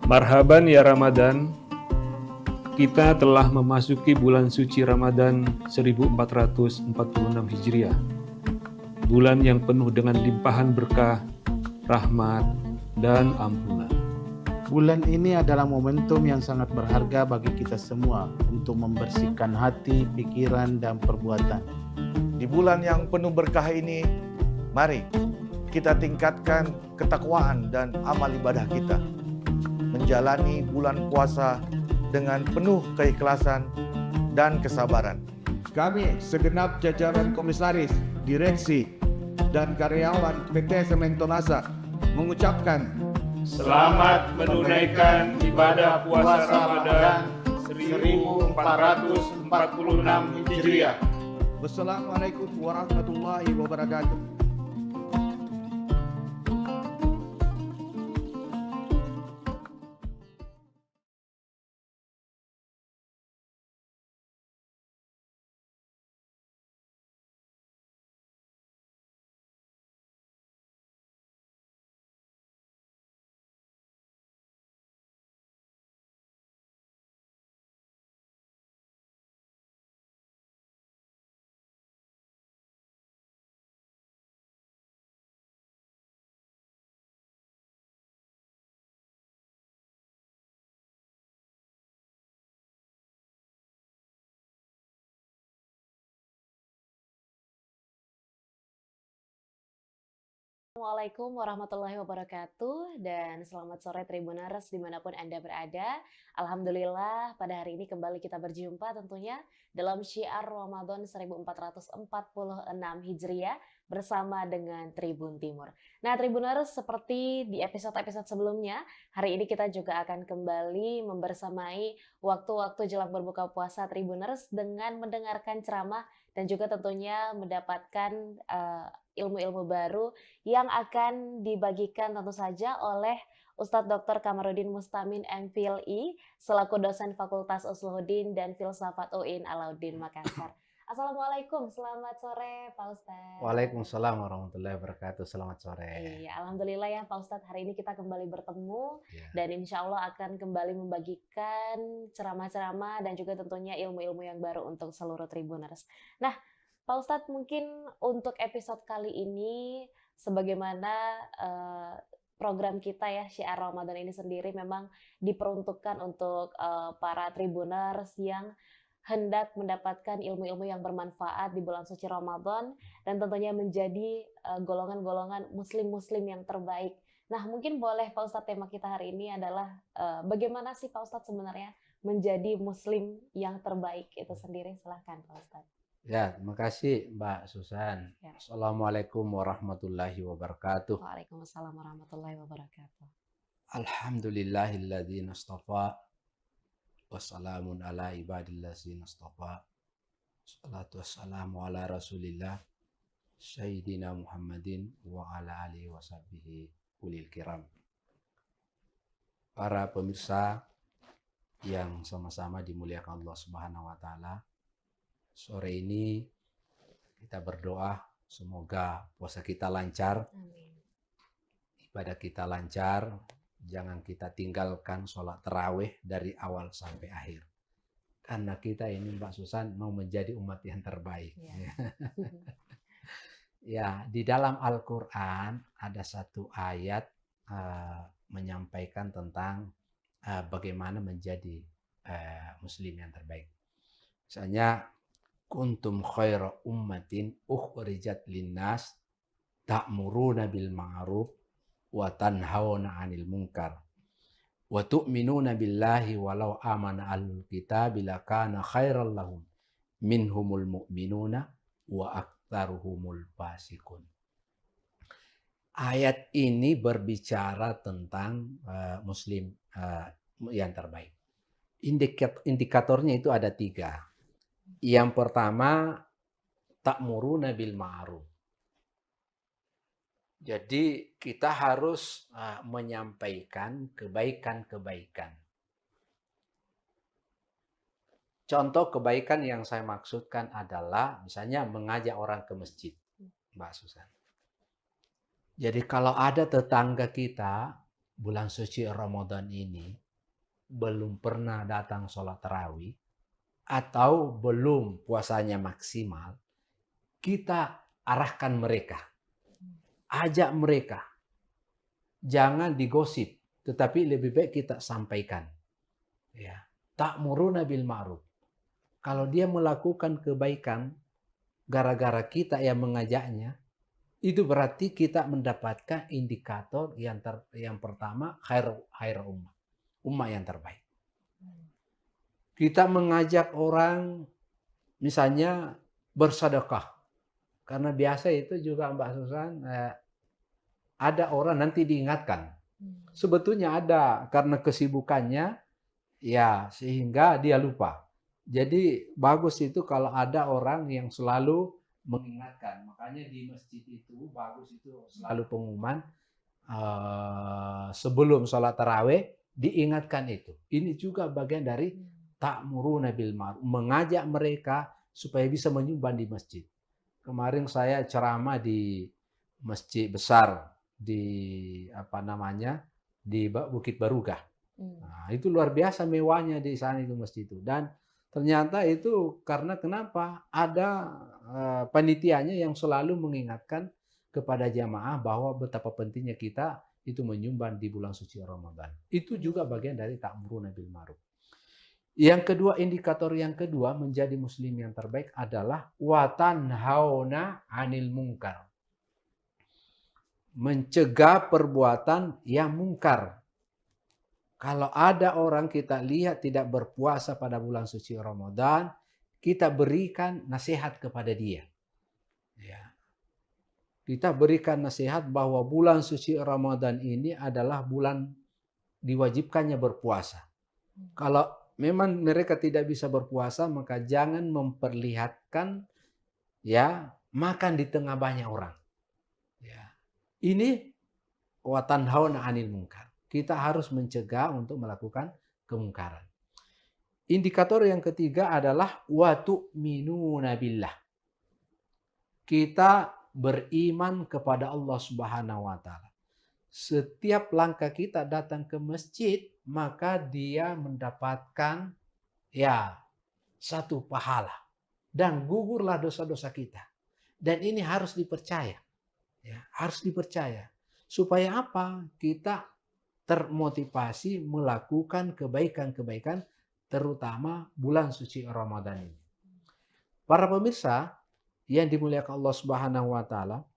Marhaban ya Ramadan, kita telah memasuki bulan suci Ramadan 1446 Hijriah. Bulan yang penuh dengan limpahan berkah, rahmat, dan ampunan. Bulan ini adalah momentum yang sangat berharga bagi kita semua untuk membersihkan hati, pikiran, dan perbuatan. Di bulan yang penuh berkah ini, mari kita tingkatkan ketakwaan dan amal ibadah kita. Menjalani bulan puasa dengan penuh keikhlasan dan kesabaran. Kami segenap jajaran komisaris, direksi, dan karyawan PT Sementonasa mengucapkan selamat menunaikan ibadah puasa Ramadan 1446 Hijriah. Wassalamualaikum warahmatullahi wabarakatuh. Assalamualaikum warahmatullahi wabarakatuh dan selamat sore Tribuners dimanapun Anda berada. Alhamdulillah pada hari ini kembali kita berjumpa tentunya dalam Syiar Ramadan 1446 Hijriah bersama dengan Tribun Timur. Nah Tribuners, seperti di episode-episode sebelumnya, hari ini kita juga akan kembali membersamai waktu-waktu jelang berbuka puasa Tribuners dengan mendengarkan ceramah dan juga tentunya mendapatkan ilmu-ilmu baru yang akan dibagikan tentu saja oleh Ustadz Dr. Kamarudin Mustamin MPhilI selaku dosen Fakultas Usuluddin dan Filsafat UIN Alauddin Makassar. Assalamualaikum, selamat sore Pak Ustadz. Waalaikumsalam warahmatullahi wabarakatuh. Selamat sore. Iya, alhamdulillah ya Pak Ustadz, hari ini kita kembali bertemu dan insya Allah akan kembali membagikan ceramah-ceramah dan juga tentunya ilmu-ilmu yang baru untuk seluruh Tribuners. Nah, Pak Ustadz, mungkin untuk episode kali ini, sebagaimana program kita ya, Syiar Ramadan ini sendiri memang diperuntukkan untuk para Tribuners yang hendak mendapatkan ilmu-ilmu yang bermanfaat di bulan suci Ramadan dan tentunya menjadi golongan-golongan muslim-muslim yang terbaik. Nah, mungkin boleh Pak Ustadz, tema kita hari ini adalah bagaimana sih Pak Ustadz sebenarnya menjadi muslim yang terbaik itu sendiri. Silahkan Pak Ustadz. Ya, terima kasih Mbak Susan. Ya. Assalamualaikum warahmatullahi wabarakatuh. Waalaikumsalam warahmatullahi wabarakatuh. Alhamdulillahilladzi nastafa wassalamun ala ibadillazi nastafa. Salatu wassalamu ala Rasulillah Sayyidina Muhammadin wa ala alihi wa sahbihi ulil kiram. Para pemirsa yang sama-sama dimuliakan Allah Subhanahu wa taala. Sore ini kita berdoa semoga puasa kita lancar, ibadah kita lancar, jangan kita tinggalkan sholat tarawih dari awal sampai akhir. Karena kita ini Mbak Susan mau menjadi umat yang terbaik. Ya, di dalam Al-Quran ada satu ayat menyampaikan tentang bagaimana menjadi muslim yang terbaik. Misalnya, kuntum khaira ummatin ukhrijat linnas ta'muruna bil ma'ruf wa tanhauna 'anil munkar wa tu'minuna billahi walau amana ahlul kitabi lakana khairal lahum minhumul mu'minuna wa aktsaruhumul fasiqun. Ayat ini berbicara tentang muslim yang terbaik. Indikatornya itu ada 3. Yang pertama, ta'muruna bil ma'ruf. Jadi kita harus menyampaikan kebaikan-kebaikan. Contoh kebaikan yang saya maksudkan adalah misalnya mengajak orang ke masjid, Mbak Susan. Jadi kalau ada tetangga kita bulan suci Ramadan ini belum pernah datang sholat tarawih atau belum puasanya maksimal, kita arahkan mereka, ajak mereka. Jangan digosip, tetapi lebih baik kita sampaikan. Ya, ta'muruna bil ma'ruf. Kalau dia melakukan kebaikan gara-gara kita yang mengajaknya, itu berarti kita mendapatkan indikator yang pertama khair ummah yang terbaik. Kita mengajak orang misalnya bersedekah. Karena biasa itu juga Mbak Susan, ada orang nanti diingatkan. Sebetulnya ada karena kesibukannya, ya sehingga dia lupa. Jadi bagus itu kalau ada orang yang selalu mengingatkan. Makanya di masjid itu bagus itu selalu pengumuman sebelum sholat tarawih diingatkan itu. Ini juga bagian dari ta'muruna bil ma'ruf, mengajak mereka supaya bisa menyumbang di masjid. Kemarin saya ceramah di masjid besar di di Bukit Barugah. Nah, itu luar biasa mewahnya di sana itu masjid itu. Dan ternyata itu karena kenapa? Ada panitianya yang selalu mengingatkan kepada jamaah bahwa betapa pentingnya kita itu menyumbang di bulan suci Ramadan. Itu juga bagian dari ta'muruna bil ma'ruf. Yang kedua, indikator yang kedua menjadi muslim yang terbaik adalah wa tanhauna 'anil munkar. Mencegah perbuatan yang mungkar. Kalau ada orang kita lihat tidak berpuasa pada bulan suci Ramadan, kita berikan nasihat kepada dia. Ya. Kita berikan nasihat bahwa bulan suci Ramadan ini adalah bulan diwajibkannya berpuasa. Kalau memang mereka tidak bisa berpuasa, maka jangan memperlihatkan ya makan di tengah banyak orang. Ya. Ini wa tanhauna 'anil munkar. Kita harus mencegah untuk melakukan kemungkaran. Indikator yang ketiga adalah wa tu'minuna billah. Kita beriman kepada Allah Subhanahu wa taala. Setiap langkah kita datang ke masjid, maka dia mendapatkan ya satu pahala dan gugurlah dosa-dosa kita. Dan ini harus dipercaya. Ya, harus dipercaya. Supaya apa? Kita termotivasi melakukan kebaikan-kebaikan terutama bulan suci Ramadan ini. Para pemirsa yang dimuliakan Allah Subhanahu wa taala,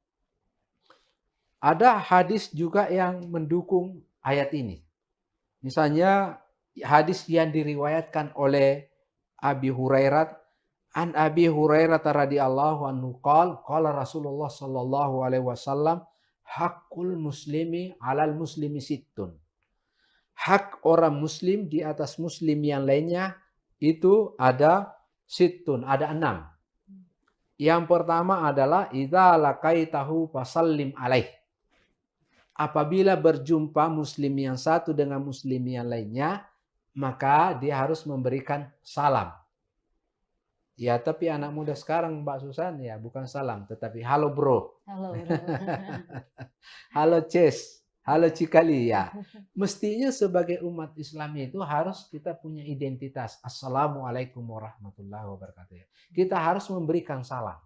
ada hadis juga yang mendukung ayat ini. Misalnya hadis yang diriwayatkan oleh Abi Hurairah, an Abi Hurairah radhiyallahu anhu qala Rasulullah sallallahu alaihi wasallam, hakul muslimi 'alal muslimi sittun. Hak orang muslim di atas muslim yang lainnya itu ada sittun, ada 6. Yang pertama adalah idza laqaitahu fasallim alaih. Apabila berjumpa muslim yang satu dengan muslim yang lainnya, maka dia harus memberikan salam. Ya, tapi anak muda sekarang Mbak Susan ya bukan salam, tetapi halo bro. Halo bro. Halo Ces, halo Cikali ya. Mestinya sebagai umat Islam itu harus kita punya identitas. Assalamualaikum warahmatullahi wabarakatuh. Kita harus memberikan salam.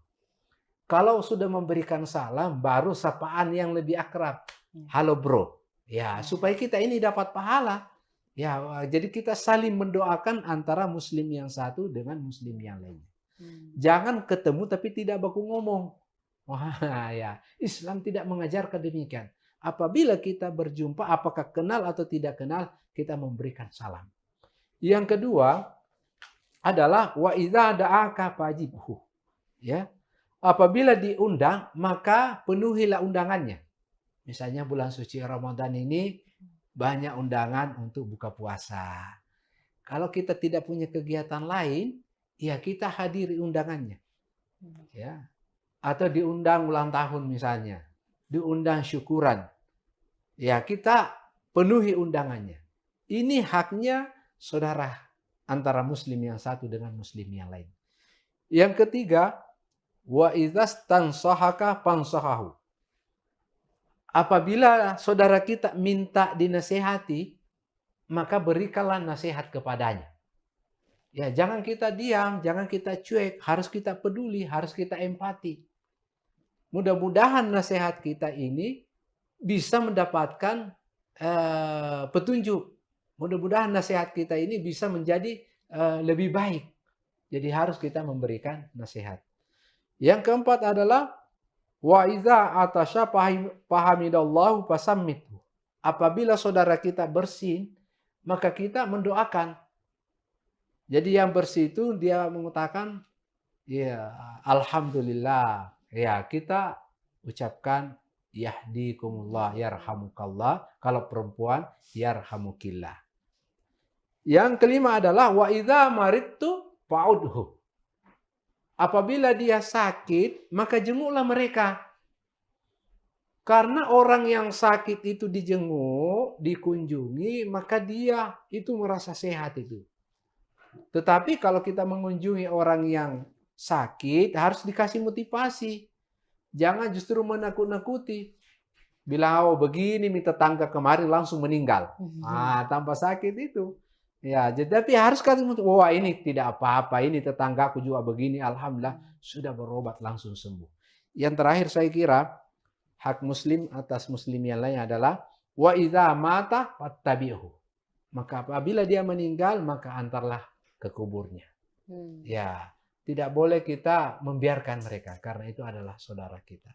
Kalau sudah memberikan salam, baru sapaan yang lebih akrab. Halo bro. Ya, supaya kita ini dapat pahala. Ya, jadi kita saling mendoakan antara muslim yang satu dengan muslim yang lainnya. Jangan ketemu tapi tidak baku ngomong. Wah, ya, Islam tidak mengajarkan demikian. Apabila kita berjumpa, apakah kenal atau tidak kenal, kita memberikan salam. Yang kedua adalah wa idza da'aka fajibhu. Ya. Apabila diundang, maka penuhilah undangannya. Misalnya bulan suci Ramadan ini banyak undangan untuk buka puasa. Kalau kita tidak punya kegiatan lain, ya kita hadiri undangannya. Ya. Atau diundang ulang tahun misalnya. Diundang syukuran. Ya, kita penuhi undangannya. Ini haknya saudara antara muslim yang satu dengan muslim yang lain. Yang ketiga, wa idzas tansahaka fansahahu. apabila saudara kita minta dinasehati, maka berikanlah nasihat kepadanya. Ya, jangan kita diam, jangan kita cuek, harus kita peduli, harus kita empati. Mudah-mudahan nasihat kita ini bisa mendapatkan petunjuk. Mudah-mudahan nasihat kita ini bisa menjadi lebih baik. Jadi harus kita memberikan nasihat. Yang keempat adalah wa iza atasya fahamidallahu fasammithu. Apabila saudara kita bersin, maka kita mendoakan. Jadi yang bersih itu dia mengatakan, ya alhamdulillah. Ya kita ucapkan yahdikumullah, yarhamukallah. Kalau perempuan, yarhamukillah. Yang kelima adalah wa idza maridtu fa'udhu. Apabila dia sakit, maka jenguklah mereka. Karena orang yang sakit itu dijenguk, dikunjungi, maka dia itu merasa sehat itu. Tetapi kalau kita mengunjungi orang yang sakit, harus dikasih motivasi. Jangan justru menakut-nakuti. Bilang, oh begini nih tetangga kemarin langsung meninggal. Tanpa sakit itu. Ya, tapi harus kasih motivasi. Wah ini tidak apa-apa, ini tetanggaku juga begini. Alhamdulillah, sudah berobat langsung sembuh. Yang terakhir saya kira, hak muslim atas muslim yang lain adalah wa idza mata fattabi'hu. Maka apabila dia meninggal, maka antarlah ke kuburnya. Ya, tidak boleh kita membiarkan mereka karena itu adalah saudara kita.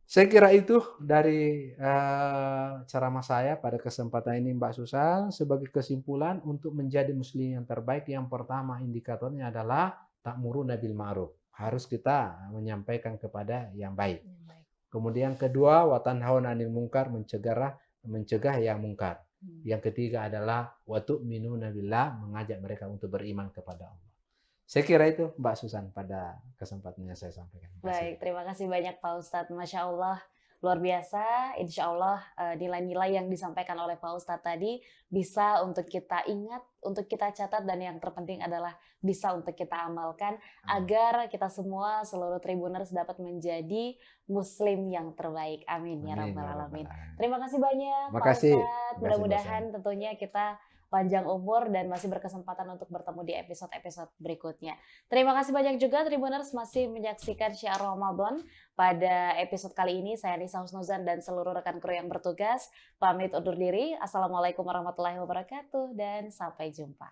Saya kira itu dari ceramah saya pada kesempatan ini Mbak Susan. Sebagai kesimpulan untuk menjadi muslim yang terbaik, yang pertama indikatornya adalah ta'muruna bil ma'ruf. Harus kita menyampaikan kepada yang baik. Kemudian kedua, wa tanhauna 'anil munkar, mencegah yang mungkar. Yang ketiga adalah wa tu'minuna billah, mengajak mereka untuk beriman kepada Allah. Saya kira itu Mbak Susan pada kesempatan yang saya sampaikan. Baik, terima kasih banyak Pak Ustadz. Masya Allah, luar biasa. Insya Allah nilai-nilai yang disampaikan oleh Pak Ustadz tadi bisa untuk kita ingat, untuk kita catat, dan yang terpenting adalah bisa untuk kita amalkan agar kita semua, seluruh Tribuners dapat menjadi muslim yang terbaik. Amin ya rabbal alamin. Terima kasih banyak Pak Ustadz. Mudah-mudahan tentunya kita panjang umur dan masih berkesempatan untuk bertemu di episode-episode berikutnya. Terima kasih banyak juga Tribuners masih menyaksikan Syiar Ramadan. Pada episode kali ini saya Nisa Husnuzan dan seluruh rekan kru yang bertugas pamit undur diri. Assalamualaikum warahmatullahi wabarakatuh dan sampai jumpa.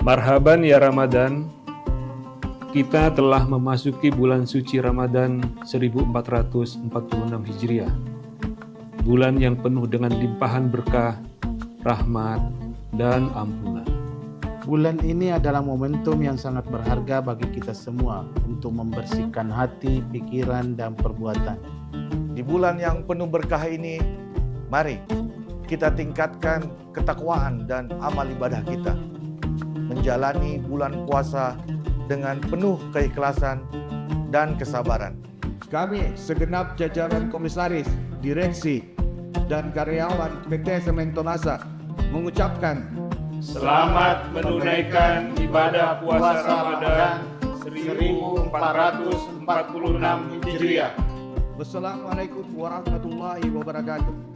Marhaban ya Ramadan, kita telah memasuki bulan suci Ramadan 1446 Hijriah. Bulan yang penuh dengan limpahan berkah, rahmat, dan ampunan. Bulan ini adalah momentum yang sangat berharga bagi kita semua untuk membersihkan hati, pikiran, dan perbuatan. Di bulan yang penuh berkah ini, mari kita tingkatkan ketakwaan dan amal ibadah kita. Menjalani bulan puasa dengan penuh keikhlasan dan kesabaran. Kami segenap jajaran komisaris, direksi, dan karyawan PT Sementonasa mengucapkan selamat menunaikan ibadah puasa Ramadan 1446 Hijriah. Wassalamualaikum warahmatullahi wabarakatuh.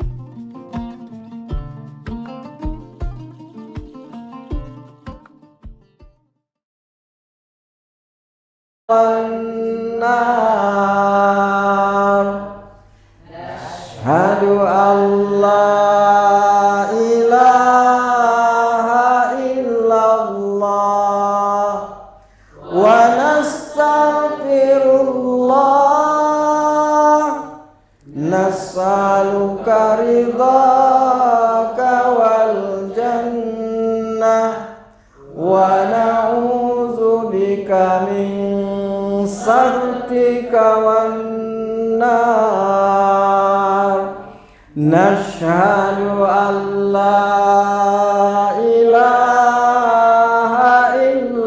Asyhadu an la ilaha illallah wa nastaghfirullah nas'aluka ridhaka wal jannah wa na'udzubika min saktika wan nar. Nashhadu an la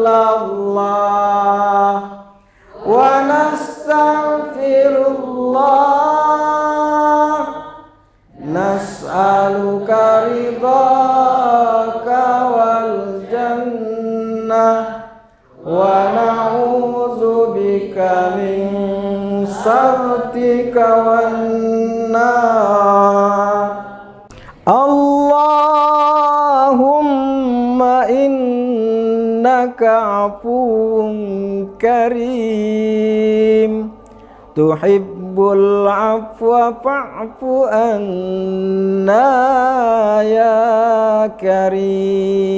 illallah wa nastaghfirullah nas'aluka ridhaka wal jannah wa na'udzubika min sakhatika wan nar. Allahumma innaka afuwun karim tuhibbul afwa fa'fu anna ya karim.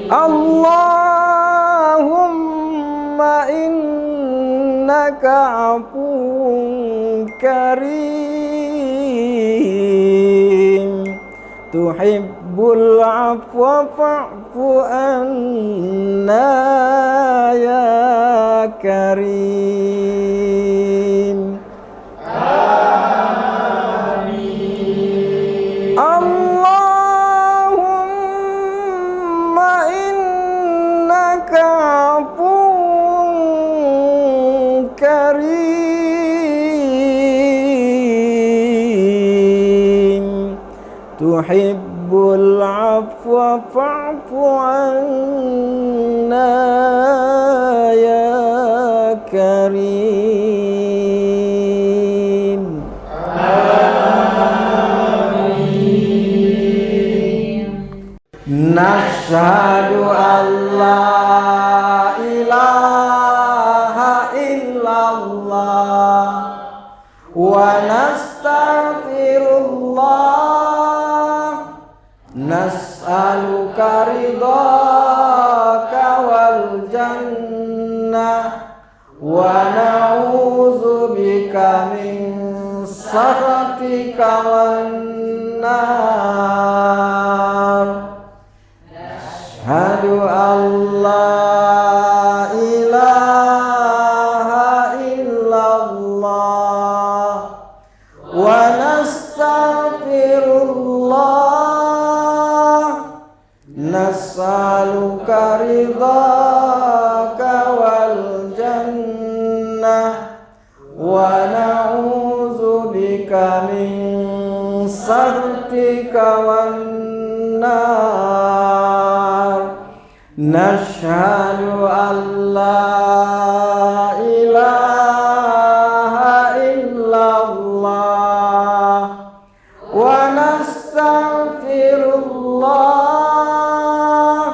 Allahumma innaka afuwun karim tuhibbul afwa fa'fu anna ya karim. Allahumma innaka afuwun karim tuhibbul afwa fa'fu anna ya karim. Nashhadu an la ilaha illallah wa nastaghfirullah nas'aluka ridhaka wal jannah wa na'udzubika min sakhatika wan nar. Ashhadu an la ilaha illallah wa nastaghfirullah nas'aluka ridhaka wal jannah wa na'udzubika min sakhatika wan nar. Nashhadu an la ilaha illallah wa nastaghfirullah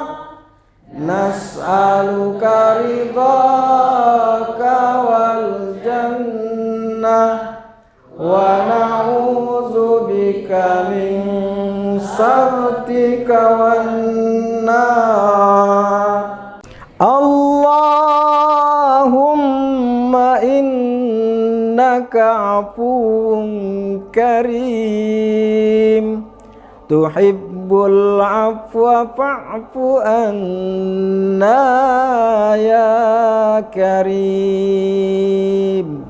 nas'aluka ridhaka wal jannah wa na'udzubika min sakhatika wan nar. Allahumma innaka afuwun karim tuhibbul afwa fa'fu anna ya karim.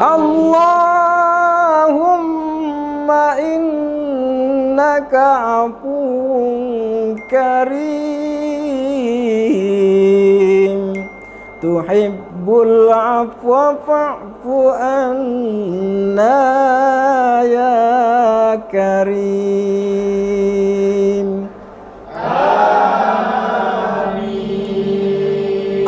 Allahumma innaka afuwun karim tuhibbul afwa fa'fu anna ya karim.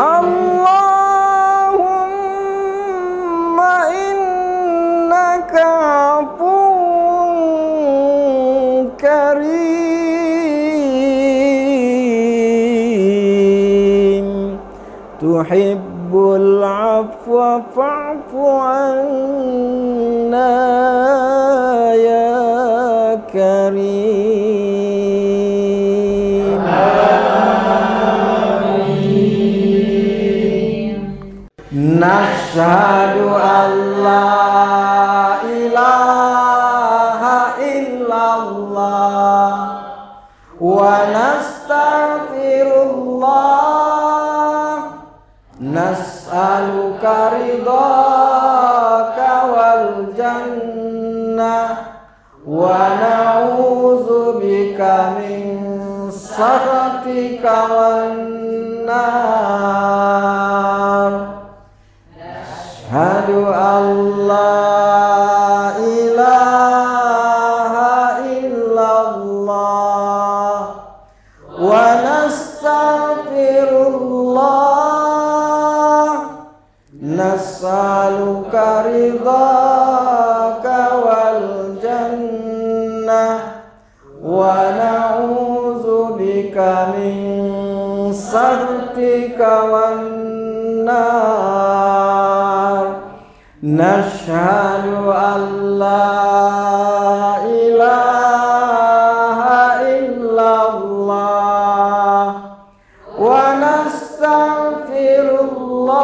Allahumma innaka afuwun karim tuhibbul afwa fa'fu anna ya karim. Nashhadu an la ilaha illallah wa nastaghfirullah nas'aluka ridhaka wal jannah ونعوذ بك من سخطك والنار نشهد أن لا إله إلا الله ونستغفر الله نسألك رضاك والجنة ونعوذ بك من سخطك والنار نشهد أن لا إله إلا الله ونستغفر الله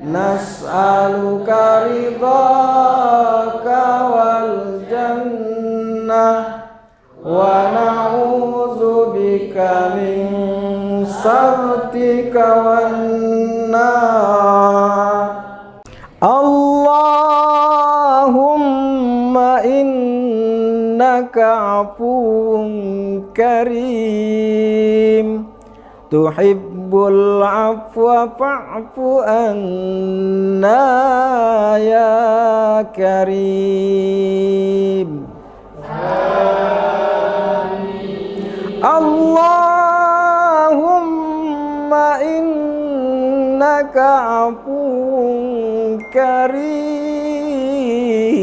نسألك رضاك والجنة ونعوذ بك من سخطك والنار اللهم إنك عفو كريم تحب العفو فاعف عنا يا كريم اللهم إنك عفو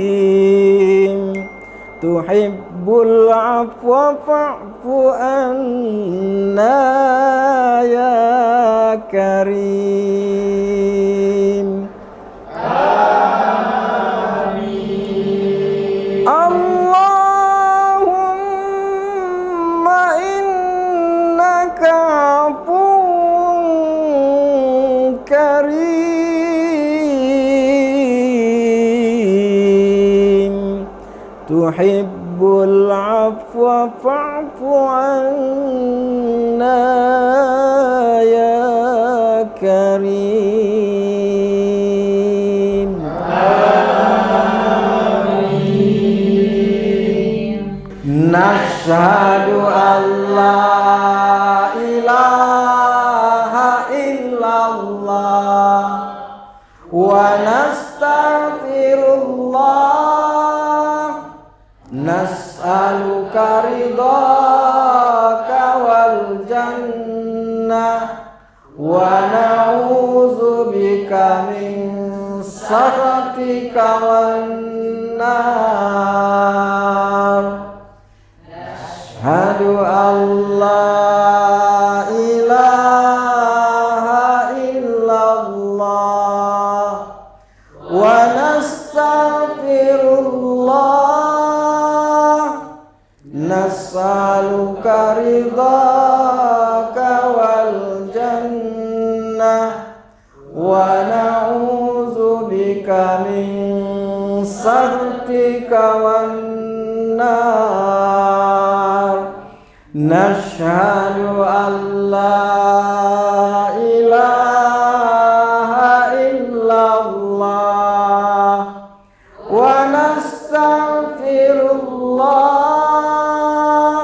كريم تحب العفو فاعف عنا يا كريم آمين اللهم إنك عفو كريم تحب العفو فاعف عنا يا كريم آمين نشهد أن لا إله إلا الله ونستغفر الله نسألك رضاك والجنة ونعوذ بك من سخطك والنار نشهد أن لا إله إلا الله ونستغفر الله نسألك رضاك والجنة ونعوذ بك من سخطك والنار نشهد أن لا إله إلا الله ونستغفر الله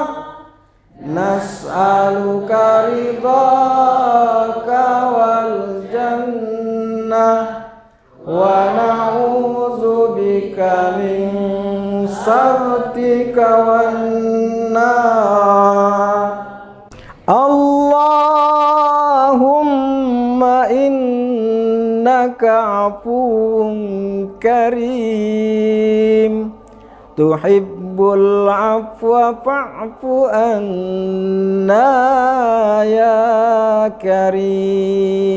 نسألك رضاك والجنة ونعوذ بك من سخطك والنار اللهم إنك عفو كريم تحب العفو فاعف عنا يا كريم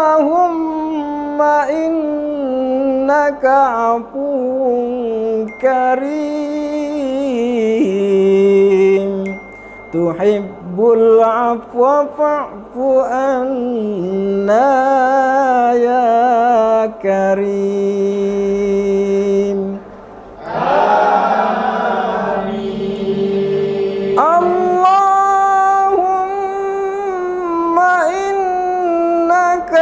اللهم إنك عفو كريم تحب العفو فاعف عنا يا كريم آمين اللهم إنك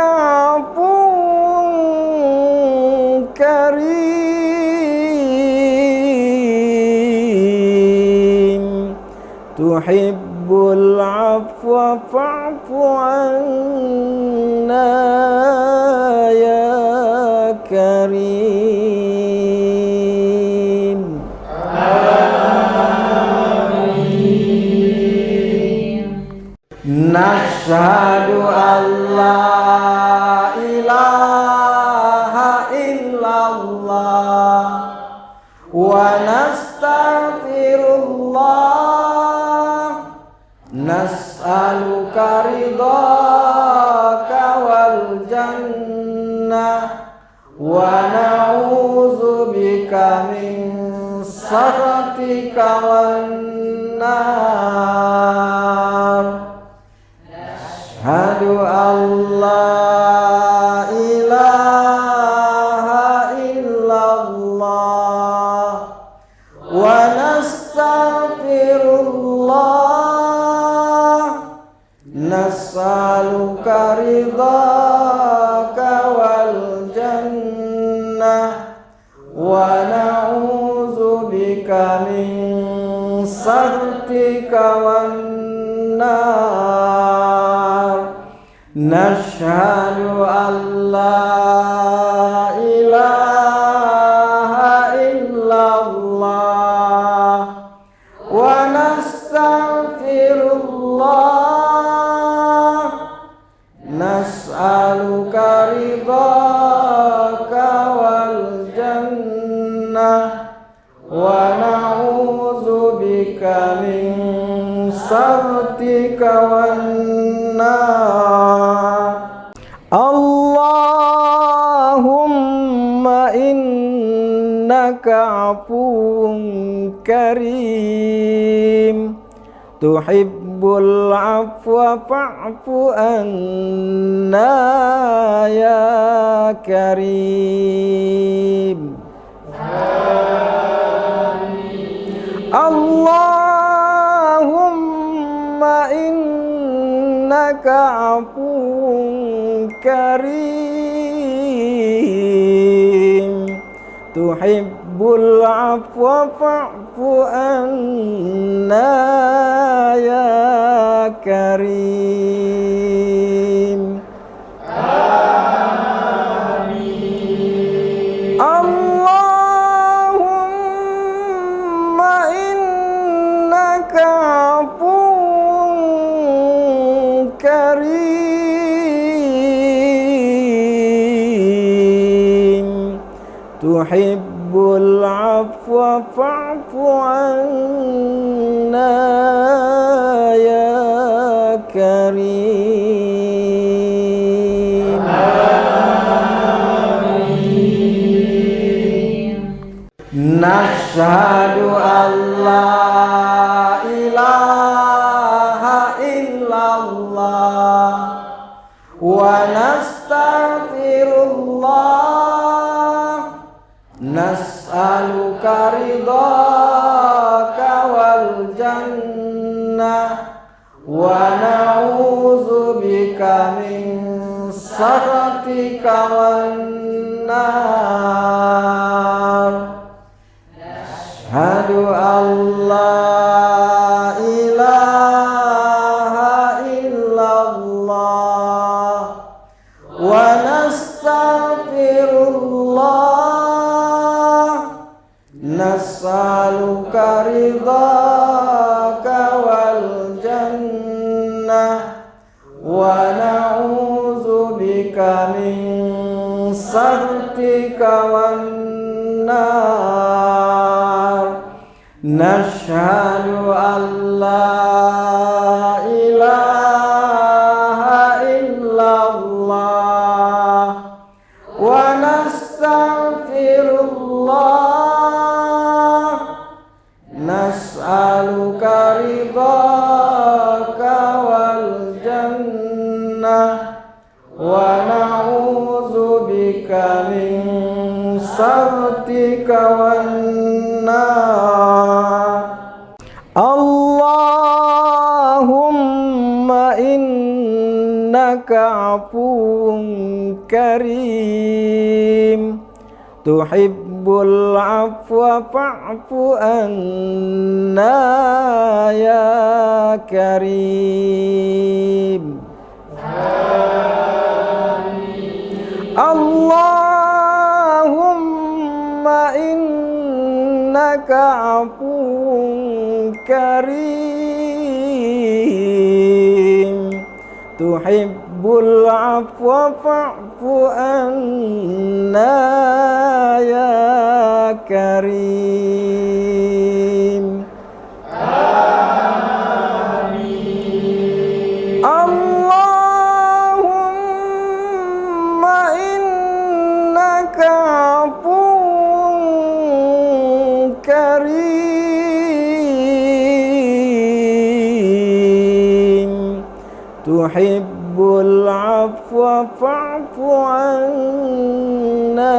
tuhibbul afwa fa'fu anna ya karim. Nashhadu an la ilaha illallah wa nastaghfirullah, nas'aluka ridhaka wal jannah wa na'udzubika min sakhatika wan nar. Asyhadu an la ilaha illallah wa nastaghfirullah, nas'aluka ridhaka wal jannah wa na'udzubika min sakhatika wan nar. Nashhadu an la ilaha illallah wa nastaghfirullah, nas'aluka ridhaka wal jannah wa na'udzubika min sakhatika wan nar. Allahumma innaka afuwun karim, tuhibbul afwa fa'fu anna ya karim. Allahumma innaka afuwun karim, tuhibbul afwa fa'fu anna ya karim. Allahumma innaka afuwun karim, tuhibbul afwa fa'fu anna ya karim. Nashhadu an la ilaha illallah wa nastaghfirullah, nas'aluka ridhaka wal jannah wa na'udzubika min sakhatika wan nar. Asyhadu an la ilaha illallah wa nastaghfirullah, nas'aluka ridhaka wal jannah wa na'udzubika min sakhatika wan nar. Nashhadu an la ilaha illallah wa nastaghfirullah, nas'aluka ridhaka wal jannah wa na'udzubika min sakhatika wan nar. Allahumma innaka afuwun karim, tuhibbul tuhibbul afwa fa'fu anna ya karim. Allahumma innaka afuwun karim tuhibbul afwa fa'fu anna ya karim. Amin. Allahumma innaka afuwun karim tuhibbul afwa fa'fu anna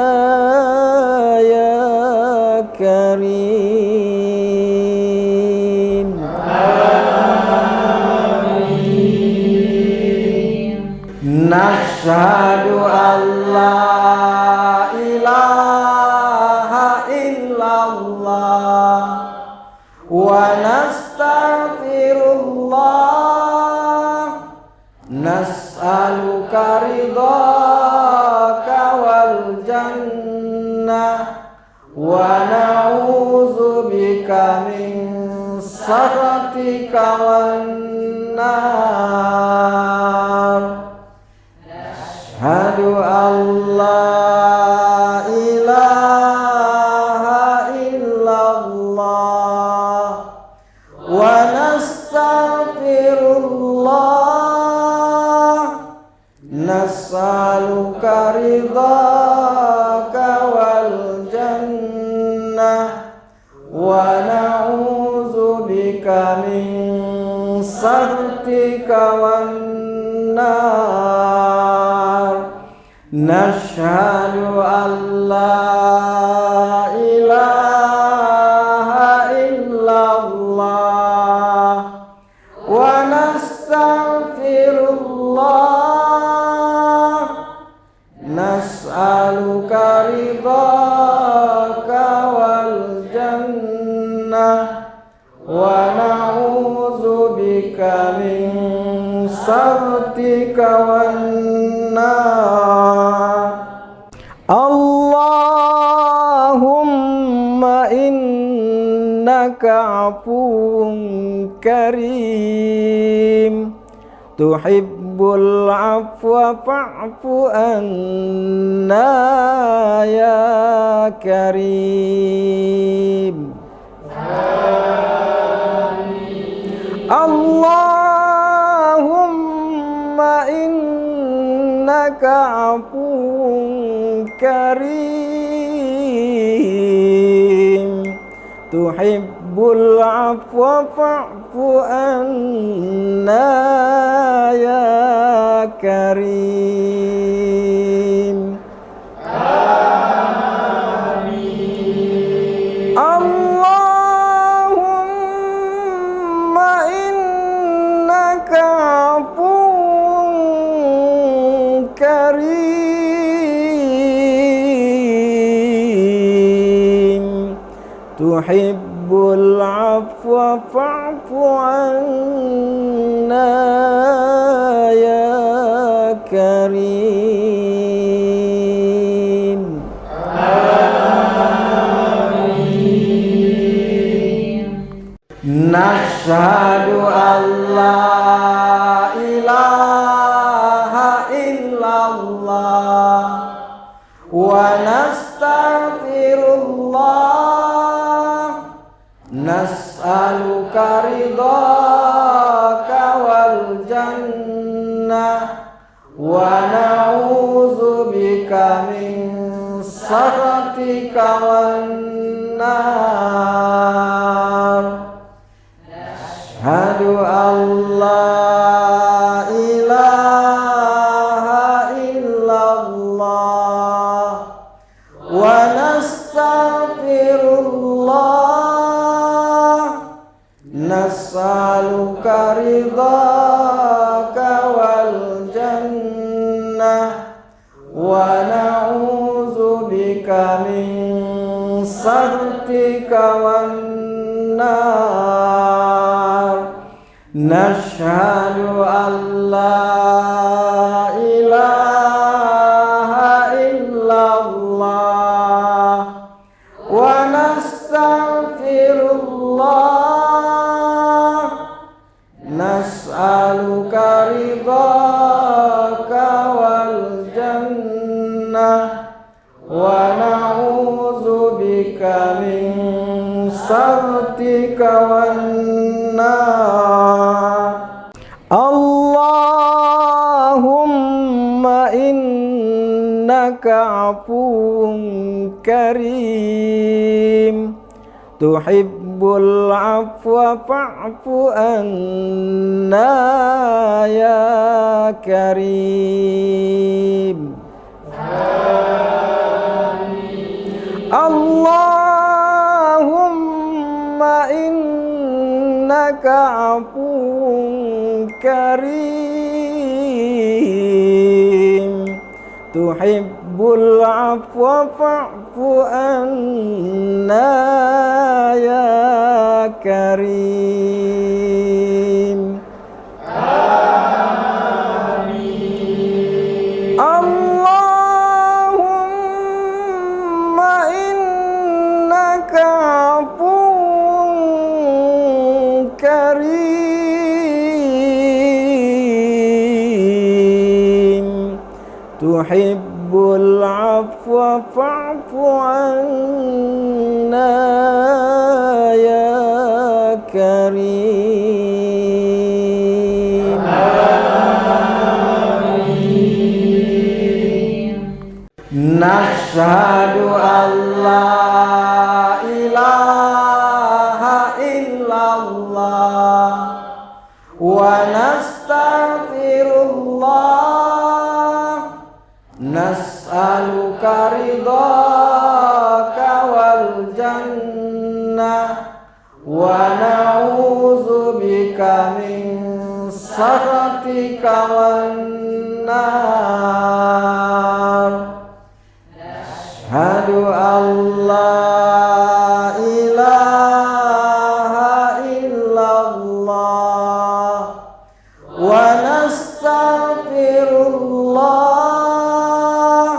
ya karim. Amin. Nashhadu an la ilaha illallah wa nastaghfirullah nas'aluka ridhaka wal jannah wa na'udzubika min sakhatika wan nar. Asyhadu an la ilaha illallah wa nastaghfirullah nas'aluka ridhaka wal jannah wa na'udzubika min sakhatika wan nar. Nashhadu an la ilaha illallah wa nastaghfirullah nas'aluka ridhaka wal jannah wa na'udzubika min sakhatika wan nar. Allahumma innaka afuwun karim tuhibbul afwa fa'fu anna ya karim. Allahumma innaka afuwun karim tuhibbul afwa fa'fu anna ya karim. Amin. Allahumma innaka afuwun karim tuhibbul afwa fa'fu anna ya karim. Amin. Nashhadu an la ilaha illallah wa nastaghfirullah nas'aluka ridhaka wal jannah wa na'udzubika min sakhatika wan nar. Asyhadu an la ilaha illallah wa nastaghfirullah nas'aluka ridhaka wal jannah wa na'udzubika min سخطك والنار نشهد أن لا إله إلا الله ونستغفر الله نسألك رضاك والجنة ونعوذ بك من سخطك والنار اللهم إنك عفو كريم تحب العفو فاعف عنا يا كريم اللهم إنك عفو كريم تحب العفو فاعف عنا يا كريم اللهم إنك عفو كريم تحب العفو فاعف عنا يا كريم نشهد أن لا إله إلا الله ونستغفر الله نسألك رضاك والجنة ونعوذ بك من سخطك والنار أشهد أن لا إله إلا الله ونستغفر الله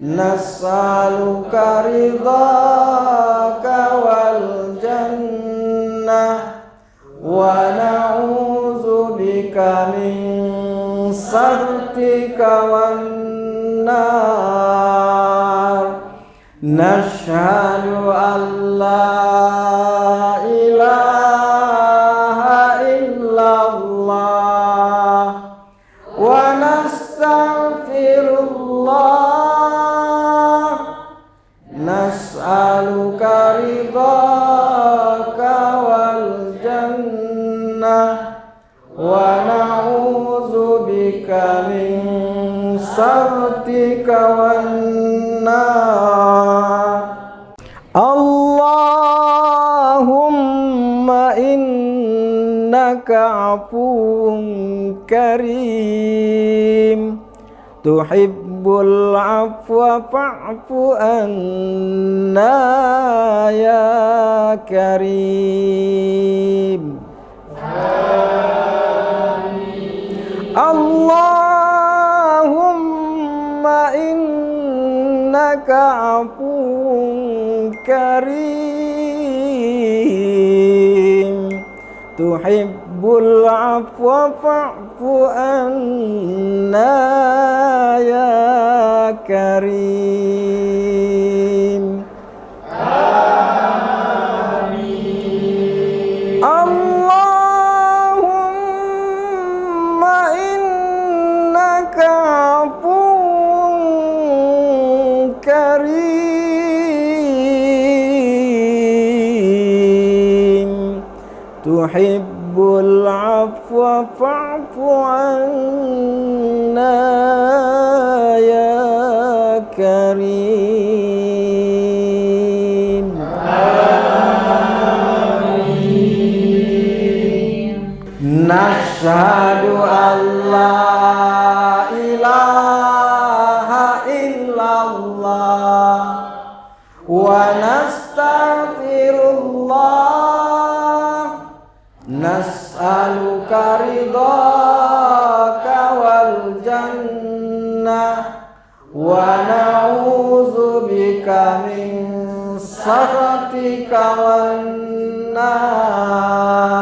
نسألك رضاك والجنة ونعوذ بك من سخطك والنار نشهد أن لا إله إلا الله ونستغفر الله نسألك رضاك والجنة ونعوذ بك من سخطك والنار اللهم إنك عفو كريم تحب العفو فاعف عنا يا كريم اللهم إنك عفو كريم تحب العفو فاعف عنا يا كريم اللهم إنك عفو كريم تحب العفو فاعف عنا يا كريم نشهد أن لا إله إلا الله wa nastaghfirullah, nas'aluka ridhaka wal jannah wa na'udzubika min sakhatika wan nar.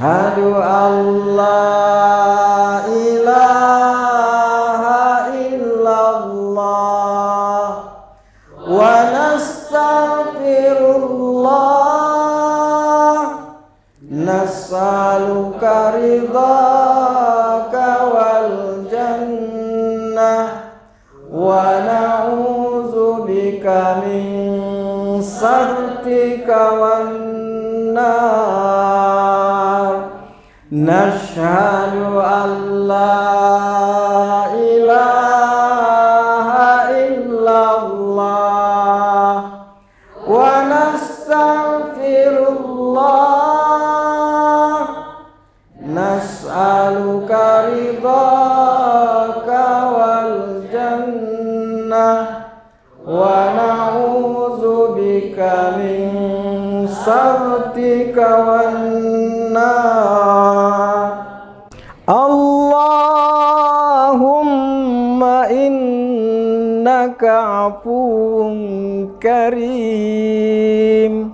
Asyhadu an la ilaha illallah wa nastaghfirullah, nas'aluka ridhaka wal jannah wa na'udzubika min sakhatika wan nar. Nashhadu an la ilaha illallah wa nastaghfirullah, nas'aluka ridhaka wal jannah wa na'udzubika min sakhatika wan nar. Allahumma innaka afuwun karim,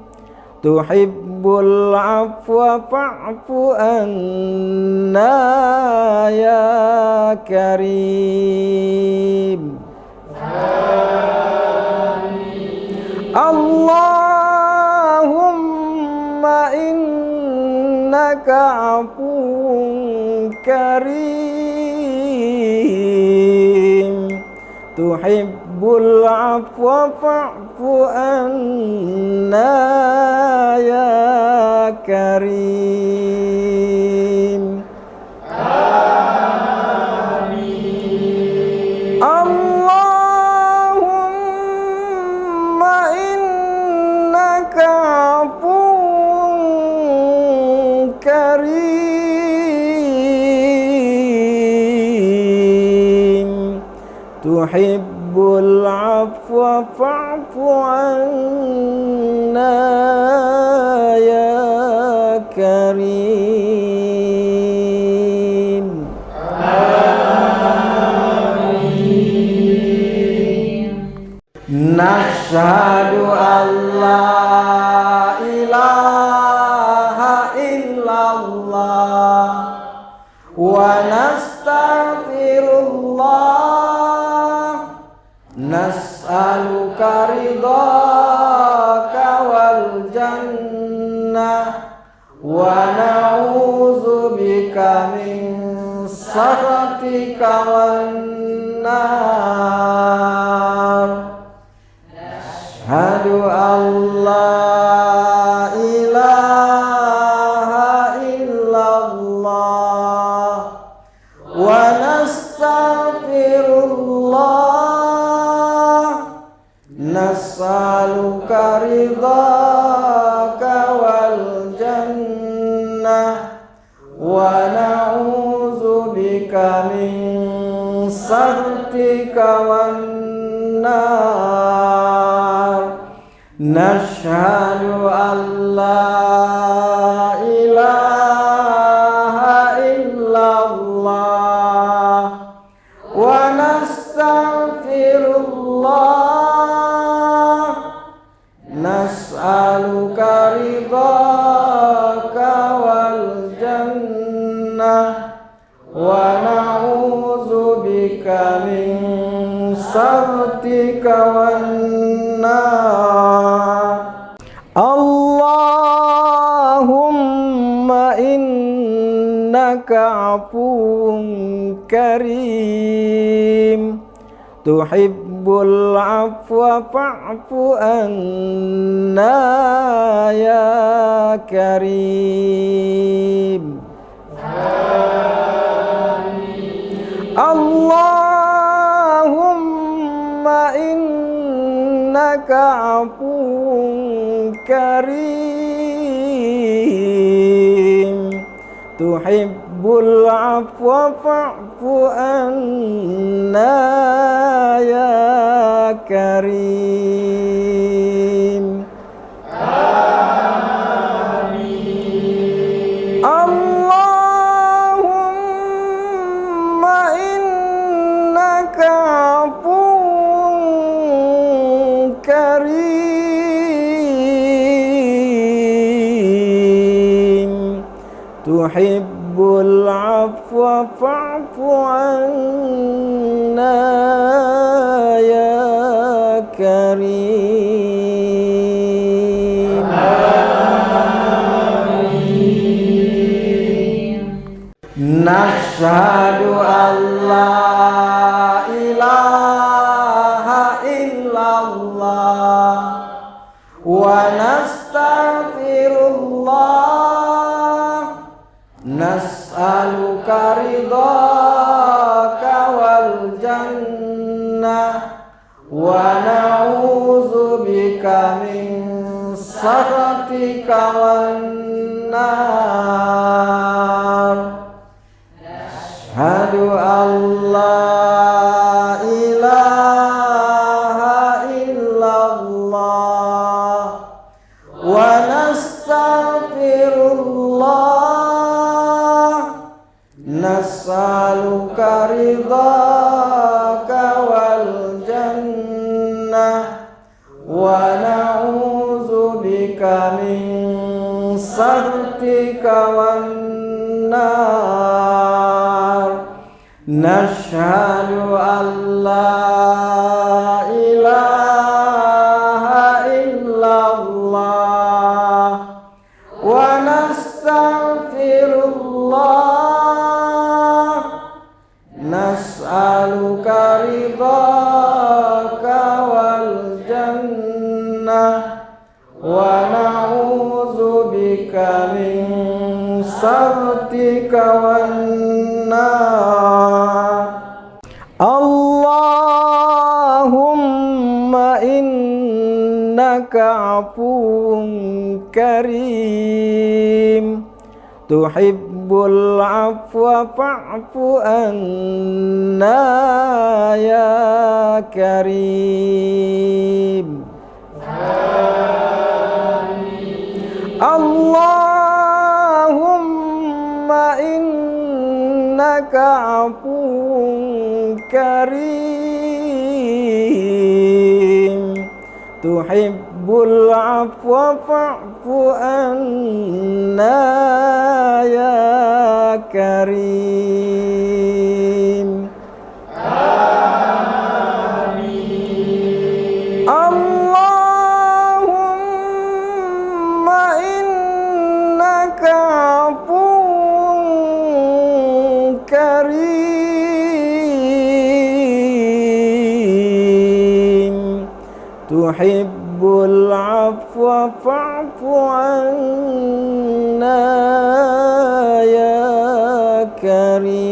tuhibbul afwa fa'fu anna ya karim. Allahumma innaka afuwun karim, tuhibbul afwa fa'fu anna ya karim. Allahumma innaka afuwun karim, tuhibbul afwa fa'fu anna ya karim. Nashhadu an la ilaha illallah wa nastaghfirullah, nas'aluka ridhaka wal jannah wa na'udzubika min sakhatika wan nar. Asyhadu an la ilaha illallah wa nastaghfirullah, nas'aluka ridhaka wal jannah wa na'udzubika min sakhatika wan nar. Nashhadu an la ilaha illallah wa nastaghfirullah, nas'aluka ridhaka wal jannah wa na'udzubika min sakhatika wan nar. Allahumma innaka afuwun karim, tuhibbul afwa fa'fu anna ya karim. Allahumma innaka afuwun karim, tuhibbul afwa fa'fu anna ya karim. Allahumma innaka afuwun karim, tuhibbul afwa fa'fu anna ya karim. Nashhadu an la ilaha illallah wa nastaghfirullah, nas'aluka ridhaka wal jannah wa na'udzubika min sakhatika wan nar. Asyhadu an la ilaha illallah wa nastaghfirullah, nas'aluka ridhaka wal jannah wa na'udzubika min sakhatika wan nar. Nashhadu an la ilaha illallah wa nastaghfirullah, nas'aluka ridhaka wal jannah wa na'udzubika min sakhatika wan nar. Allahumma innaka afuwun karim, tuhibbul afwa fa'fu anna ya karim. Allahumma innaka afuwun karim, tuhibbul afwa fa'fu anna ya karim. Allahumma innaka afuwun karim, tuhibbul afwa fa'fu anna ya karim.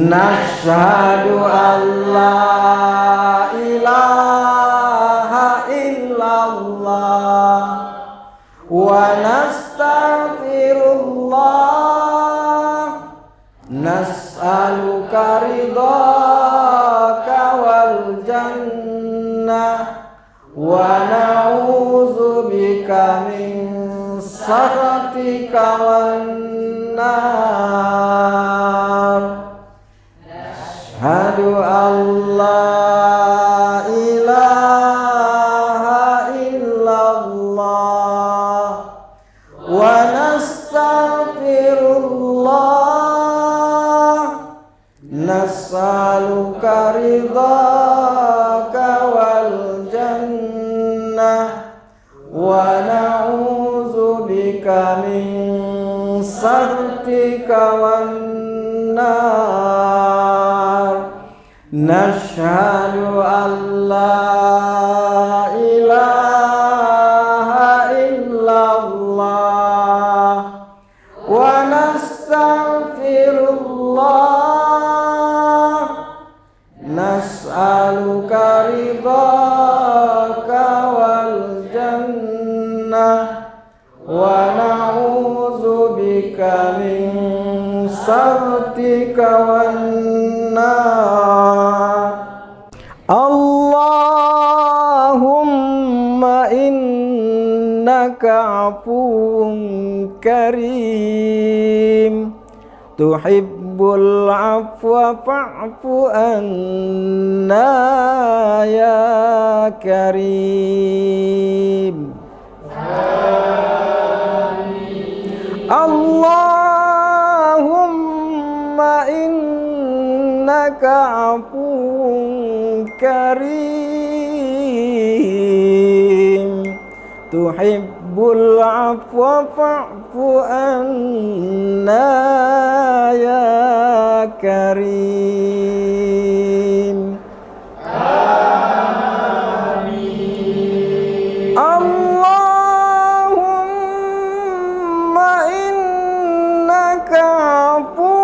Nashhadu an la ilaha illallah wa nastaghfirullah, nas'aluka ridhaka wal jannah wa na'udzubika min sakhatika wan nar. Asyhadu an la ilaha illallah wa nastaghfirullah, nas'aluka ridhaka wal jannah wa na'udzubika min sakhatika wan nar. Nashhadu an la ilaha illallah wa nastaghfirullah, nas'aluka ridhaka wal jannah wa na'udzubika min سخطك والنار اللهم إنك عفو كريم تحب العفو فاعف عنا يا كريم اللهم إنك عفو كريم تحب العفو فاعف عنا يا كريم اللهم إنك عفو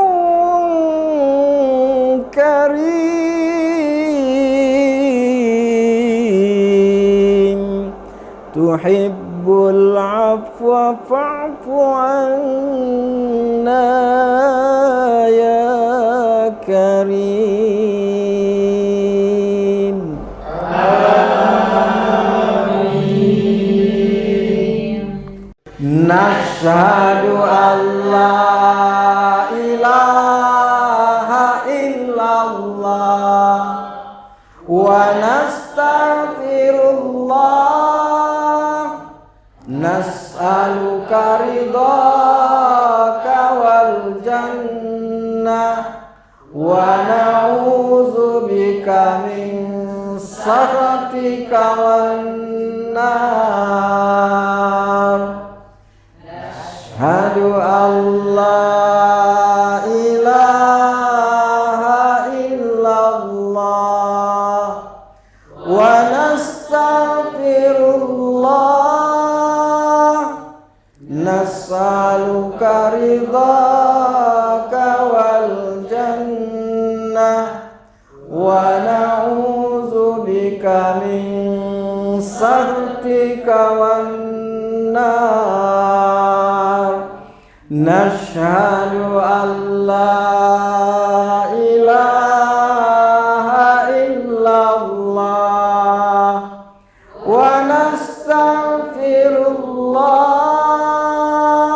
كريم تحب العفو فاعف عنا يا كريم نشهد أن لا إله إلا الله ونستغفر الله نسألك رضاك والجنة ونعوذ بك من سخطك والنار أشهد أن لا إله إلا الله ونستغفر الله نسألك رضاك والجنة ونعوذ بك من سخطك والنار نشهد أن لا إله إلا الله ونستغفر الله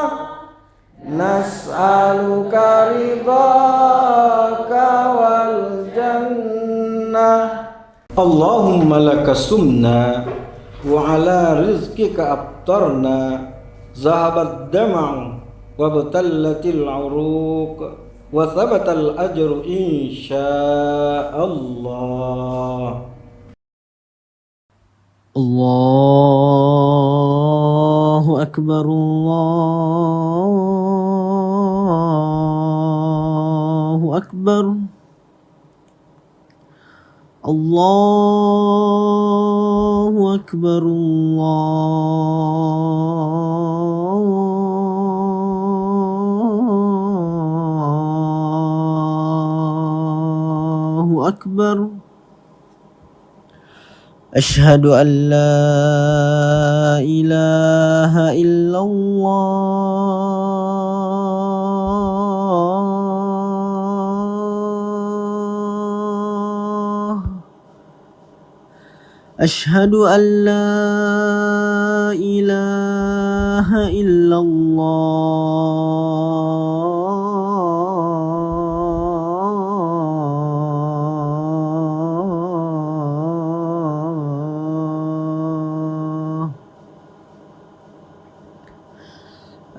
نسألك رضاك والجنة اللهم لك سمنا وعلى رزقك أفطرنا ذهب الدمع وابتلت العروق وثبت الأجر إن شاء الله الله أكبر الله أكبر الله أكبر الله أكبر أشهد أن لا إله إلا الله أشهد أن لا إله إلا الله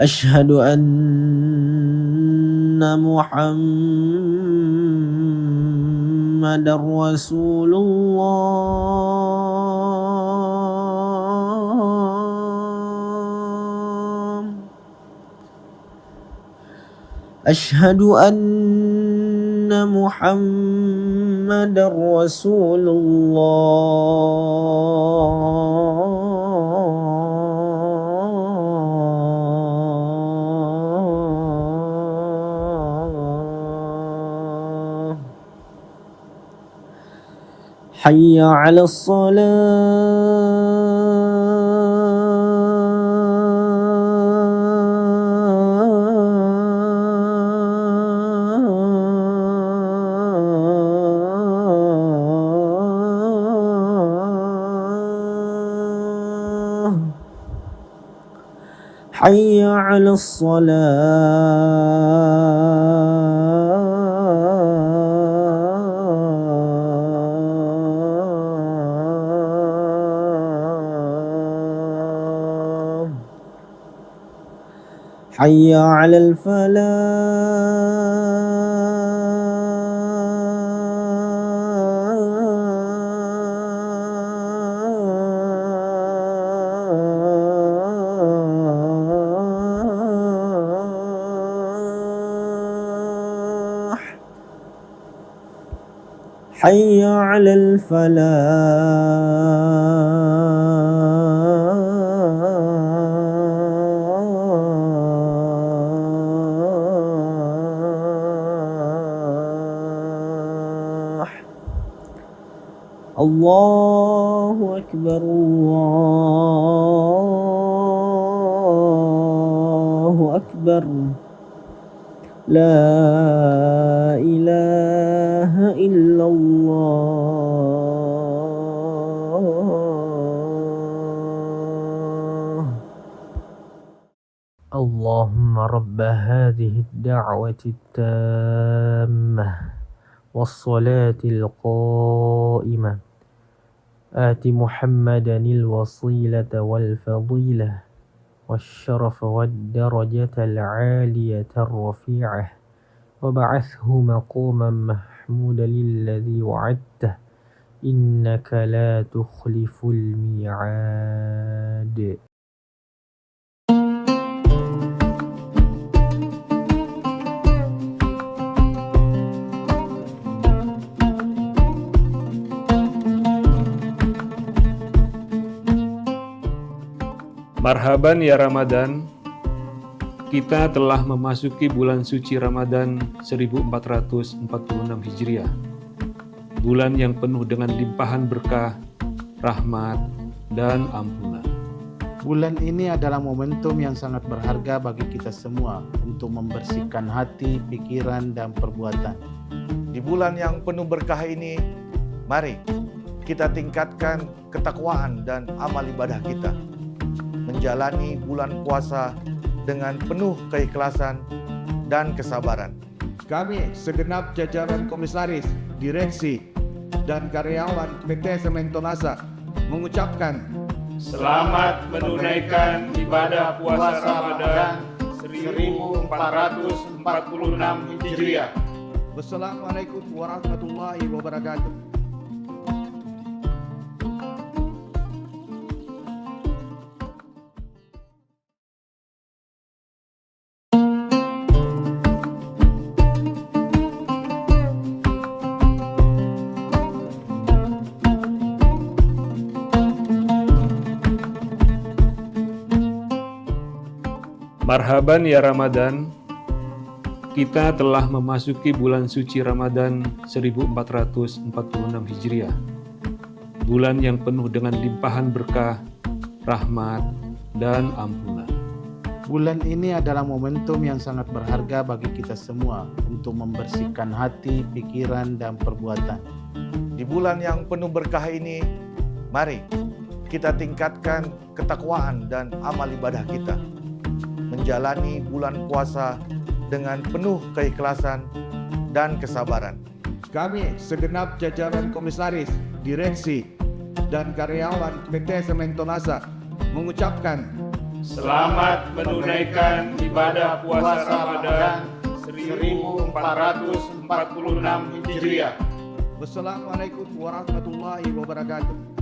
أشهد أن محمد رسول الله أشهد أن محمد رسول الله حي على الصلاة حي على الصلاة حي على الفلاح حي على الفلاح الله أكبر الله أكبر لا إله إلا الله اللهم رب هذه الدعوة التامة والصلاة القائمة آت محمدا الوسيلة والفضيلة والشرف والدرجة العالية الرفيعة وبعثه مقاما محمودا الذي وعدته إنك لا تخلف الميعاد. Marhaban ya Ramadan, kita telah memasuki bulan suci Ramadan 1446 Hijriah. Bulan yang penuh dengan limpahan berkah, rahmat, dan ampunan. Bulan ini adalah momentum yang sangat berharga bagi kita semua untuk membersihkan hati, pikiran, dan perbuatan. Di bulan yang penuh berkah ini, mari kita tingkatkan ketakwaan dan amal ibadah kita. Menjalani bulan puasa dengan penuh keikhlasan dan kesabaran. Kami segenap jajaran komisaris, direksi, dan karyawan PT Sementonasa mengucapkan Selamat menunaikan ibadah puasa Ramadan 1446 Hijriah. Wassalamualaikum warahmatullahi wabarakatuh. Marhaban ya Ramadan, kita telah memasuki bulan suci Ramadan 1446 Hijriah. Bulan yang penuh dengan limpahan berkah, rahmat, dan ampunan. Bulan ini adalah momentum yang sangat berharga bagi kita semua untuk membersihkan hati, pikiran, dan perbuatan. Di bulan yang penuh berkah ini, mari kita tingkatkan ketakwaan dan amal ibadah kita. Menjalani bulan puasa dengan penuh keikhlasan dan kesabaran. Kami segenap jajaran komisaris, direksi, dan karyawan PT Sementonasa mengucapkan Selamat menunaikan ibadah puasa Ramadan 1446 Hijriah. Wassalamualaikum warahmatullahi wabarakatuh.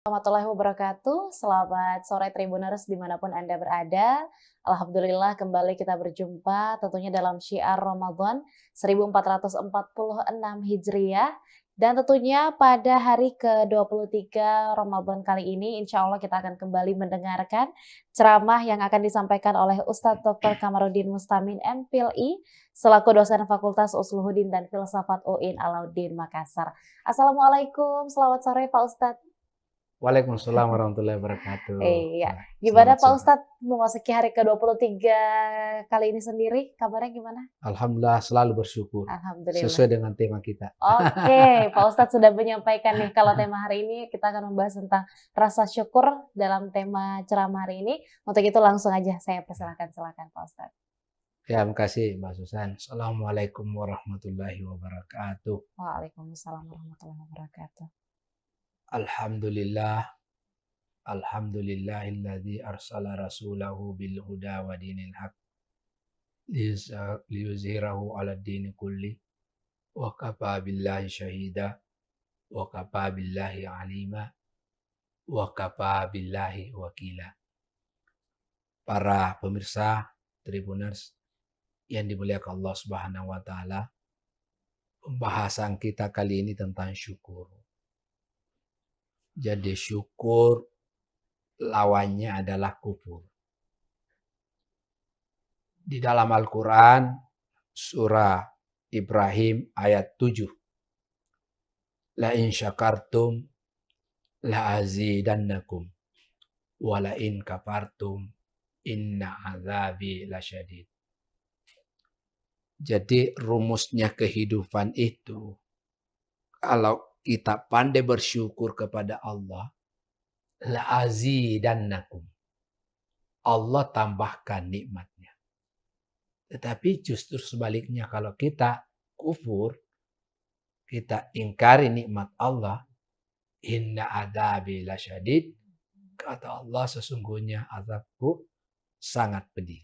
Warahmatullahi wabarakatuh. Selamat sore Tribuners dimanapun Anda berada. Alhamdulillah kembali kita berjumpa tentunya dalam syiar Ramadan 1446 Hijriah. Dan tentunya pada hari ke-23 Ramadan kali ini insya Allah kita akan kembali mendengarkan ceramah yang akan disampaikan oleh Ustadz Dr. Kamarudin Mustamin MPhilI selaku dosen Fakultas Usuluddin dan Filsafat UIN Alauddin Makassar. Assalamualaikum, selamat sore Pak Ustadz. Waalaikumsalam warahmatullahi wabarakatuh. Iya, gimana Selamat Pak sore. Ustadz memasuki hari ke-23 kali ini sendiri? Kabarnya gimana? Alhamdulillah selalu bersyukur. Alhamdulillah. Sesuai dengan tema kita. Oke, Pak Ustadz sudah menyampaikan nih kalau tema hari ini kita akan membahas tentang rasa syukur dalam tema ceramah hari ini. Untuk itu langsung aja saya persilakan Pak Ustadz. Ya, makasih Mbak Susan. Assalamualaikum warahmatullahi wabarakatuh. Waalaikumsalam warahmatullahi wabarakatuh. Alhamdulillah. Alhamdulillahilladzi arsala rasulahu bil huda wa dinil haq liyuzhirahu 'ala dini kulli wa kafa billahi syahida wa kafa billahi alima wa kafa billahi wakila. Para pemirsa Tribuners yang dimuliakan Allah Subhanahu wa taala, pembahasan kita kali ini tentang syukur. Jadi syukur lawannya adalah kufur. Di dalam Al-Quran surah Ibrahim ayat 7. La in syakartum la azidannakum wa la in kafartum inna azabi lasyadid. Jadi rumusnya kehidupan itu, kalau kita pandai bersyukur kepada Allah, la azidannakum. Allah tambahkan nikmatnya. Tetapi justru sebaliknya, kalau kita kufur, kita ingkari nikmat Allah, inna adzabi lasyadid, kata Allah sesungguhnya azabku sangat pedih.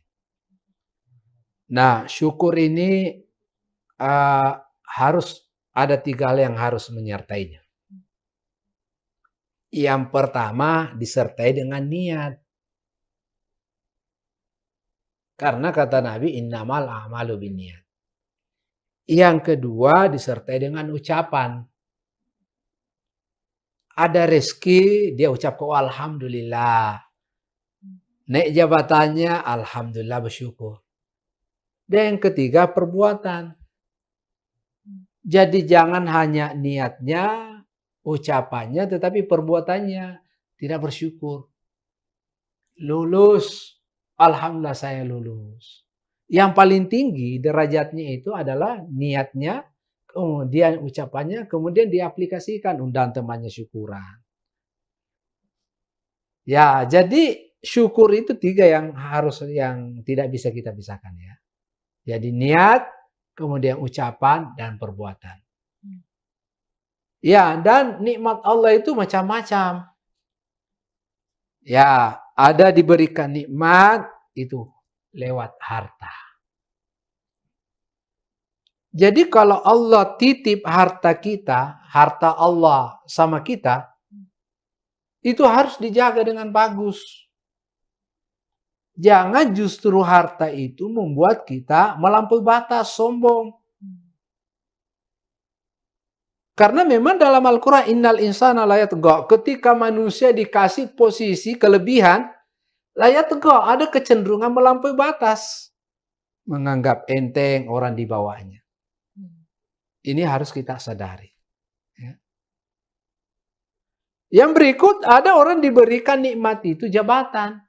Nah, syukur ini harus ada 3 hal yang harus menyertainya. Yang pertama disertai dengan niat. Karena kata Nabi, innamal a'malu binniyat. Yang kedua disertai dengan ucapan. Ada rezeki, dia ucapkan alhamdulillah. Naik jabatannya, alhamdulillah bersyukur. Dan yang ketiga perbuatan. Jadi jangan hanya niatnya, ucapannya, tetapi perbuatannya tidak bersyukur. Lulus, alhamdulillah saya lulus. Yang paling tinggi derajatnya itu adalah niatnya, kemudian ucapannya, kemudian diaplikasikan, undang temannya syukuran. Ya, jadi syukur itu 3 yang tidak bisa kita pisahkan ya. Jadi niat, kemudian ucapan dan perbuatan. Ya, dan nikmat Allah itu macam-macam. Ya, ada diberikan nikmat itu lewat harta. Jadi kalau Allah titip harta kita, harta Allah sama kita, itu harus dijaga dengan bagus. Jangan justru harta itu membuat kita melampaui batas, sombong. Karena memang dalam Al-Quran, innal insana la yatgha, ketika manusia dikasih posisi kelebihan, la yatgha, ada kecenderungan melampaui batas. Menganggap enteng orang di bawahnya. Ini harus kita sadari. Ya. Yang berikut, ada orang diberikan nikmat itu jabatan.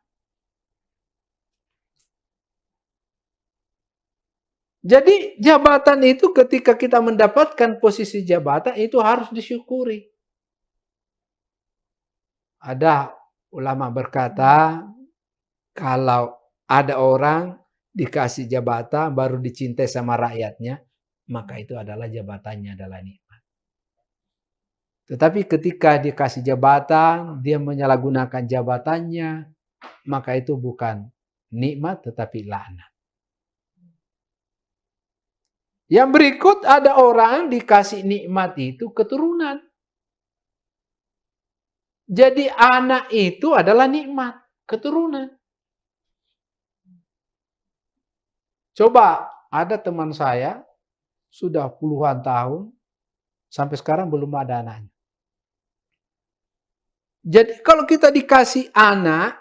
Jadi jabatan itu ketika kita mendapatkan posisi jabatan itu harus disyukuri. Ada ulama berkata, kalau ada orang dikasih jabatan baru dicintai sama rakyatnya, maka itu adalah jabatannya adalah nikmat. Tetapi ketika dikasih jabatan, dia menyalahgunakan jabatannya, maka itu bukan nikmat tetapi laknat. Yang berikut ada orang dikasih nikmat itu keturunan. Jadi anak itu adalah nikmat, keturunan. Coba ada teman saya sudah puluhan tahun sampai sekarang belum ada anaknya. Jadi kalau kita dikasih anak,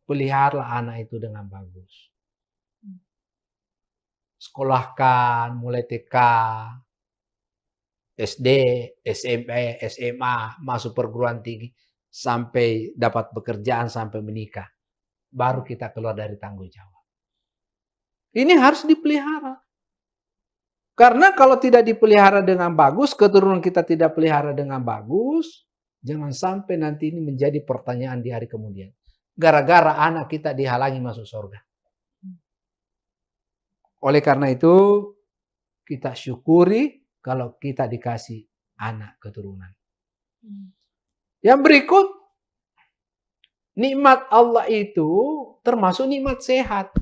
peliharalah anak itu dengan bagus. Sekolahkan mulai TK, SD, SMP, SMA, masuk perguruan tinggi, sampai dapat pekerjaan, sampai menikah. Baru kita keluar dari tanggung jawab. Ini harus dipelihara. Karena kalau tidak dipelihara dengan bagus, keturunan kita tidak pelihara dengan bagus, jangan sampai nanti ini menjadi pertanyaan di hari kemudian. Gara-gara anak kita dihalangi masuk surga. Oleh karena itu, kita syukuri kalau kita dikasih anak keturunan. Yang berikut, nikmat Allah itu termasuk nikmat sehat.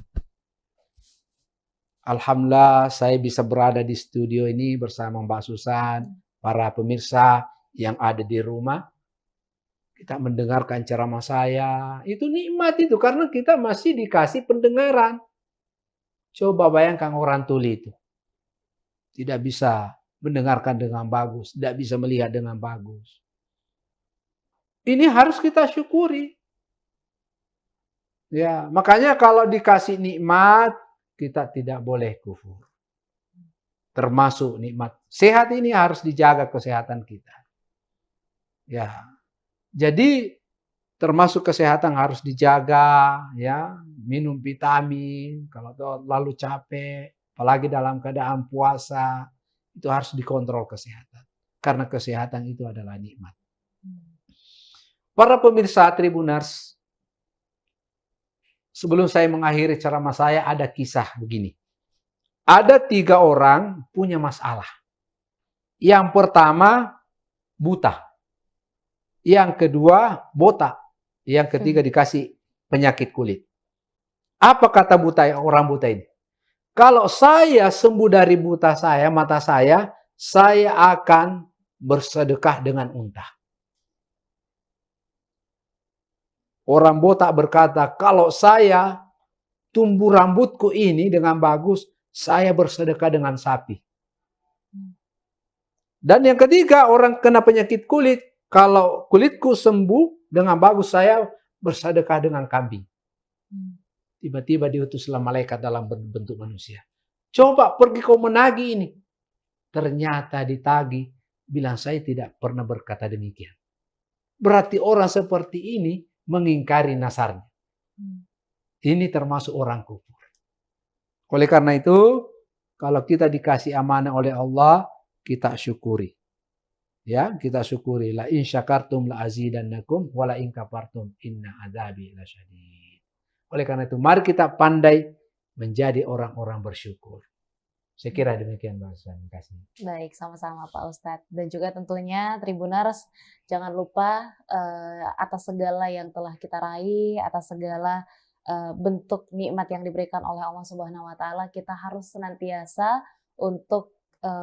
Alhamdulillah saya bisa berada di studio ini bersama Mbak Susan, para pemirsa yang ada di rumah. Kita mendengarkan ceramah saya, itu nikmat itu karena kita masih dikasih pendengaran. Coba bayangkan orang tuli itu. Tidak bisa mendengarkan dengan bagus, tidak bisa melihat dengan bagus. Ini harus kita syukuri. Ya, makanya kalau dikasih nikmat, kita tidak boleh kufur. Termasuk nikmat sehat ini harus dijaga kesehatan kita. Ya. Jadi termasuk kesehatan harus dijaga, ya, minum vitamin, kalau lalu capek, apalagi dalam keadaan puasa, itu harus dikontrol kesehatan. Karena kesehatan itu adalah nikmat. Para pemirsa Tribuners, sebelum saya mengakhiri ceramah saya, ada kisah begini. Ada 3 orang punya masalah. Yang pertama, buta. Yang kedua, botak. Yang ketiga, dikasih penyakit kulit. Apa kata orang buta ini? Kalau saya sembuh dari buta saya, mata saya akan bersedekah dengan unta. Orang botak berkata, kalau saya tumbuh rambutku ini dengan bagus, saya bersedekah dengan sapi. Dan yang ketiga, orang kena penyakit kulit, kalau kulitku sembuh dengan bagus, saya bersedekah dengan kambing. Tiba-tiba diutuslah malaikat dalam bentuk manusia. Coba pergi kau menagih ini. Ternyata ditagih, bilang saya tidak pernah berkata demikian. Berarti orang seperti ini mengingkari nasarnya. Ini termasuk orang kufur. Oleh karena itu, kalau kita dikasih amanah oleh Allah, kita syukuri. Ya, kita syukuri. La in syakartum la azidannakum wa la in kafartum inna adzabi lasyadid. Oleh karena itu, mari kita pandai menjadi orang-orang bersyukur. Saya kira demikian Mbak Susan. Terima kasih. Baik, sama-sama Pak Ustadz. Dan juga tentunya Tribuners, jangan lupa atas segala yang telah kita raih, atas segala bentuk nikmat yang diberikan oleh Allah Subhanahu wa taala, kita harus senantiasa untuk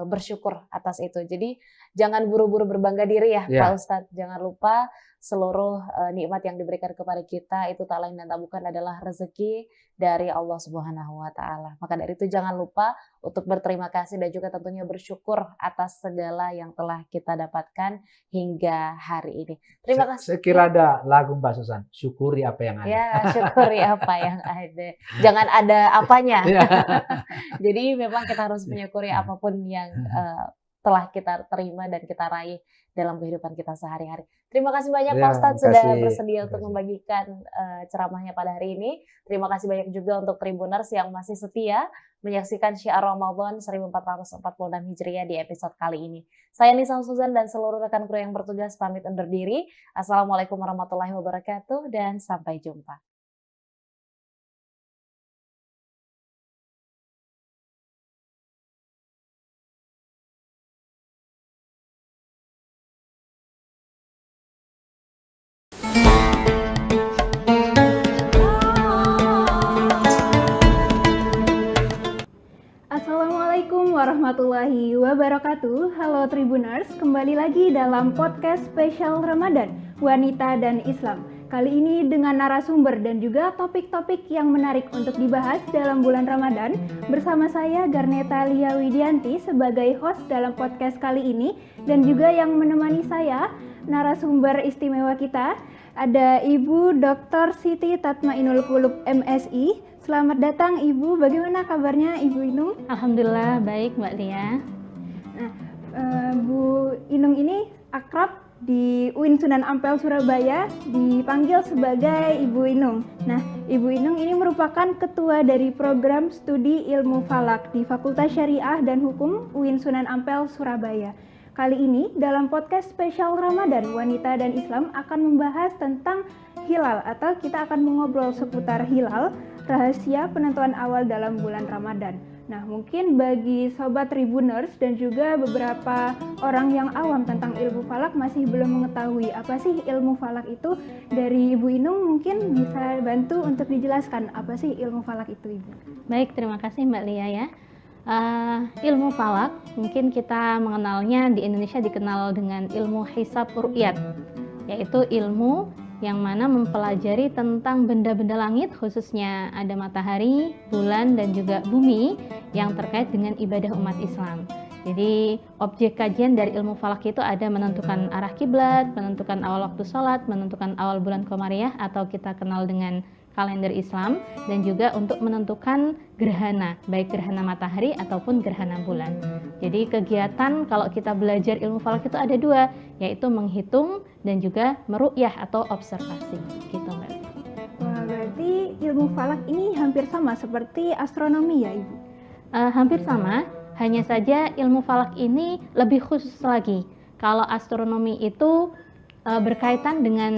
bersyukur atas itu. Jadi jangan buru-buru berbangga diri ya, Pak Ustadz. Jangan lupa seluruh nikmat yang diberikan kepada kita itu tak lain dan tak bukan adalah rezeki dari Allah Subhanahu wa taala. Maka dari itu jangan lupa untuk berterima kasih dan juga tentunya bersyukur atas segala yang telah kita dapatkan hingga hari ini. Terima kasih. Saya kira ada lagu Mbak Susan, syukuri apa yang ada. Ya, syukuri apa yang ada. Jangan ada apanya. Jadi memang kita harus menyukuri apapun yang telah kita terima dan kita raih dalam kehidupan kita sehari-hari. Terima kasih banyak Pak Ustadz sudah bersedia untuk membagikan ceramahnya pada hari ini. Terima kasih banyak juga untuk Tribuners yang masih setia menyaksikan Syiar Ramadan 1446 Hijriah di episode kali ini. Saya Nisa Suzan dan seluruh rekan kru yang bertugas pamit undur diri. Assalamualaikum warahmatullahi wabarakatuh dan sampai jumpa. warahmatullahi wabarakatuh. Halo Tribuners, kembali lagi dalam podcast spesial Ramadan, Wanita dan Islam. Kali ini dengan narasumber dan juga topik-topik yang menarik untuk dibahas dalam bulan Ramadan. Bersama saya Garneta Lia Widianti sebagai host dalam podcast kali ini. Dan juga yang menemani saya, narasumber istimewa kita, ada Ibu Dr. Siti Tatmainul Qulub MSI. Selamat datang Ibu, bagaimana kabarnya Ibu Inung? Alhamdulillah baik Mbak Lia. Nah, Bu Inung ini akrab di UIN Sunan Ampel Surabaya, dipanggil sebagai Ibu Inung. Nah, Ibu Inung ini merupakan ketua dari program studi ilmu falak di Fakultas Syariah dan Hukum UIN Sunan Ampel Surabaya. Kali ini dalam podcast spesial Ramadan Wanita dan Islam akan membahas tentang hilal, atau kita akan mengobrol seputar hilal, rahasia penentuan awal dalam bulan Ramadan. Nah, mungkin bagi Sobat Tribuners dan juga beberapa orang yang awam tentang ilmu falak masih belum mengetahui apa sih ilmu falak itu. Dari Ibu Inung mungkin bisa bantu untuk dijelaskan apa sih ilmu falak itu, Ibu. Baik, terima kasih Mbak Lia ya. Ilmu falak mungkin kita mengenalnya di Indonesia dikenal dengan ilmu hisab ru'yat, yaitu ilmu yang mana mempelajari tentang benda-benda langit, khususnya ada matahari, bulan, dan juga bumi yang terkait dengan ibadah umat Islam. Jadi objek kajian dari ilmu falak itu ada menentukan arah kiblat, menentukan awal waktu sholat, menentukan awal bulan Qamariyah atau kita kenal dengan kalender Islam, dan juga untuk menentukan gerhana, baik gerhana matahari ataupun gerhana bulan. Jadi kegiatan kalau kita belajar ilmu falak itu ada dua, yaitu menghitung dan juga meru'yah atau observasi. Gitu Mbak. Wah, berarti ilmu falak ini hampir sama seperti astronomi ya Ibu? Hampir sama, hanya saja ilmu falak ini lebih khusus lagi. Kalau astronomi itu berkaitan dengan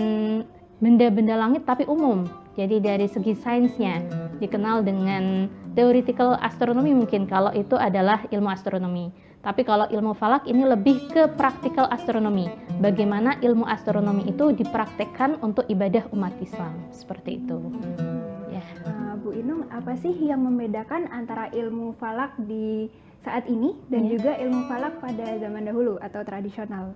benda-benda langit tapi umum. Jadi dari segi sainsnya dikenal dengan theoretical astronomy mungkin kalau itu adalah ilmu astronomi. Tapi kalau ilmu falak ini lebih ke practical astronomy. Bagaimana ilmu astronomi itu dipraktekkan untuk ibadah umat Islam. Seperti itu. Ya. Bu Inung, apa sih yang membedakan antara ilmu falak di saat ini dan juga ilmu falak pada zaman dahulu atau tradisional?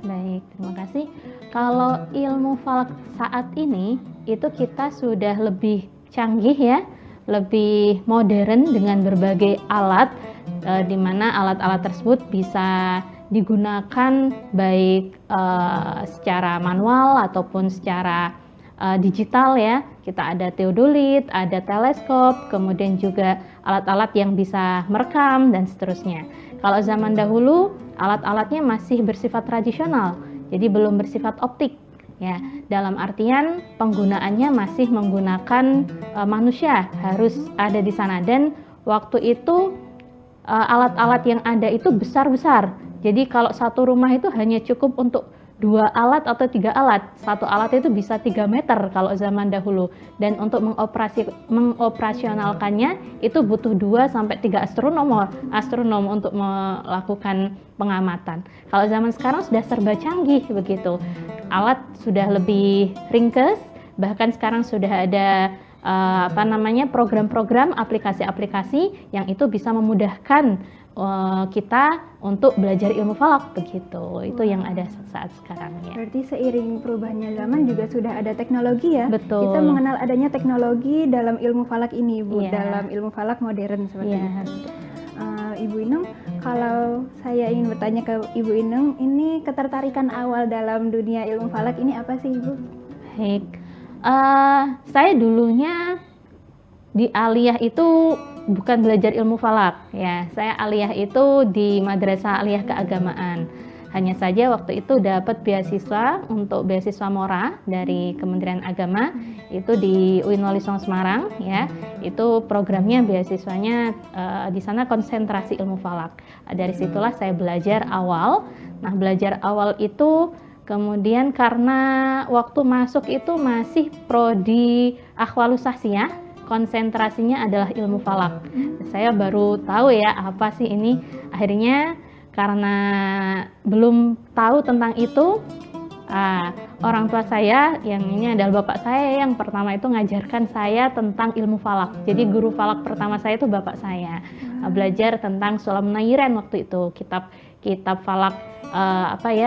Baik, terima kasih. Kalau ilmu falak saat ini itu kita sudah lebih canggih ya, lebih modern dengan berbagai alat, di mana alat-alat tersebut bisa digunakan baik secara manual ataupun secara digital ya. Kita ada teodolit, ada teleskop, kemudian juga alat-alat yang bisa merekam dan seterusnya. Kalau zaman dahulu alat-alatnya masih bersifat tradisional, jadi belum bersifat optik ya. Dalam artian penggunaannya masih menggunakan manusia harus ada di sana, dan waktu itu alat-alat yang ada itu besar-besar. Jadi kalau satu rumah itu hanya cukup untuk 2 alat atau 3 alat. Satu alat itu bisa 3 meter kalau zaman dahulu. Dan untuk mengoperasionalkannya itu butuh 2 sampai 3 astronom untuk melakukan pengamatan. Kalau zaman sekarang sudah serba canggih begitu. Alat sudah lebih ringkes, bahkan sekarang sudah ada program-program, aplikasi-aplikasi yang itu bisa memudahkan kita untuk belajar ilmu falak begitu. Itu yang ada saat sekarang ya. Berarti seiring perubahannya zaman juga sudah ada teknologi ya. Betul. Kita mengenal adanya teknologi dalam ilmu falak ini, Bu, dalam ilmu falak modern seperti itu. Ibu Inung, kalau saya ingin bertanya ke Ibu Inung, ini ketertarikan awal dalam dunia ilmu falak ini apa sih, Ibu? Baik. Saya dulunya di aliyah itu bukan belajar ilmu falak ya. Saya aliyah itu di Madrasah Aliyah Keagamaan. Hanya saja waktu itu dapat beasiswa untuk beasiswa Mora dari Kementerian Agama itu di UIN Wali Songo Semarang ya. Itu programnya beasiswanya di sana konsentrasi ilmu falak. Dari situlah saya belajar awal. Nah, belajar awal itu kemudian karena waktu masuk itu masih prodi Akhwalus Sahsiyah, konsentrasinya adalah ilmu falak. Saya baru tahu ya apa sih ini. Akhirnya karena belum tahu tentang itu, orang tua saya yang ini adalah bapak saya yang pertama itu ngajarkan saya tentang ilmu falak. Jadi guru falak pertama saya itu bapak saya. belajar tentang Sulamun Nayyiran waktu itu, kitab falak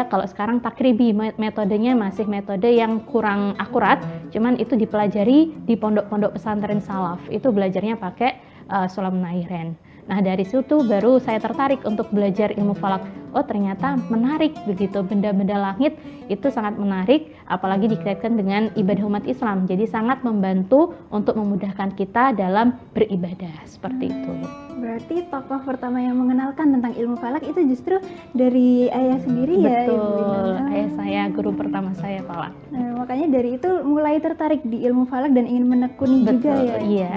kalau sekarang takribi, metodenya masih metode yang kurang akurat, cuman itu dipelajari di pondok-pondok pesantren salaf, itu belajarnya pakai Sulamun Nayyiran. Nah, dari situ baru saya tertarik untuk belajar ilmu falak. Oh, ternyata menarik begitu, benda-benda langit itu sangat menarik, apalagi dikaitkan dengan ibadah umat Islam. Jadi sangat membantu untuk memudahkan kita dalam beribadah, seperti itu. Berarti tokoh pertama yang mengenalkan tentang ilmu falak itu justru dari ayah sendiri. Betul, ya, Ibu Inung? Ayah saya, guru pertama saya falak. Nah, makanya dari itu mulai tertarik di ilmu falak dan ingin menekuni juga ya. Iya.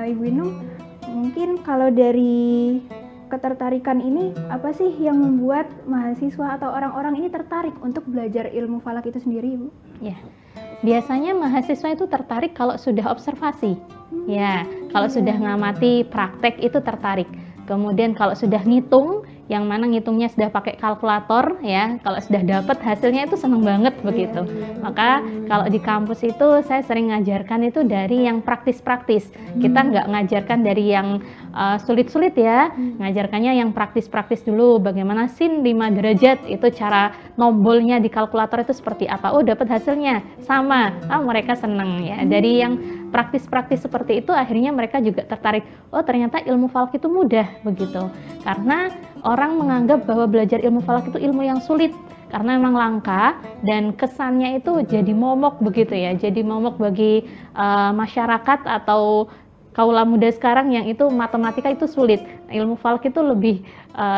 Ibu Inung, mungkin kalau dari ketertarikan ini, apa sih yang membuat mahasiswa atau orang-orang ini tertarik untuk belajar ilmu falak itu sendiri, Ibu? Ya, biasanya mahasiswa itu tertarik kalau sudah observasi. Ya, kalau sudah ngamati praktek itu tertarik. Kemudian kalau sudah ngitung, yang mana ngitungnya sudah pakai kalkulator, ya, kalau sudah dapat hasilnya itu seneng banget begitu. Maka kalau di kampus itu saya sering ngajarkan itu dari yang praktis-praktis. Kita nggak ngajarkan dari yang sulit-sulit ya, ngajarkannya yang praktis-praktis dulu. Bagaimana sin 5 derajat itu cara nombolnya di kalkulator itu seperti apa? Oh, dapat hasilnya sama. Mereka seneng ya. Dari yang praktis-praktis seperti itu akhirnya mereka juga tertarik. Oh, ternyata ilmu falak itu mudah begitu. Karena orang menganggap bahwa belajar ilmu falak itu ilmu yang sulit karena memang langka dan kesannya itu jadi momok begitu ya. Jadi momok bagi masyarakat atau kaula muda sekarang yang itu matematika itu sulit. Ilmu falak itu lebih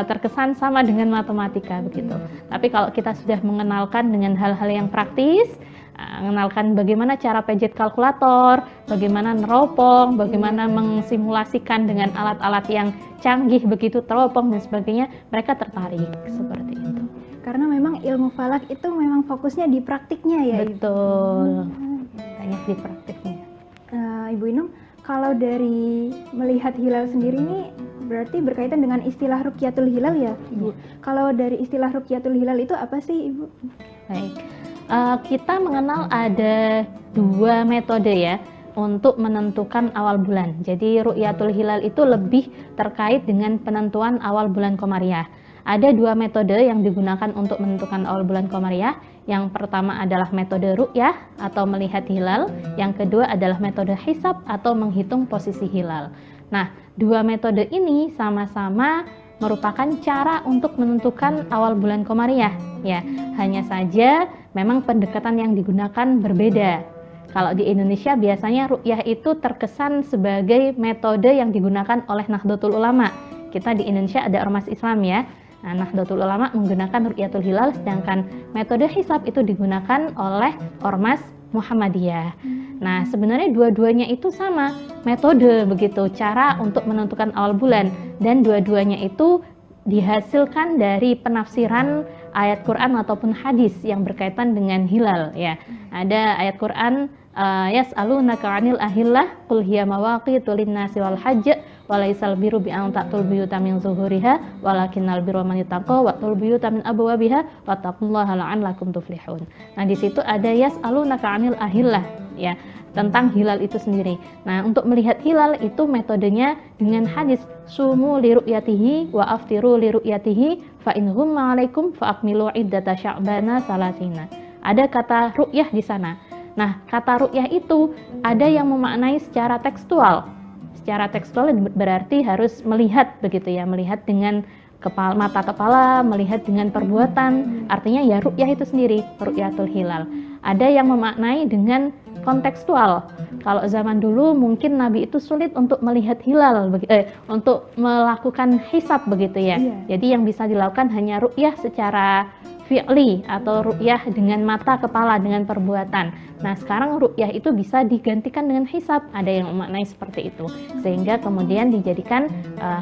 terkesan sama dengan matematika begitu. Tapi kalau kita sudah mengenalkan dengan hal-hal yang praktis, mengenalkan bagaimana cara pencet kalkulator, bagaimana neropong, bagaimana mengsimulasikan dengan alat-alat yang canggih begitu, teropong dan sebagainya, mereka tertarik seperti itu. Karena memang ilmu falak itu memang fokusnya di praktiknya ya. Betul, banyak di praktiknya. Ibu Inung, kalau dari melihat hilal sendiri ini berarti berkaitan dengan istilah Ruqyatul Hilal ya, Ibu. Kalau dari istilah Ruqyatul Hilal itu apa sih, Ibu? Baik. Kita mengenal ada 2 metode ya untuk menentukan awal bulan. Jadi Ru'yatul Hilal itu lebih terkait dengan penentuan awal bulan Komariah. Ada 2 metode yang digunakan untuk menentukan awal bulan Komariah. Yang pertama adalah metode ru'yah atau melihat hilal. Yang kedua adalah metode hisab atau menghitung posisi hilal. Nah, 2 metode ini sama-sama merupakan cara untuk menentukan awal bulan Komariah ya. Hanya saja memang pendekatan yang digunakan berbeda. Kalau di Indonesia biasanya ru'yah itu terkesan sebagai metode yang digunakan oleh Nahdlatul Ulama. Kita di Indonesia ada Ormas Islam ya. Nah, Nahdlatul Ulama menggunakan Ru'yatul Hilal, sedangkan metode hisab itu digunakan oleh Ormas Muhammadiyah. Nah, sebenarnya dua-duanya itu sama metode begitu, cara untuk menentukan awal bulan, dan dua-duanya itu dihasilkan dari penafsiran ayat Quran ataupun hadis yang berkaitan dengan hilal ya. Ada ayat Quran yas'alunaka 'anil ahillah qul hiya mawaqitu lin-nasi wal hajj wa laysal birru bi an ta'tul buyuta min zuhuriha walakinnal birra man yattaqwa wa ta'tul buyuta min abwabiha wattaqullaha la'allakum tuflihun. Nah, di situ ada yas'alunaka 'anil ahillah ya, tentang hilal itu sendiri. Nah, untuk melihat hilal itu metodenya dengan hadis sumu li ru'yatihi wa aftiru li ru'yatihi fa in humma 'alaikum fa akmilu iddata sya'bana salasina. Ada kata ru'yah di sana. Nah, kata ru'yah itu ada yang memaknai secara tekstual. Secara tekstual berarti harus melihat begitu ya, melihat dengan mata kepala, melihat dengan perbuatan. Artinya ya ru'yah itu sendiri, ru'yatul hilal. Ada yang memaknai dengan kontekstual. Kalau zaman dulu mungkin Nabi itu sulit untuk melihat hilal, untuk melakukan hisab begitu ya. Jadi yang bisa dilakukan hanya ru'yah secara fi'li atau ru'yah dengan mata kepala, dengan perbuatan. Nah, sekarang ru'yah itu bisa digantikan dengan hisab. Ada yang memaknai seperti itu. Sehingga kemudian dijadikan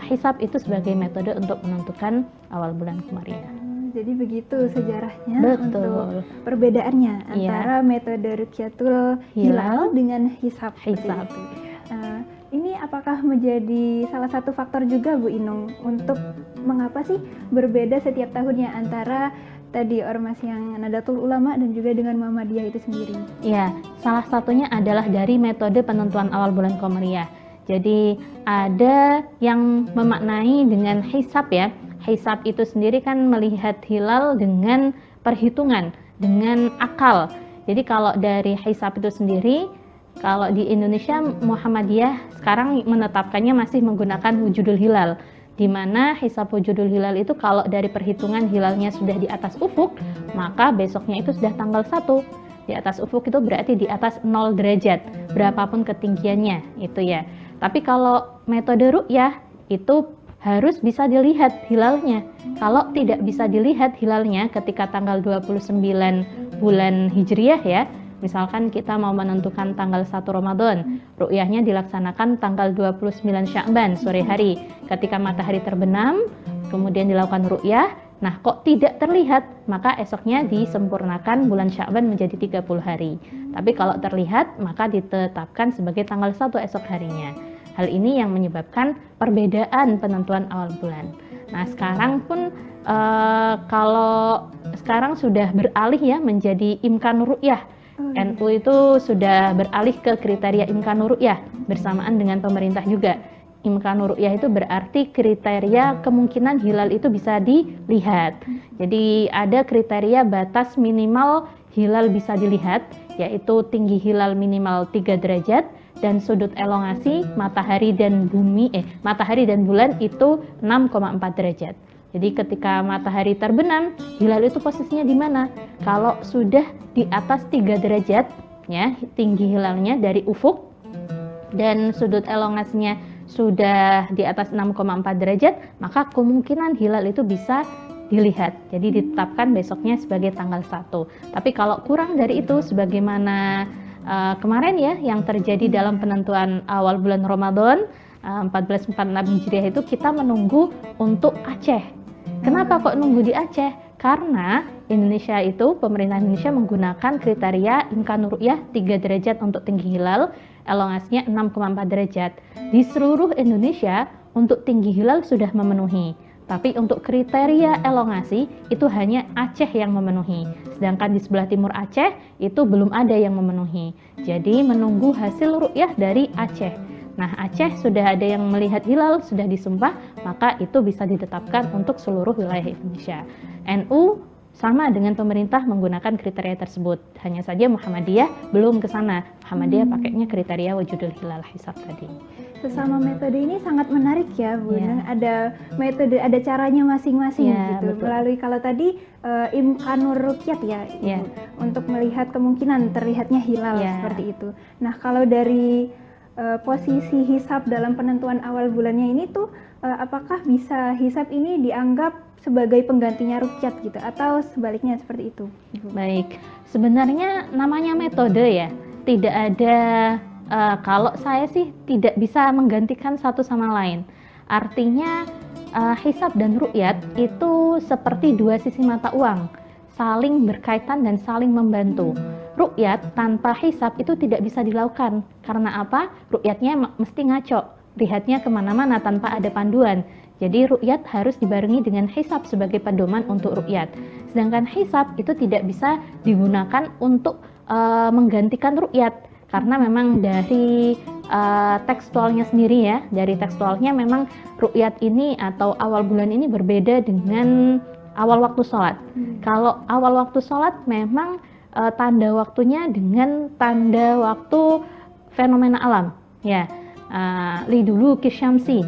hisab itu sebagai metode untuk menentukan awal bulan Komariah. Jadi begitu sejarahnya. Betul. Untuk perbedaannya antara metode Ruqyatul Hilal dengan hisab. Ini apakah menjadi salah satu faktor juga Bu Inung untuk mengapa sih berbeda setiap tahunnya antara tadi ormas yang Nahdlatul Ulama dan juga dengan Muhammadiyah itu sendiri? Ya, salah satunya adalah dari metode penentuan awal bulan Komariah. Jadi ada yang memaknai dengan hisab ya. Hisab itu sendiri kan melihat hilal dengan perhitungan, dengan akal. Jadi kalau dari hisab itu sendiri, kalau di Indonesia Muhammadiyah sekarang menetapkannya masih menggunakan wujudul hilal, di mana hisab wujudul hilal itu kalau dari perhitungan hilalnya sudah di atas ufuk, maka besoknya itu sudah tanggal 1. Di atas ufuk itu berarti di atas 0 derajat, berapapun ketinggiannya itu ya. Tapi kalau metode ru'yah itu harus bisa dilihat hilalnya. Kalau tidak bisa dilihat hilalnya ketika tanggal 29 bulan Hijriah ya, misalkan kita mau menentukan tanggal 1 Ramadan, ru'yahnya dilaksanakan tanggal 29 Sya'ban sore hari. Ketika matahari terbenam, kemudian dilakukan ru'yah, nah kok tidak terlihat, maka esoknya disempurnakan bulan Sya'ban menjadi 30 hari. Tapi kalau terlihat, maka ditetapkan sebagai tanggal 1 esok harinya. Hal ini yang menyebabkan perbedaan penentuan awal bulan. Nah sekarang pun kalau sekarang sudah beralih ya menjadi imkanur ru'yah. NU itu sudah beralih ke kriteria imkanur ru'yah bersamaan dengan pemerintah juga. Imkanur ru'yah itu berarti kriteria kemungkinan hilal itu bisa dilihat. Jadi ada kriteria batas minimal hilal bisa dilihat, yaitu tinggi hilal minimal 3 derajat dan sudut elongasi matahari dan bulan itu 6,4 derajat. Jadi ketika matahari terbenam, hilal itu posisinya di mana? Kalau sudah di atas 3 derajat ya, tinggi hilalnya dari ufuk dan sudut elongasinya sudah di atas 6,4 derajat, maka kemungkinan hilal itu bisa dilihat. Jadi ditetapkan besoknya sebagai tanggal 1. Tapi kalau kurang dari itu, sebagaimana kemarin ya yang terjadi dalam penentuan awal bulan Ramadan 1446 Hijriah itu, kita menunggu untuk Aceh. Kenapa kok nunggu di Aceh? Karena Indonesia itu, pemerintah Indonesia menggunakan kriteria imkanur ru'yah 3 derajat untuk tinggi hilal, elongasinya 6,4 derajat. Di seluruh Indonesia untuk tinggi hilal sudah memenuhi. Tapi untuk kriteria elongasi itu hanya Aceh yang memenuhi. Sedangkan di sebelah timur Aceh itu belum ada yang memenuhi. Jadi menunggu hasil ru'yah dari Aceh. Nah Aceh sudah ada yang melihat hilal, sudah disumpah, maka itu bisa ditetapkan untuk seluruh wilayah Indonesia. NU sama dengan pemerintah menggunakan kriteria tersebut. Hanya saja Muhammadiyah belum ke sana. Muhammadiyah pakainya kriteria wujudul hilal hisab tadi. Sesama metode ini sangat menarik ya Bu. Ada metode, ada caranya masing-masing gitu. Betul. Melalui kalau tadi imkanur ruqyat ya, Ibu, untuk melihat kemungkinan terlihatnya hilal seperti itu. Nah kalau dari posisi hisab dalam penentuan awal bulannya ini tuh apakah bisa hisab ini dianggap sebagai penggantinya ruqyat gitu atau sebaliknya seperti itu, Ibu? Baik, sebenarnya namanya metode ya, tidak ada kalau saya sih tidak bisa menggantikan satu sama lain. Artinya hisab dan ruqyat itu seperti dua sisi mata uang, saling berkaitan dan saling membantu. Ruqyat tanpa hisab itu tidak bisa dilakukan. Karena apa? Ruqyatnya mesti ngaco, lihatnya kemana-mana tanpa ada panduan. Jadi ruqyat harus dibarengi dengan hisab sebagai pedoman untuk ruqyat. Sedangkan hisab itu tidak bisa digunakan untuk menggantikan ruqyat. Karena memang dari tekstualnya sendiri ya, dari tekstualnya memang ruqyat ini atau awal bulan ini berbeda dengan awal waktu sholat. Kalau awal waktu sholat memang tanda waktunya dengan tanda waktu fenomena alam ya, lidulu kisyamsi,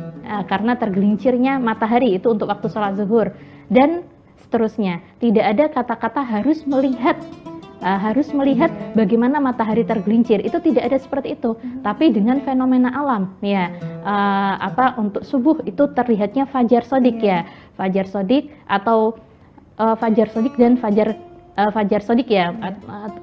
karena tergelincirnya matahari itu untuk waktu sholat zuhur dan seterusnya. Tidak ada kata-kata harus melihat bagaimana matahari tergelincir, itu tidak ada seperti itu. Tapi dengan fenomena alam ya, untuk subuh itu terlihatnya fajar sodik ya, fajar sodik atau fajar sodik dan fajar sodik ya,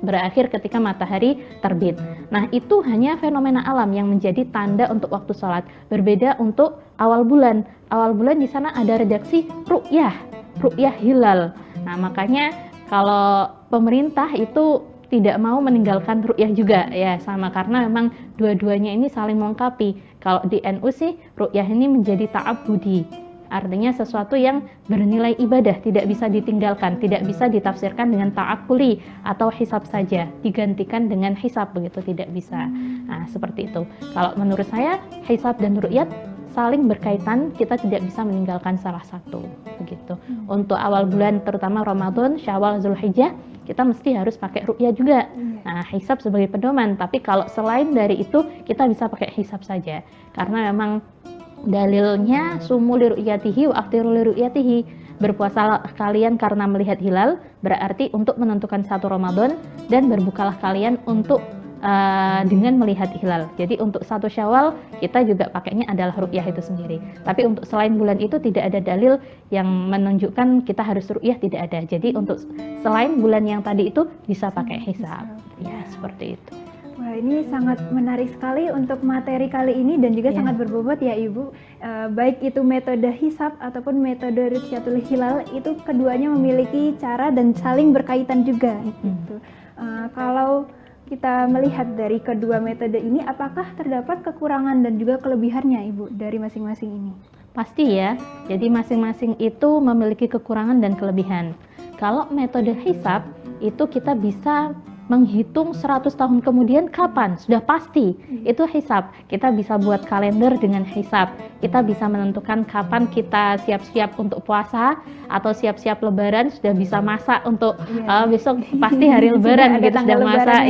berakhir ketika matahari terbit. Nah itu hanya fenomena alam yang menjadi tanda untuk waktu sholat. Berbeda untuk awal bulan. Awal bulan di sana ada redaksi ru'yah hilal. Nah makanya kalau pemerintah itu tidak mau meninggalkan ru'yah juga ya, sama karena memang dua-duanya ini saling melengkapi. Kalau di NU sih ru'yah ini menjadi ta'abudi, Artinya sesuatu yang bernilai ibadah, tidak bisa ditinggalkan, tidak bisa ditafsirkan dengan ta'akuli atau hisab saja, digantikan dengan hisab, begitu tidak bisa. Nah, seperti itu. Kalau menurut saya, hisab dan ru'yat saling berkaitan, kita tidak bisa meninggalkan salah satu, begitu. Untuk awal bulan, terutama Ramadan, Syawal, Zulhijjah, kita mesti harus pakai ru'yah juga. Nah, hisab sebagai pedoman, tapi kalau selain dari itu, kita bisa pakai hisab saja. Karena memang dalilnya sumu li ru'yatihi wa aftiru li ru'yatihi. Berpuasalah kalian karena melihat hilal, berarti untuk menentukan satu Ramadan, dan berbukalah kalian untuk dengan melihat hilal. Jadi untuk satu Syawal kita juga pakainya adalah ru'yah itu sendiri. Tapi untuk selain bulan itu tidak ada dalil yang menunjukkan kita harus ru'yah, tidak ada. Jadi untuk selain bulan yang tadi itu bisa pakai hisab. Ya, seperti itu. Wah, ini sangat menarik sekali untuk materi kali ini dan juga sangat berbobot ya Ibu. Baik itu metode hisab ataupun metode ru'yatul hilal, itu keduanya memiliki cara dan saling berkaitan juga. Gitu. Kalau kita melihat dari kedua metode ini, apakah terdapat kekurangan dan juga kelebihannya Ibu dari masing-masing ini? Pasti ya, jadi masing-masing itu memiliki kekurangan dan kelebihan. Kalau metode hisab, itu kita bisa menghitung 100 tahun kemudian kapan, sudah pasti, itu hisab. Kita bisa buat kalender dengan hisab. Kita bisa menentukan kapan kita siap-siap untuk puasa, atau siap-siap lebaran, sudah bisa masak untuk besok pasti hari lebaran gitu, sudah masak,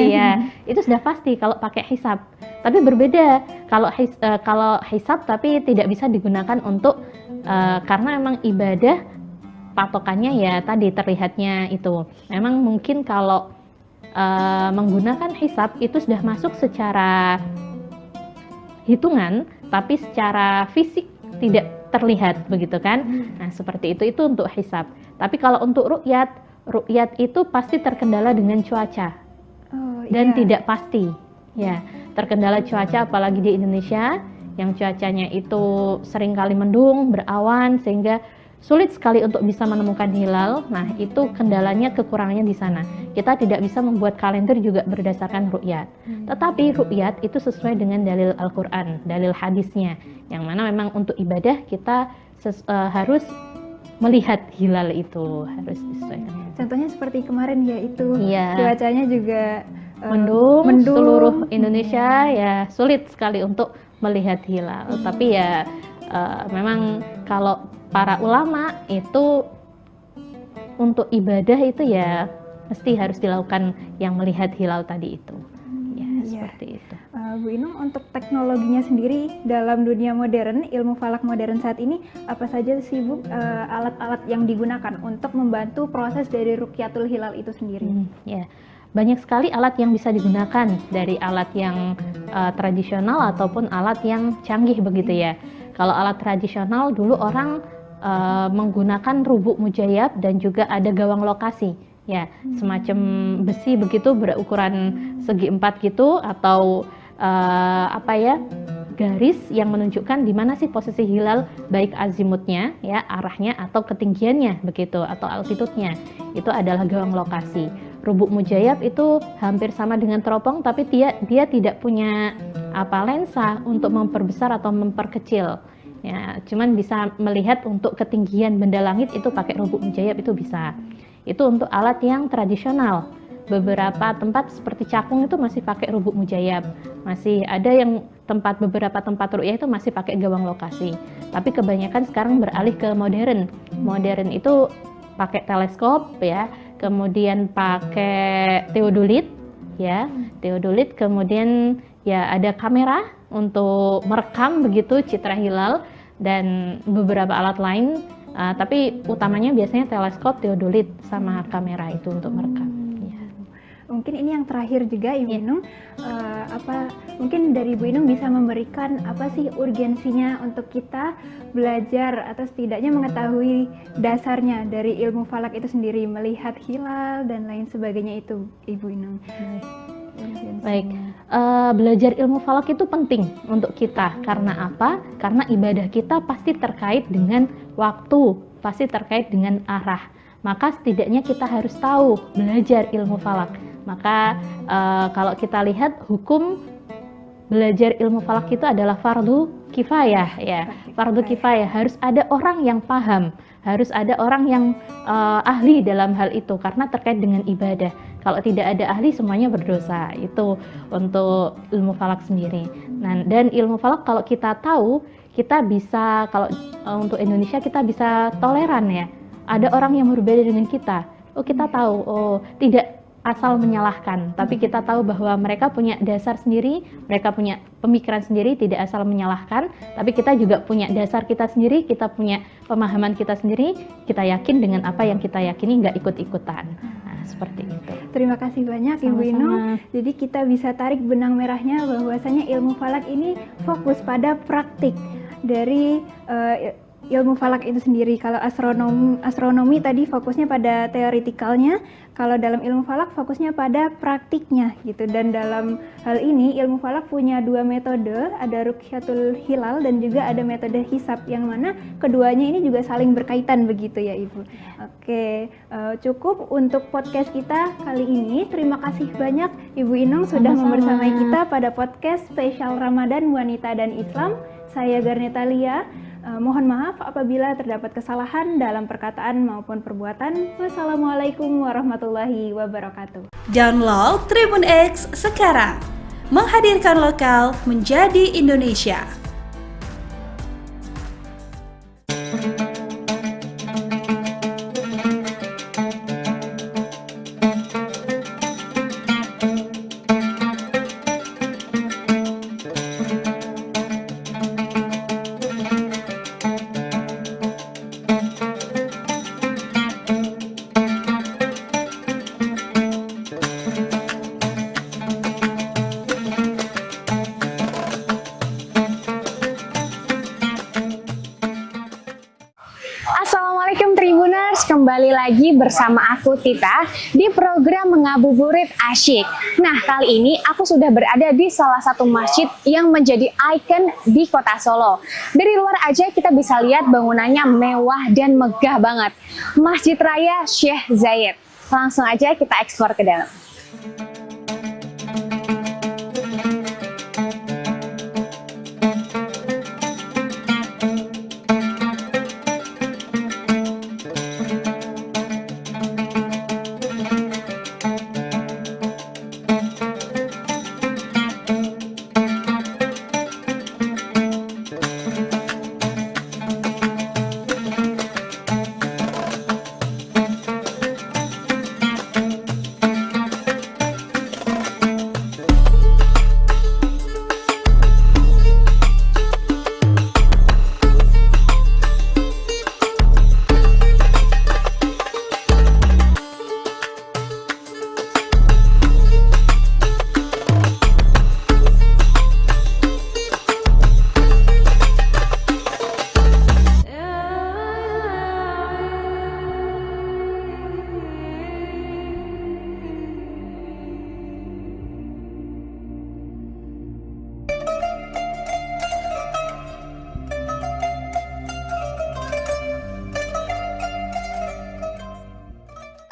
itu sudah pasti kalau pakai hisab. Tapi berbeda kalau hisab tapi tidak bisa digunakan untuk karena memang ibadah patokannya ya tadi terlihatnya itu. Memang mungkin kalau menggunakan hisab itu sudah masuk secara hitungan, tapi secara fisik tidak terlihat, begitu kan? Nah, seperti itu untuk hisab. Tapi kalau untuk ru'yat itu pasti terkendala dengan cuaca dan tidak pasti. Ya, terkendala cuaca apalagi di Indonesia yang cuacanya itu seringkali mendung, berawan, sehingga sulit sekali untuk bisa menemukan hilal. Nah, itu kendalanya, kekurangannya di sana. Kita tidak bisa membuat kalender juga berdasarkan ru'yat. Tetapi ru'yat itu sesuai dengan dalil Al-Quran, dalil hadisnya, yang mana memang untuk ibadah kita harus melihat hilal itu, harus disesuaikan. Contohnya seperti kemarin ya itu, cuacanya juga mendung, seluruh Indonesia ya sulit sekali untuk melihat hilal. Tapi ya memang kalau para ulama itu untuk ibadah itu ya mesti harus dilakukan yang melihat hilal tadi itu. Seperti itu. Bu Inung, untuk teknologinya sendiri dalam dunia modern, ilmu falak modern saat ini, apa saja sih Bu alat-alat yang digunakan untuk membantu proses dari ru'yatul hilal itu sendiri? Banyak sekali alat yang bisa digunakan, dari alat yang tradisional ataupun alat yang canggih begitu ya. Kalau alat tradisional dulu orang menggunakan rubuk mujayab dan juga ada gawang lokasi. Ya, semacam besi begitu berukuran segi 4 gitu, atau garis yang menunjukkan di mana sih posisi hilal, baik azimutnya ya, arahnya, atau ketinggiannya begitu, atau altitudenya. Itu adalah gawang lokasi. Rubuk mujayab itu hampir sama dengan teropong, tapi dia tidak punya lensa untuk memperbesar atau memperkecil. Ya, cuman bisa melihat untuk ketinggian benda langit itu pakai rubuk mujayab, itu bisa. Itu untuk alat yang tradisional. Beberapa tempat seperti Cakung itu masih pakai rubuk mujayab. Masih ada yang beberapa tempat ru'yah itu masih pakai gawang lokasi. Tapi kebanyakan sekarang beralih ke modern. Modern itu pakai teleskop ya, kemudian pakai teodolit ya, teodolit, kemudian ya ada kamera untuk merekam begitu citra hilal, dan beberapa alat lain. Tapi utamanya biasanya teleskop, teodolit, sama kamera itu untuk merekam. Mungkin ini yang terakhir juga Ibu Inung, mungkin dari Ibu Inung bisa memberikan apa sih urgensinya untuk kita belajar atau setidaknya mengetahui dasarnya dari ilmu falak itu sendiri, melihat hilal dan lain sebagainya itu Ibu Inung. Baik, belajar ilmu falak itu penting untuk kita. Karena apa? Karena ibadah kita pasti terkait dengan waktu, pasti terkait dengan arah. Maka setidaknya kita harus tahu belajar ilmu falak. Maka kalau kita lihat hukum belajar ilmu falak itu adalah fardu kifayah ya. Fardu kifayah, harus ada orang yang paham, harus ada orang yang ahli dalam hal itu karena terkait dengan ibadah. Kalau tidak ada ahli semuanya berdosa. Itu untuk ilmu falak sendiri. Nah, dan ilmu falak kalau kita tahu, kita bisa, kalau untuk Indonesia kita bisa toleran ya. Ada orang yang berbeda dengan kita. Oh, kita tahu, oh, tidak asal menyalahkan, tapi kita tahu bahwa mereka punya dasar sendiri, mereka punya pemikiran sendiri, tidak asal menyalahkan, tapi kita juga punya dasar kita sendiri, kita punya pemahaman kita sendiri, kita yakin dengan apa yang kita yakini, nggak ikut-ikutan. Nah, seperti itu. Terima kasih banyak Ibu Inung. Jadi kita bisa tarik benang merahnya bahwasanya ilmu falak ini fokus pada praktik dari ilmu falak itu sendiri. Kalau astronomi tadi fokusnya pada teoretikalnya, kalau dalam ilmu falak fokusnya pada praktiknya gitu. Dan dalam hal ini ilmu falak punya dua metode, ada rukyatul hilal dan juga ada metode hisab, yang mana keduanya ini juga saling berkaitan begitu ya Ibu. Oke, cukup untuk podcast kita kali ini. Terima kasih banyak Ibu Inung sudah membersamai kita pada podcast spesial Ramadan Wanita dan Islam. Saya Garneta Lia. Mohon maaf apabila terdapat kesalahan dalam perkataan maupun perbuatan. Wassalamualaikum warahmatullahi wabarakatuh. Download Tribun X sekarang. Menghadirkan lokal menjadi Indonesia. Assalamualaikum Tribuners, kembali lagi bersama aku Tita di program Mengabuburit Asyik. Nah, kali ini aku sudah berada di salah satu masjid yang menjadi ikon di kota Solo. Dari luar aja kita bisa lihat bangunannya mewah dan megah banget. Masjid Raya Syekh Zayed. Langsung aja kita eksplor ke dalam.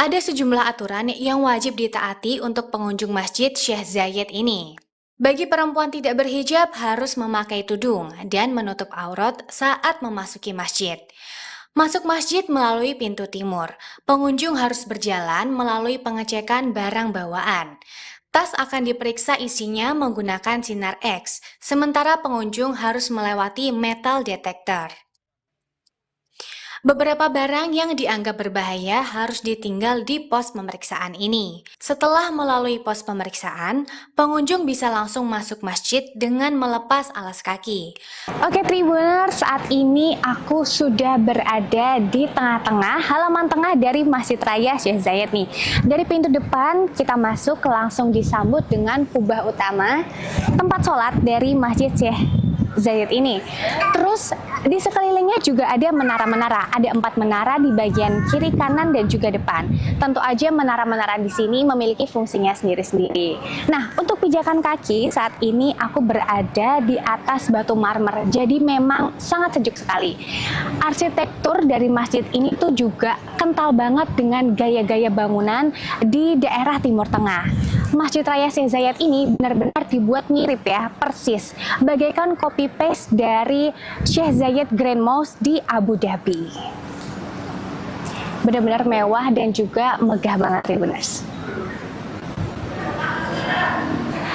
Ada sejumlah aturan yang wajib ditaati untuk pengunjung masjid Syekh Zayed ini. Bagi perempuan tidak berhijab harus memakai tudung dan menutup aurat saat memasuki masjid. Masuk masjid melalui pintu timur. Pengunjung harus berjalan melalui pengecekan barang bawaan. Tas akan diperiksa isinya menggunakan sinar X, sementara pengunjung harus melewati metal detector. Beberapa barang yang dianggap berbahaya harus ditinggal di pos pemeriksaan ini. Setelah melalui pos pemeriksaan, pengunjung bisa langsung masuk masjid dengan melepas alas kaki. Oke Tribuners, saat ini aku sudah berada di tengah-tengah, halaman tengah dari Masjid Raya Syekh Zayed nih. Dari pintu depan kita masuk langsung disambut dengan kubah utama, tempat sholat dari Masjid Syekh Zayed ini. Terus Di sekelilingnya juga ada menara-menara. Ada 4 menara di bagian kiri, kanan, dan juga depan. Tentu aja menara-menara di sini memiliki fungsinya sendiri-sendiri. Nah, untuk pijakan kaki saat ini aku berada di atas batu marmer. Jadi memang sangat sejuk sekali. Arsitektur dari masjid ini tuh juga kental banget dengan gaya-gaya bangunan di daerah Timur Tengah. Masjid Raya Syekh Zayed ini benar-benar dibuat mirip ya, persis. Bagaikan copy paste dari Syekh Zayed Grand Mosque di Abu Dhabi. Benar-benar mewah dan juga megah banget, Tribuners.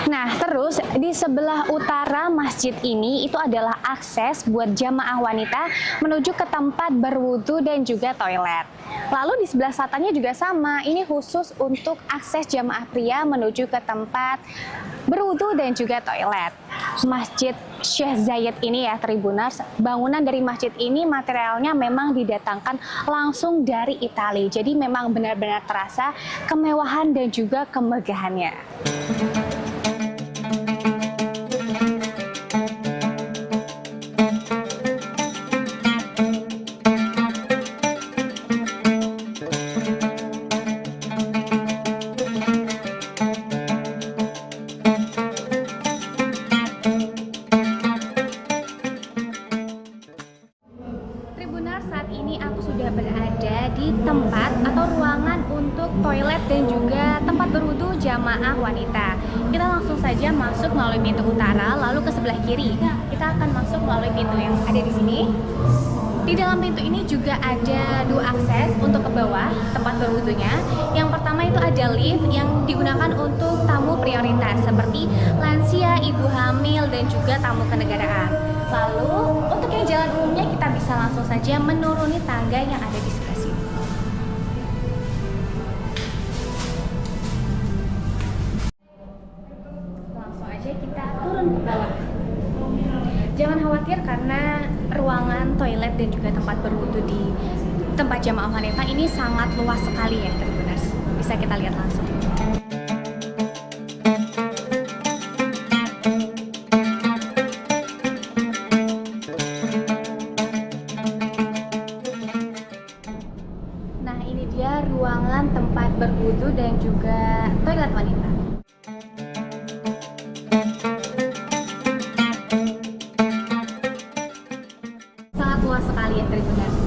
Nah, terus di sebelah utara masjid ini itu adalah akses buat jamaah wanita menuju ke tempat berwudu dan juga toilet. Lalu di sebelah selatannya juga sama, ini khusus untuk akses jamaah pria menuju ke tempat berwudu dan juga toilet. Masjid Syekh Zayed ini ya, Tribuners, bangunan dari masjid ini materialnya memang didatangkan langsung dari Italia. Jadi memang benar-benar terasa kemewahan dan juga kemegahannya. Saat ini aku sudah berada di tempat atau ruangan untuk toilet dan juga tempat berwudu jamaah wanita. Kita langsung saja masuk melalui pintu utara, lalu ke sebelah kiri. Kita akan masuk melalui pintu yang ada di sini. Di dalam pintu ini juga ada 2 akses untuk ke bawah tempat berwudunya. Yang pertama itu ada lift yang digunakan untuk tamu prioritas seperti lansia, ibu hamil, dan juga tamu kenegaraan. Lalu untuk yang jalan umumnya kita bisa langsung saja menuruni tangga yang ada di sebelah sini. Langsung aja kita turun ke bawah. Jangan khawatir karena ruangan toilet dan juga tempat berwudu di tempat jamaah wanita ini sangat luas sekali ya, Tribuners. Bisa kita lihat langsung. Nah, ini dia ruangan tempat berwudu dan juga toilet wanita. Sangat luas sekali ya, Tribuners.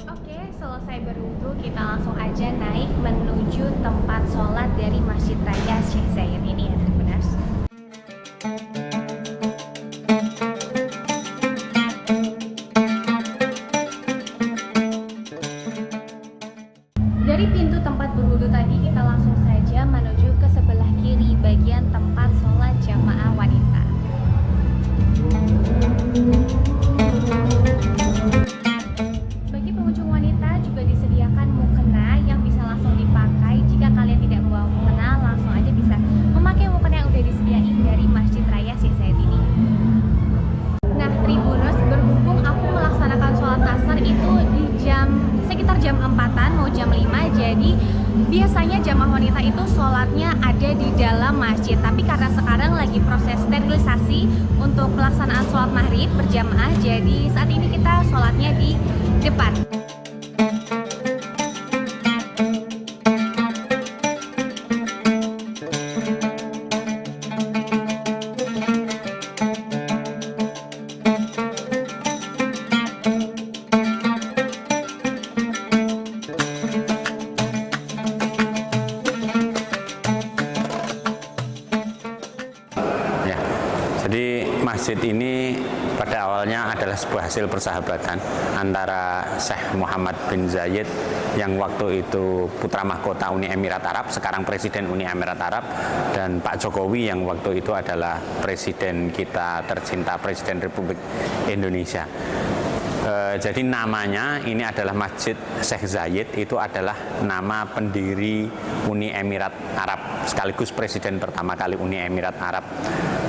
Oke, selesai berwudu kita langsung aja naik menuju tempat sholat dari Masjid Raya Syekh Zayed ini ya, Tribuners. Dari pintu tempat berwudu tadi kita langsung saja menuju ke sebelah kiri bagian tempat sholat jamaah wanita. Bagi pengunjung wanita juga disediakan mukena yang bisa langsung dipakai. Jika kalian tidak membawa mukena, langsung aja bisa memakai mukena yang udah disediain dari Masjid Raya Syekh Zayed ini. Nah, Tribuners, berhubung aku melaksanakan sholat asar itu di sekitar jam 4-an mau jam 5, jadi biasanya jamaah wanita itu sholatnya ada di dalam masjid. Tapi karena sekarang lagi proses sterilisasi untuk pelaksanaan sholat maghrib berjamaah, jadi saat ini kita sholatnya di depan. Jadi masjid ini pada awalnya adalah sebuah hasil persahabatan antara Syekh Muhammad bin Zayed yang waktu itu putra mahkota Uni Emirat Arab, sekarang Presiden Uni Emirat Arab, dan Pak Jokowi yang waktu itu adalah Presiden kita tercinta, Presiden Republik Indonesia. Jadi namanya ini adalah Masjid Syekh Zayed, itu adalah nama pendiri Uni Emirat Arab sekaligus presiden pertama kali Uni Emirat Arab.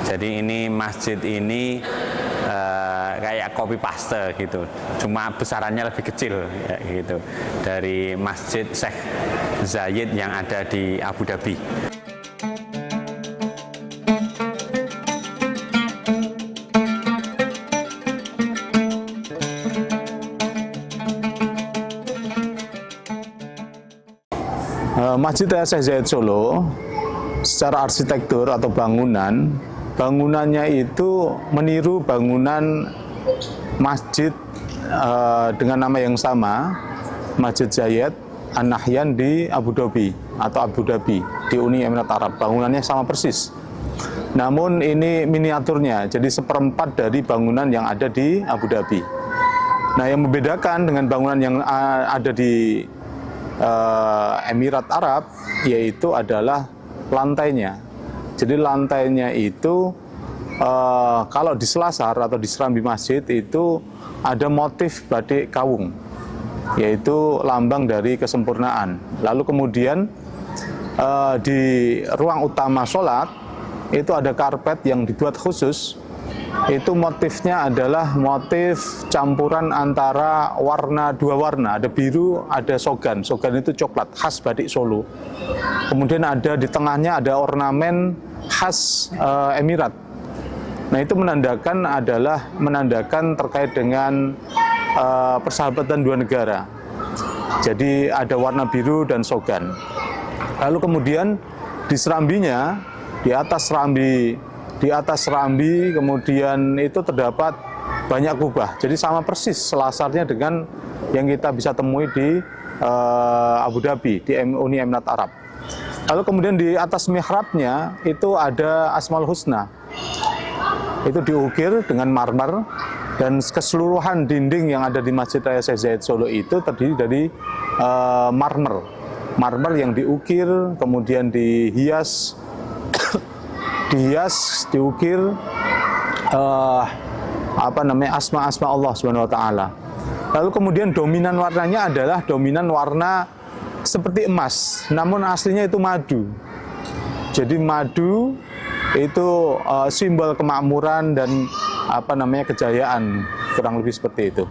Jadi ini masjid ini kayak copy paste gitu, cuma besarannya lebih kecil ya, gitu dari Masjid Syekh Zayed yang ada di Abu Dhabi. Masjid Raya Syekh Zayed Solo secara arsitektur atau bangunannya itu meniru bangunan masjid dengan nama yang sama, Masjid Zayed An-Nahyan di Abu Dhabi di Uni Emirat Arab. Bangunannya sama persis. Namun ini miniaturnya, jadi seperempat dari bangunan yang ada di Abu Dhabi. Nah, yang membedakan dengan bangunan yang ada di Emirat Arab yaitu adalah lantainya. Jadi lantainya itu kalau di selasar atau di serambi masjid itu ada motif batik kawung, yaitu lambang dari kesempurnaan. Lalu kemudian di ruang utama sholat itu ada karpet yang dibuat khusus. Itu motifnya adalah motif campuran antara dua warna, ada biru, ada sogan. Sogan itu coklat, khas batik Solo. Kemudian ada di tengahnya ada ornamen khas Emirat. Nah, itu menandakan terkait dengan persahabatan dua negara. Jadi ada warna biru dan sogan. Lalu kemudian di serambinya, di atas serambi kemudian itu terdapat banyak kubah. Jadi sama persis selasarnya dengan yang kita bisa temui di Abu Dhabi, di Uni Emirat Arab. Lalu kemudian di atas mihrabnya itu ada Asmaul Husna. Itu diukir dengan marmer, dan keseluruhan dinding yang ada di Masjid Raya Syekh Zayed Solo itu terdiri dari marmer yang diukir, kemudian dihias, diukir asma-asma Allah Subhanahu wa taala. Lalu kemudian dominan warnanya adalah dominan warna seperti emas, namun aslinya itu madu. Jadi madu itu simbol kemakmuran dan kejayaan, kurang lebih seperti itu.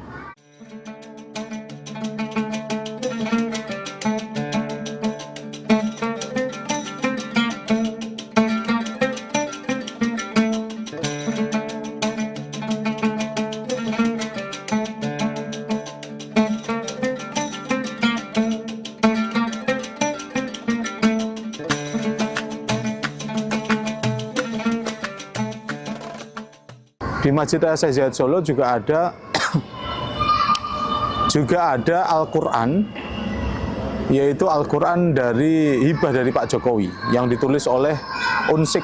Di Masjid Raya Syekh Zayed Solo juga ada Al-Quran, yaitu Al-Quran dari hibah dari Pak Jokowi yang ditulis oleh Unsik.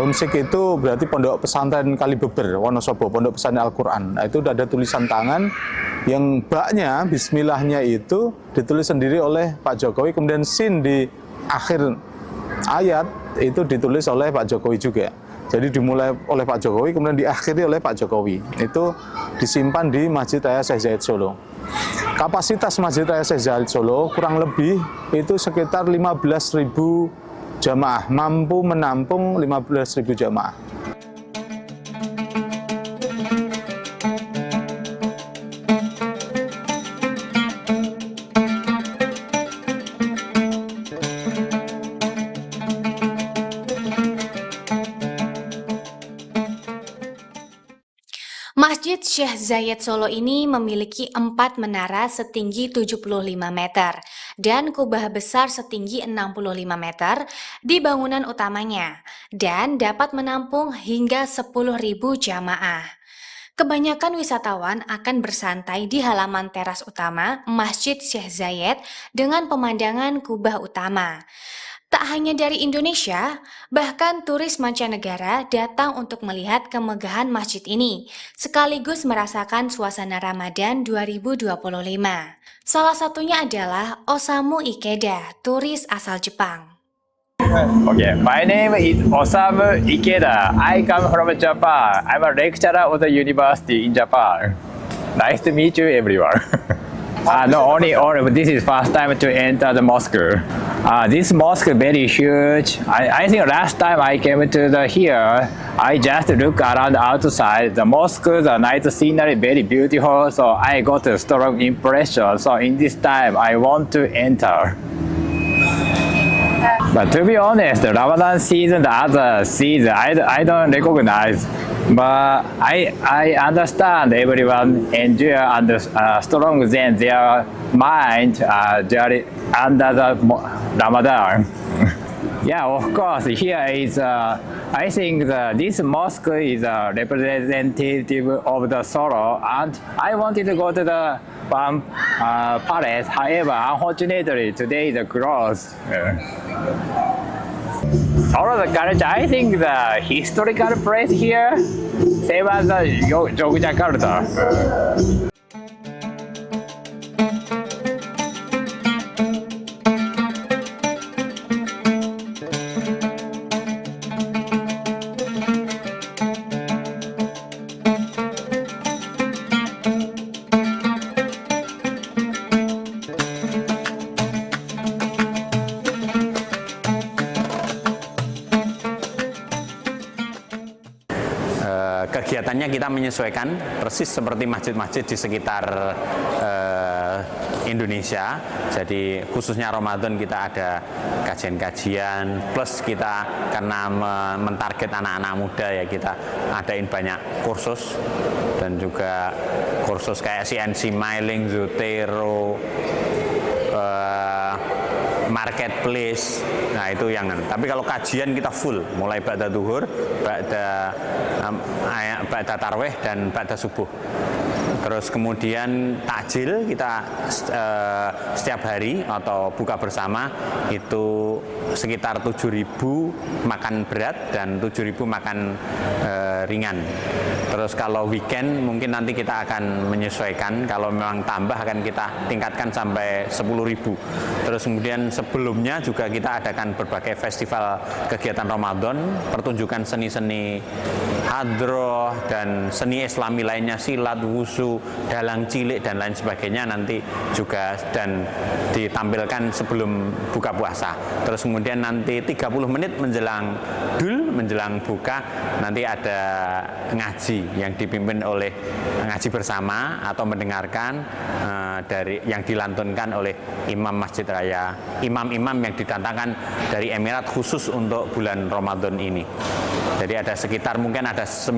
Unsik itu berarti Pondok Pesantren Kalibeber, Wonosobo, Pondok Pesantren Al-Quran. Nah, itu ada tulisan tangan yang baknya, bismillahnya itu ditulis sendiri oleh Pak Jokowi, kemudian sin di akhir ayat itu ditulis oleh Pak Jokowi juga. Jadi dimulai oleh Pak Jokowi, kemudian diakhiri oleh Pak Jokowi. Itu disimpan di Masjid Raya Syekh Zayed Solo. Kapasitas Masjid Raya Syekh Zayed Solo kurang lebih itu sekitar 15.000 jamaah, mampu menampung 15.000 jamaah. Masjid Syekh Zayed Solo ini memiliki 4 menara setinggi 75 meter dan kubah besar setinggi 65 meter di bangunan utamanya dan dapat menampung hingga 10.000 jamaah. Kebanyakan wisatawan akan bersantai di halaman teras utama Masjid Syekh Zayed dengan pemandangan kubah utama. Tak hanya dari Indonesia, bahkan turis mancanegara datang untuk melihat kemegahan masjid ini, sekaligus merasakan suasana Ramadan 2025. Salah satunya adalah Osamu Ikeda, turis asal Jepang. Okay, my name is Osamu Ikeda. I come from Japan. I'm a lecturer of the university in Japan. Nice to meet you, everyone. No, only, but this is first time to enter the mosque. This mosque very huge. I think last time I came to here, I just look around outside. The mosque, the night scenery very beautiful, so I got a strong impression. So in this time, I want to enter. But to be honest, the Ramadan season, the other season, I don't recognize. But I understand everyone enjoy and strong than their mind under the Ramadan. Yeah, of course. Here is, I think this mosque is a representative of the sorrow, and I wanted to go to the palace. However, unfortunately, today is closed. Sorrow the culture, I think the historical place here, same as the Yogyakarta. Kegiatannya kita menyesuaikan persis seperti masjid-masjid di sekitar Indonesia. Jadi khususnya Ramadan kita ada kajian-kajian, plus kita karena mentarget anak-anak muda ya kita adain banyak kursus, dan juga kursus kayak CNC Mailing, Zotero, marketplace. Nah itu yang, tapi kalau kajian kita full mulai ba'da duhur, ba'da tarwih dan ba'da subuh. Terus kemudian takjil kita setiap hari atau buka bersama itu sekitar 7.000 makan berat dan 7.000 makan ringan. Terus kalau weekend mungkin nanti kita akan menyesuaikan, kalau memang tambah akan kita tingkatkan sampai 10.000. Terus kemudian sebelumnya juga kita adakan berbagai festival kegiatan Ramadan, pertunjukan seni-seni hadroh dan seni islami lainnya, silat, wusu, dalang cilik dan lain sebagainya nanti juga dan ditampilkan sebelum buka puasa. Terus kemudian nanti 30 menit menjelang menjelang buka nanti ada ngaji yang dipimpin oleh ngaji bersama atau mendengarkan dari yang dilantunkan oleh imam Masjid Raya, imam-imam yang didatangkan dari Emirat khusus untuk bulan Ramadan ini. Jadi ada sekitar mungkin ada 5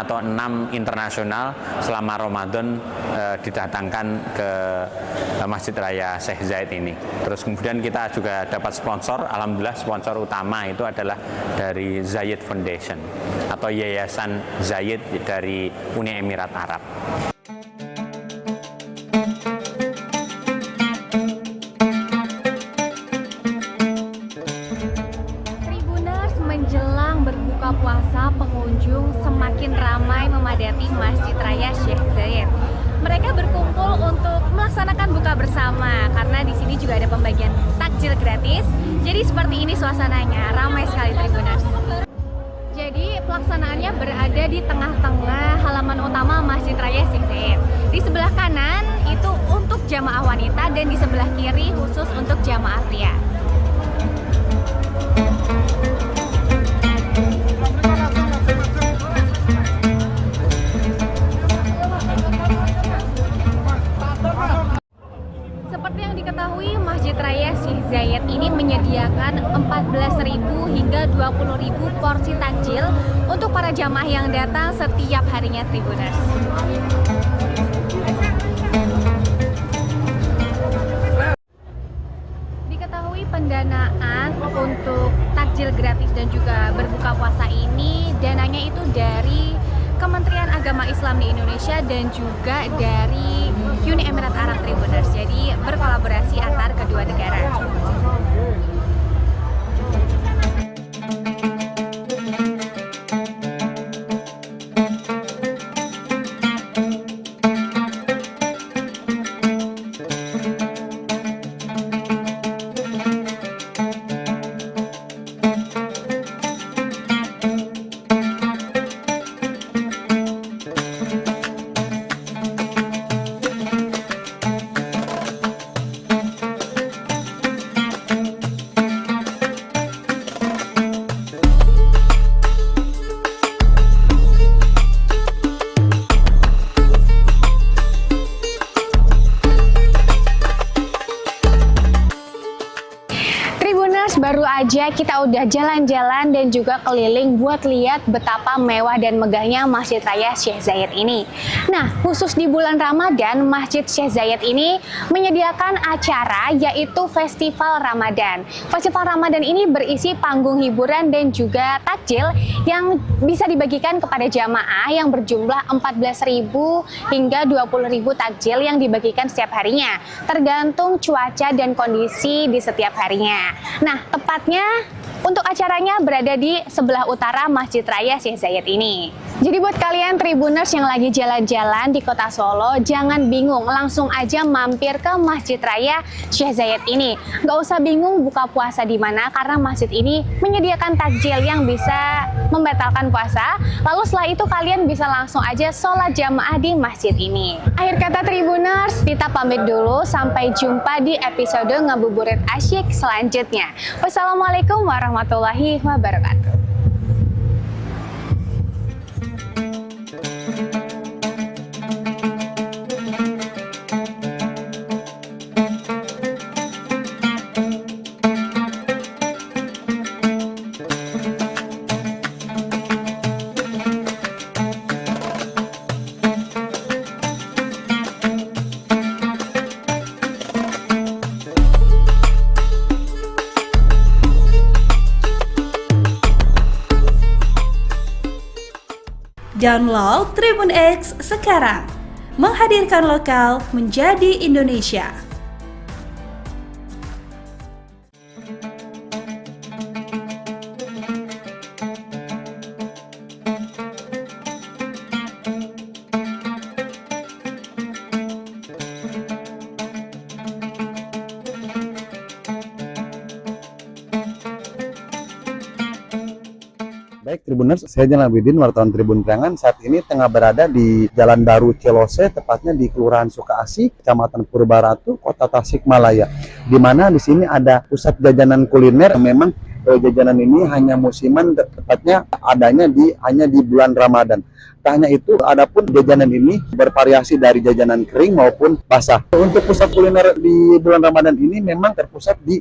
atau 6 internasional selama Ramadan didatangkan ke Masjid Raya Syekh Zayed ini. Terus kemudian kita juga dapat sponsor, alhamdulillah sponsor utama itu adalah dari Zayed Foundation atau Yayasan Zayed dari Uni Emirat Arab. Menjelang berbuka puasa, pengunjung semakin ramai memadati Masjid Raya Syekh Zayed. Mereka berkumpul untuk melaksanakan buka bersama karena di sini juga ada pembagian takjil gratis. Jadi seperti ini suasananya, ramai sekali Tribuners. Jadi pelaksanaannya berada di tengah-tengah halaman utama Masjid Raya Syekh Zayed. Di sebelah kanan itu untuk jamaah wanita dan di sebelah kiri khusus untuk jamaah pria. Seperti yang diketahui, Masjid Raya Syekh Zayed ini menyediakan 14.000 hingga 20.000 porsi takjil untuk para jamaah yang datang setiap harinya Tribuners. Diketahui pendanaan untuk takjil gratis dan juga berbuka puasa ini dananya itu dari Kementerian Agama Islam di Indonesia dan juga dari Uni Emirat Arab Tribuners. Jadi berkolaborasi antar kedua negara. Tribuners, baru aja kita udah jalan-jalan dan juga keliling buat lihat betapa mewah dan megahnya Masjid Raya Syekh Zayed ini. Nah, khusus di bulan Ramadan, Masjid Syekh Zayed ini menyediakan acara yaitu Festival Ramadan. Festival Ramadan ini berisi panggung hiburan dan juga takjil yang bisa dibagikan kepada jamaah yang berjumlah 14.000 hingga 20.000 takjil yang dibagikan setiap harinya, tergantung cuaca dan kondisi di setiap harinya. Nah, tepatnya untuk acaranya berada di sebelah utara Masjid Raya Syekh Zayed ini. Jadi buat kalian Tribuners yang lagi jalan-jalan di kota Solo, jangan bingung, langsung aja mampir ke Masjid Raya Syekh Zayed ini. Nggak usah bingung buka puasa di mana, karena masjid ini menyediakan takjil yang bisa membatalkan puasa. Lalu setelah itu kalian bisa langsung aja sholat jamaah di masjid ini. Akhir kata Tribuners, kita pamit dulu. Sampai jumpa di episode Ngabuburit Asyik selanjutnya. Wassalamualaikum warahmatullahi wabarakatuh. Download Tribun X sekarang, menghadirkan lokal menjadi Indonesia. Baik Tribuners, saya Jalan Abidin, wartawan Tribun Priangan. Saat ini tengah berada di Jalan Baru Cilose, tepatnya di Kelurahan Sukaasih, Kecamatan Purbaratu, Kota Tasikmalaya. Di mana di sini ada pusat jajanan kuliner. Memang jajanan ini hanya musiman, tepatnya adanya hanya di bulan Ramadan. Tak hanya itu, adapun jajanan ini bervariasi dari jajanan kering maupun basah. Untuk pusat kuliner di bulan Ramadan ini memang terpusat di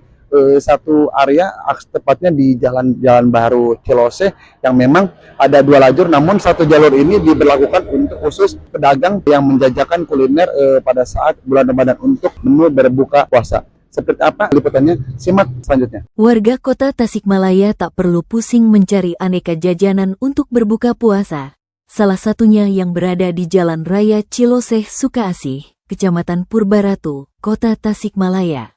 satu area, tepatnya di Jalan Baru Cilose, yang memang ada 2 lajur, namun satu jalur ini diberlakukan untuk khusus pedagang yang menjajakan kuliner pada saat bulan Ramadan untuk menu berbuka puasa. Seperti apa liputannya? Simak selanjutnya. Warga kota Tasikmalaya tak perlu pusing mencari aneka jajanan untuk berbuka puasa. Salah satunya yang berada di Jalan Raya Cilose Sukaasih, Kecamatan Purbaratu, Kota Tasikmalaya.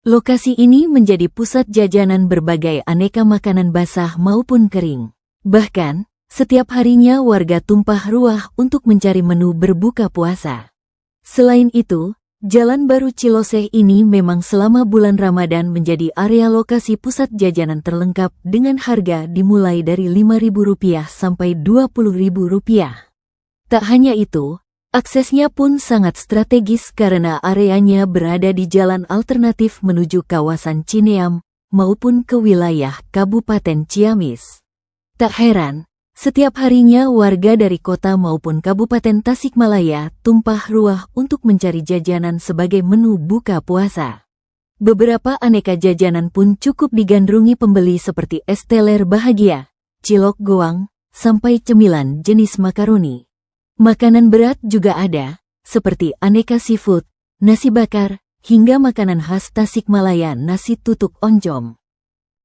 Lokasi ini menjadi pusat jajanan berbagai aneka makanan basah maupun kering. Bahkan, setiap harinya warga tumpah ruah untuk mencari menu berbuka puasa. Selain itu, Jalan Baru Cilose ini memang selama bulan Ramadan menjadi area lokasi pusat jajanan terlengkap dengan harga dimulai dari Rp5.000 sampai Rp20.000. Tak hanya itu, aksesnya pun sangat strategis karena areanya berada di jalan alternatif menuju kawasan Cineam maupun ke wilayah Kabupaten Ciamis. Tak heran, setiap harinya warga dari kota maupun Kabupaten Tasikmalaya tumpah ruah untuk mencari jajanan sebagai menu buka puasa. Beberapa aneka jajanan pun cukup digandrungi pembeli seperti es teler bahagia, cilok goang, sampai cemilan jenis makaroni. Makanan berat juga ada, seperti aneka seafood, nasi bakar, hingga makanan khas Tasikmalaya nasi tutuk oncom.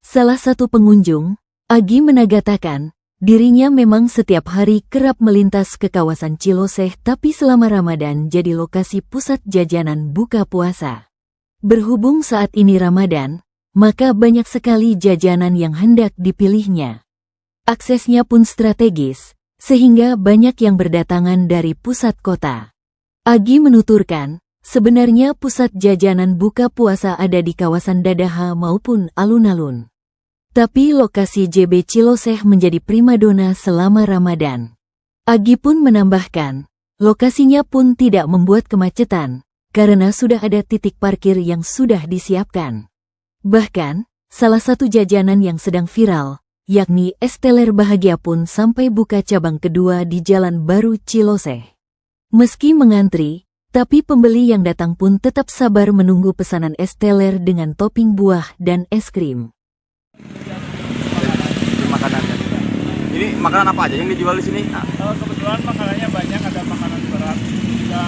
Salah satu pengunjung, Agi menagatakan, dirinya memang setiap hari kerap melintas ke kawasan Cilose, tapi selama Ramadan jadi lokasi pusat jajanan buka puasa. Berhubung saat ini Ramadan, maka banyak sekali jajanan yang hendak dipilihnya. Aksesnya pun strategis, sehingga banyak yang berdatangan dari pusat kota. Agi menuturkan, sebenarnya pusat jajanan buka puasa ada di kawasan Dadaha maupun alun-alun. Tapi lokasi JB Cilose menjadi primadona selama Ramadan. Agi pun menambahkan, lokasinya pun tidak membuat kemacetan, karena sudah ada titik parkir yang sudah disiapkan. Bahkan, salah satu jajanan yang sedang viral, yakni es teler bahagia pun sampai buka cabang kedua di Jalan Baru Cilose. Meski mengantri, tapi pembeli yang datang pun tetap sabar menunggu pesanan es teler dengan topping buah dan es krim. Makanannya. Ini makanan apa aja yang dijual di sini? Kebetulan makanannya banyak, ada makanan berat juga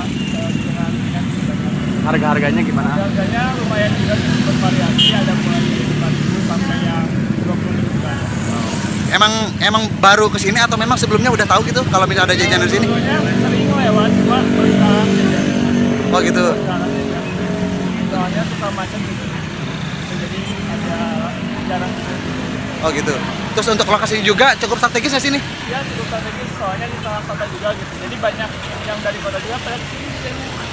dengan ringan juga banyak. Harga-harganya gimana? Harganya lumayan juga, bervariasi, ada mulai dari 5.000 sampai yang 20.000 kan. Emang baru kesini atau memang sebelumnya udah tahu gitu kalau misalnya ada jajanan di sini? Sering lewat, cuma baru sekarang jajan. Oh gitu. Sekarang jajan. Soalnya suka macet gitu. Jadi ada jarang gitu. Oh gitu. Terus untuk lokasi juga cukup strategis ya sini? Ya cukup strategis, soalnya di tengah kota juga gitu. Jadi banyak yang dari kota juga pada kesini.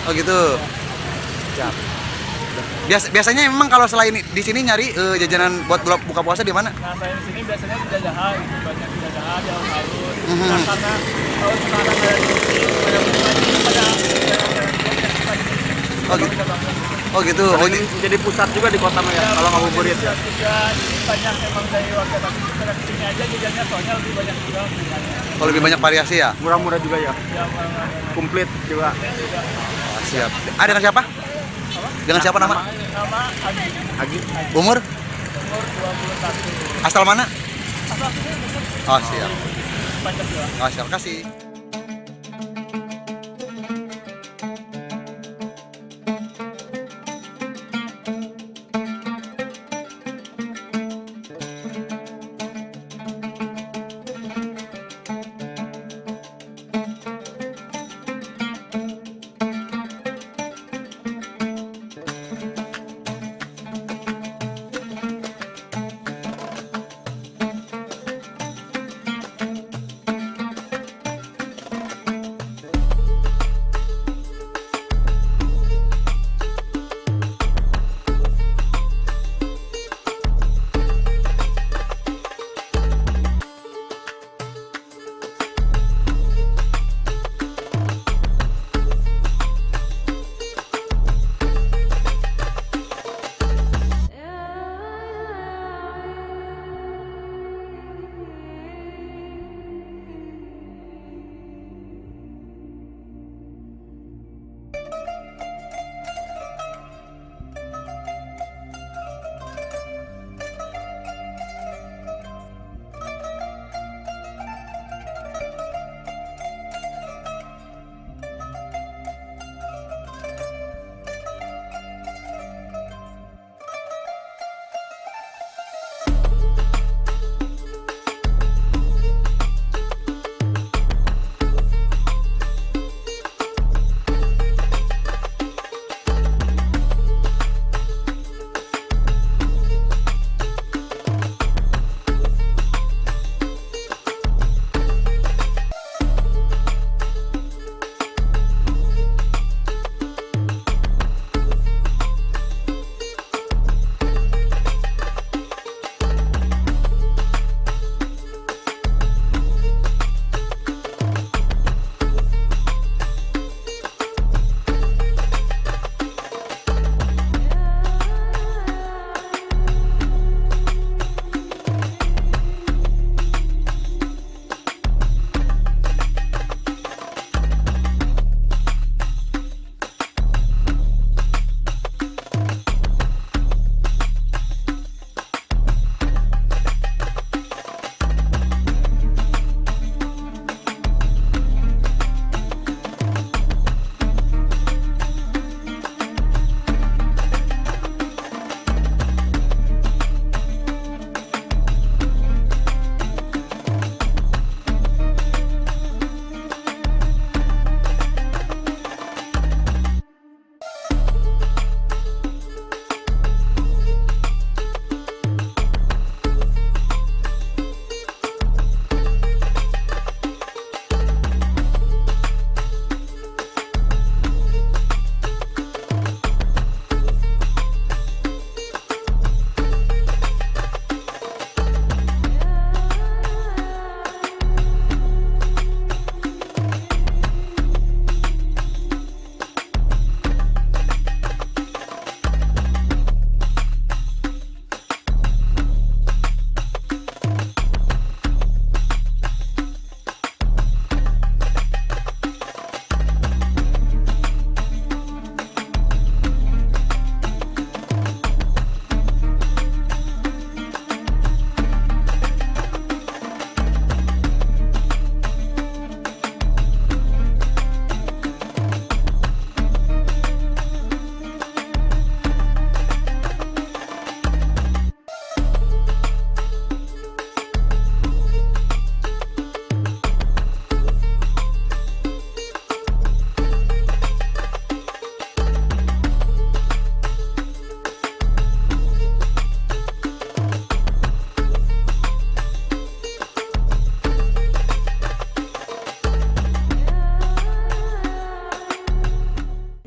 Oh gitu. Siap. Biasanya memang kalau selain di sini nyari jajanan buat buka puasa di mana? Nah, saya di sini biasanya di Jajaha gitu, banyak di Jajaha, di alun-alun. Nah, karena kalau sekarang ada di sini, pada Oh gitu. Oh gitu. Oh, ini jadi pusat juga di kota ya, kalau ngabuburit. Ya, juga banyak emang dari warga Tasik pada kesini aja jajannya, soalnya lebih banyak juga pilihannya. Oh lebih banyak variasi ya? Murah-murah juga ya? Ya, murah-murah. Komplit juga. Oh, siap. Ah, dengan siapa? Dengan siapa nama? Nama Agi. Umur? Umur 21. Asal mana? Asal sini dekat. Oh siap. Pancasila. Oh siap, kasih.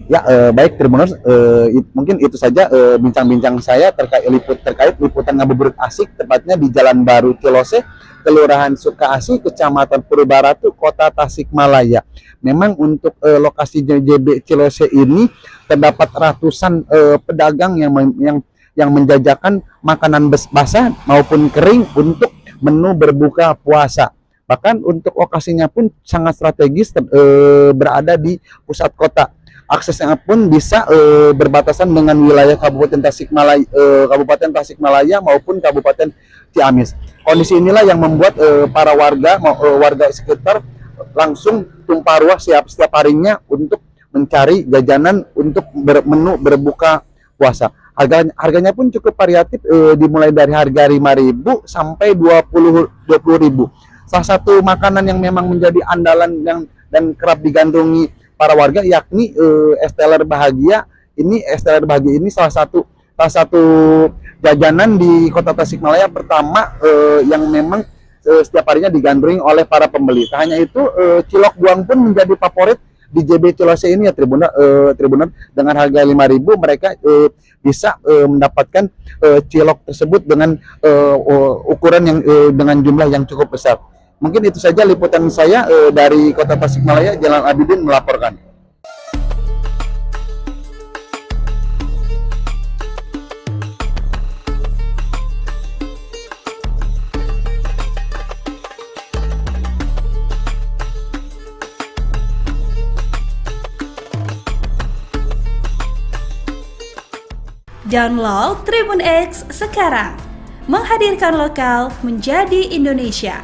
Ya, baik Tribuners, mungkin itu saja bincang-bincang saya terkait liputan ngabuburit asyik, tepatnya di Jalan Baru Cilose, Kelurahan Sukaasih, Kecamatan Purbaratu, Kota Tasikmalaya. Memang untuk lokasi JB Cilose ini terdapat ratusan pedagang yang menjajakan makanan basah maupun kering untuk menu berbuka puasa. Bahkan untuk lokasinya pun sangat strategis, berada di pusat kota. Aksesnya pun bisa berbatasan dengan wilayah Kabupaten Tasikmalaya maupun Kabupaten Ciamis. Kondisi inilah yang membuat para warga sekitar langsung tumpah ruah setiap harinya untuk mencari jajanan untuk menu berbuka puasa. Harganya pun cukup variatif, dimulai dari harga 5.000 sampai 20.000. Salah satu makanan yang memang menjadi andalan dan kerap digandrungi para warga yakni es teler bahagia. Es teler bahagia ini salah satu jajanan di Kota Tasikmalaya pertama yang memang setiap harinya digandrungi oleh para pembeli. Tak hanya itu, cilok buang pun menjadi favorit di JB Cilose ini ya Tribuner. Dengan harga 5.000 mereka bisa mendapatkan cilok tersebut dengan ukuran yang dengan jumlah yang cukup besar. Mungkin itu saja liputan saya dari Kota Tasikmalaya. Jalan Abidin melaporkan. Download Tribun X sekarang, menghadirkan lokal menjadi Indonesia.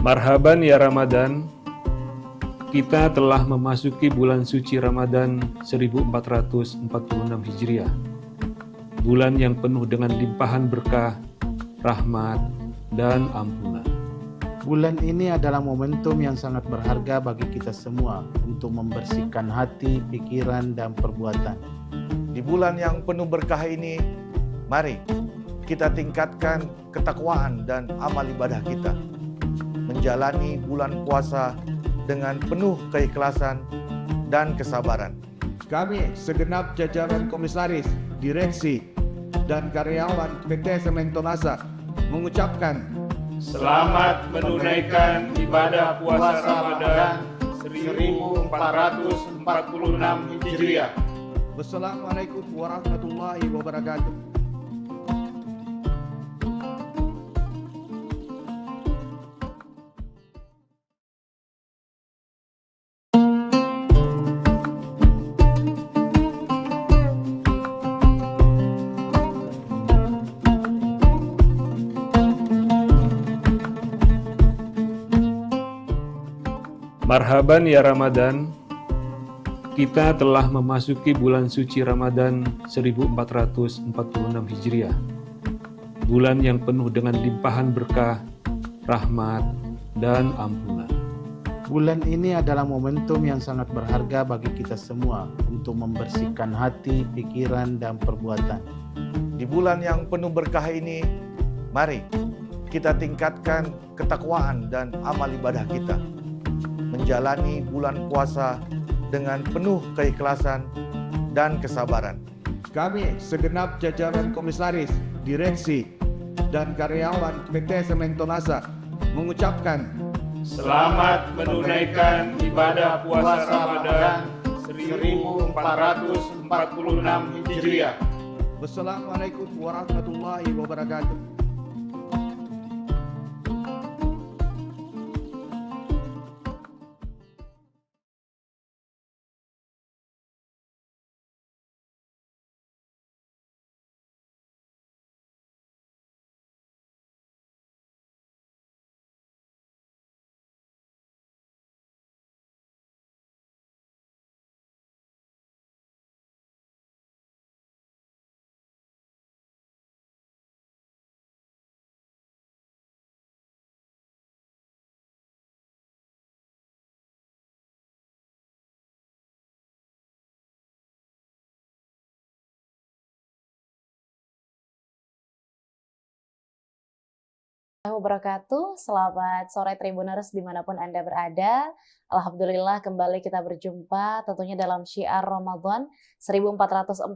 Marhaban ya Ramadan, kita telah memasuki bulan suci Ramadan 1446 Hijriah. Bulan yang penuh dengan limpahan berkah, rahmat, dan ampunan. Bulan ini adalah momentum yang sangat berharga bagi kita semua untuk membersihkan hati, pikiran, dan perbuatan. Di bulan yang penuh berkah ini, mari kita tingkatkan ketakwaan dan amal ibadah kita. Menjalani bulan puasa dengan penuh keikhlasan dan kesabaran. Kami segenap jajaran komisaris, direksi, dan karyawan PT Semen Tonasa mengucapkan selamat menunaikan ibadah puasa Ramadan 1446 Hijriah. Wassalamualaikum warahmatullahi wabarakatuh. Marhaban ya Ramadan, kita telah memasuki bulan suci Ramadan 1446 Hijriah. Bulan yang penuh dengan limpahan berkah, rahmat, dan ampunan. Bulan ini adalah momentum yang sangat berharga bagi kita semua untuk membersihkan hati, pikiran, dan perbuatan. Di bulan yang penuh berkah ini, mari kita tingkatkan ketakwaan dan amal ibadah kita. Menjalani bulan puasa dengan penuh keikhlasan dan kesabaran. Kami segenap jajaran komisaris, direksi, dan karyawan PT Semen Tonasa mengucapkan selamat menunaikan ibadah puasa Ramadan 1446 Hijriah. Wassalamualaikum warahmatullahi wabarakatuh. Wabarakatuh. Selamat sore Tribuners dimanapun Anda berada. Alhamdulillah kembali kita berjumpa tentunya dalam syiar Ramadan 1446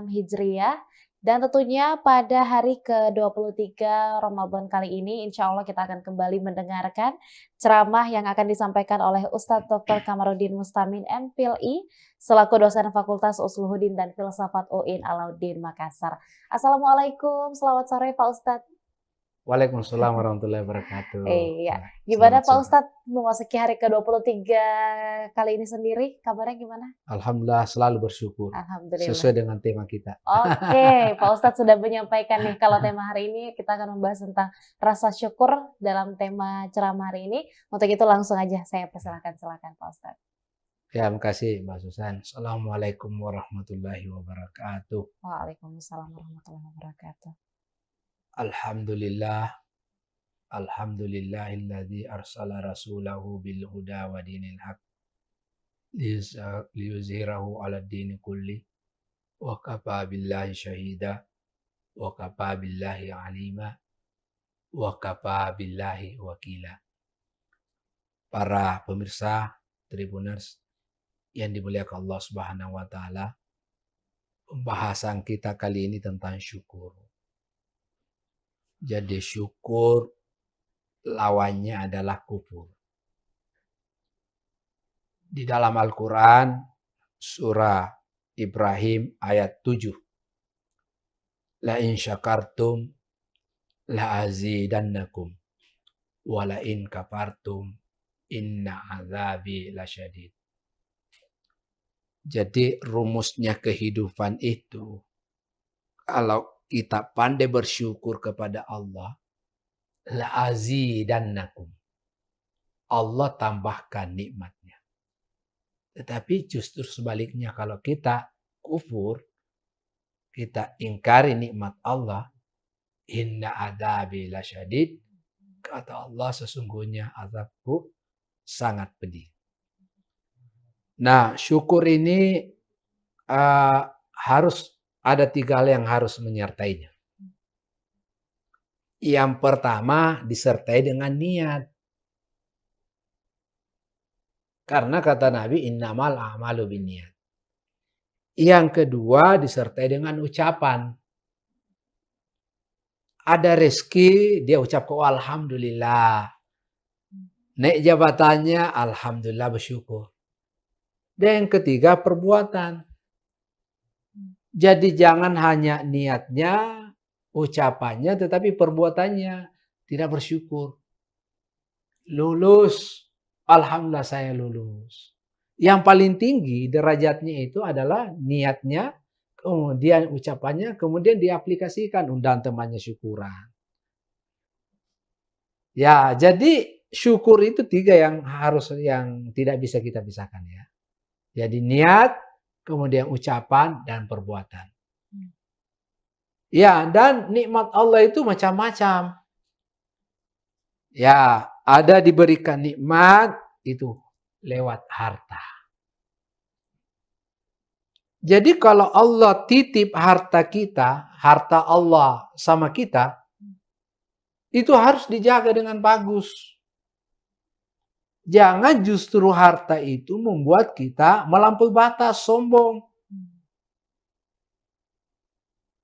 Hijriah. Dan tentunya pada hari ke-23 Ramadan kali ini insya Allah kita akan kembali mendengarkan ceramah yang akan disampaikan oleh Ustadz Dr. Kamarudin Mustamin MPhilI selaku dosen Fakultas Usuluddin dan Filsafat UIN Alauddin Makassar. Assalamualaikum, selamat sore Pak Ustadz. Waalaikumsalam warahmatullahi wabarakatuh. Iya, gimana Pak Ustadz memasuki hari ke-23 kali ini sendiri? Kabarnya gimana? Alhamdulillah selalu bersyukur. Alhamdulillah. Sesuai dengan tema kita. Oke, Pak Ustadz sudah menyampaikan nih kalau tema hari ini kita akan membahas tentang rasa syukur dalam tema ceramah hari ini. Untuk itu langsung aja saya persilakan Pak Ustadz. Ya, terima kasih Mbak Susan. Assalamualaikum warahmatullahi wabarakatuh. Waalaikumsalam warahmatullahi wabarakatuh. Alhamdulillahilladzi arsala rasulahu bil huda wa dinil haq liyuzhirahu 'alad dini kulli wa kafa billahi syahida wa kafa billahi alima wa kafa billahi wakila. Para pemirsa Tribuners yang dimuliakan Allah Subhanahu wa taala, pembahasan kita kali ini tentang syukur. Jadi syukur lawannya adalah kufur. Di dalam Al-Quran surah Ibrahim ayat 7. La in syakartum la azidannakum wa la in kafartum inna azabi lasyadid. Jadi rumusnya kehidupan itu, kalau kita pandai bersyukur kepada Allah, la azidannakum. Allah tambahkan nikmatnya. Tetapi justru sebaliknya, kalau kita kufur, kita ingkari nikmat Allah, inna adzabi lasyadid, kata Allah sesungguhnya azabku sangat pedih. Nah, syukur ini harus ada 3 hal yang harus menyertainya. Yang pertama disertai dengan niat. Karena kata Nabi innamal a'malu binniyat. Yang kedua disertai dengan ucapan. Ada rezeki dia ucap alhamdulillah. Naik jabatannya alhamdulillah bersyukur. Dan yang ketiga perbuatan. Jadi jangan hanya niatnya, ucapannya, tetapi perbuatannya tidak bersyukur. Lulus, alhamdulillah saya lulus. Yang paling tinggi derajatnya itu adalah niatnya, kemudian ucapannya, kemudian diaplikasikan undang temannya syukuran. Ya, jadi syukur itu 3 yang tidak bisa kita pisahkan ya. Jadi niat, kemudian ucapan dan perbuatan. Ya, dan nikmat Allah itu macam-macam. Ya, ada diberikan nikmat itu lewat harta. Jadi kalau Allah titip harta kita, harta Allah sama kita, itu harus dijaga dengan bagus. Jangan justru harta itu membuat kita melampaui batas, sombong.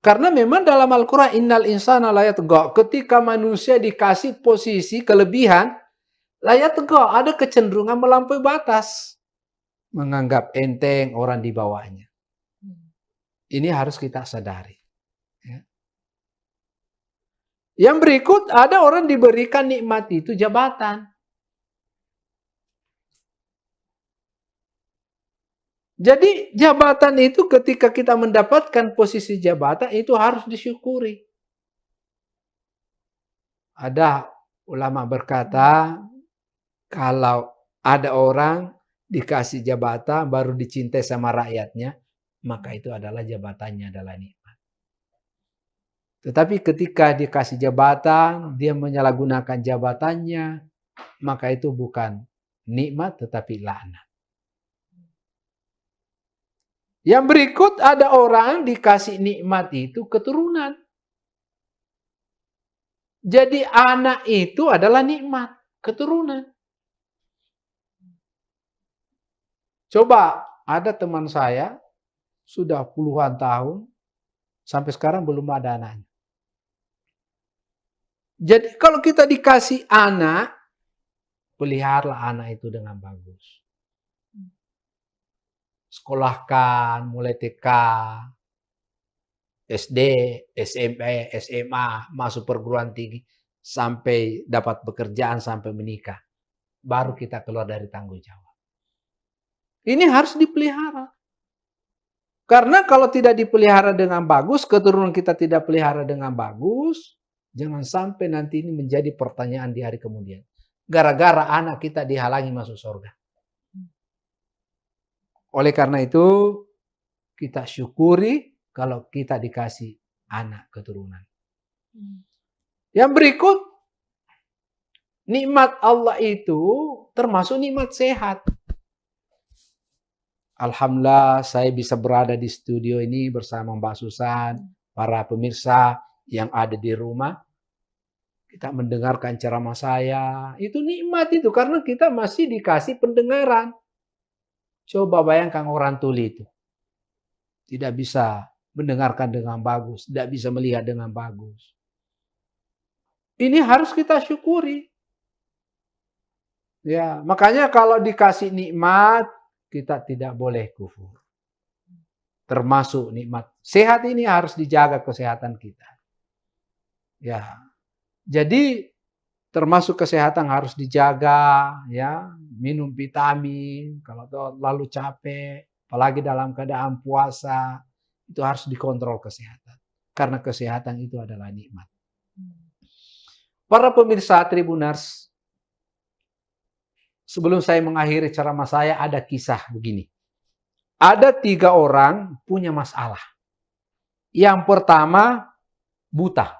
Karena memang dalam Al-Quran, innal insana la yatgha, ketika manusia dikasih posisi kelebihan, la yatgha, ada kecenderungan melampaui batas. Menganggap enteng orang di bawahnya. Ini harus kita sadari. Yang berikut, ada orang diberikan nikmat itu jabatan. Jadi jabatan itu ketika kita mendapatkan posisi jabatan itu harus disyukuri. Ada ulama berkata, kalau ada orang dikasih jabatan baru dicintai sama rakyatnya, maka itu adalah jabatannya adalah nikmat. Tetapi ketika dikasih jabatan, dia menyalahgunakan jabatannya, maka itu bukan nikmat tetapi laknat. Yang berikut ada orang dikasih nikmat itu keturunan. Jadi anak itu adalah nikmat, keturunan. Coba ada teman saya, sudah puluhan tahun, sampai sekarang belum ada anaknya. Jadi kalau kita dikasih anak, peliharalah anak itu dengan bagus. Sekolahkan mulai TK, SD, SMP, SMA, masuk perguruan tinggi, sampai dapat pekerjaan, sampai menikah. Baru kita keluar dari tanggung jawab. Ini harus dipelihara. Karena kalau tidak dipelihara dengan bagus, keturunan kita tidak pelihara dengan bagus, jangan sampai nanti ini menjadi pertanyaan di hari kemudian. Gara-gara anak kita dihalangi masuk surga. Oleh karena itu, kita syukuri kalau kita dikasih anak keturunan. Yang berikut, nikmat Allah itu termasuk nikmat sehat. Alhamdulillah saya bisa berada di studio ini bersama Mbak Susan, para pemirsa yang ada di rumah. Kita mendengarkan ceramah saya, itu nikmat itu karena kita masih dikasih pendengaran. Coba bayangkan orang tuli itu. Tidak bisa mendengarkan dengan bagus, tidak bisa melihat dengan bagus. Ini harus kita syukuri. Ya, makanya kalau dikasih nikmat, kita tidak boleh kufur. Termasuk nikmat sehat ini harus dijaga kesehatan kita. Ya. Jadi termasuk kesehatan harus dijaga, ya, minum vitamin, kalau lalu capek, apalagi dalam keadaan puasa, itu harus dikontrol kesehatan. Karena kesehatan itu adalah nikmat. Para pemirsa Tribuners, sebelum saya mengakhiri ceramah saya, ada kisah begini. Ada 3 orang punya masalah. Yang pertama, buta.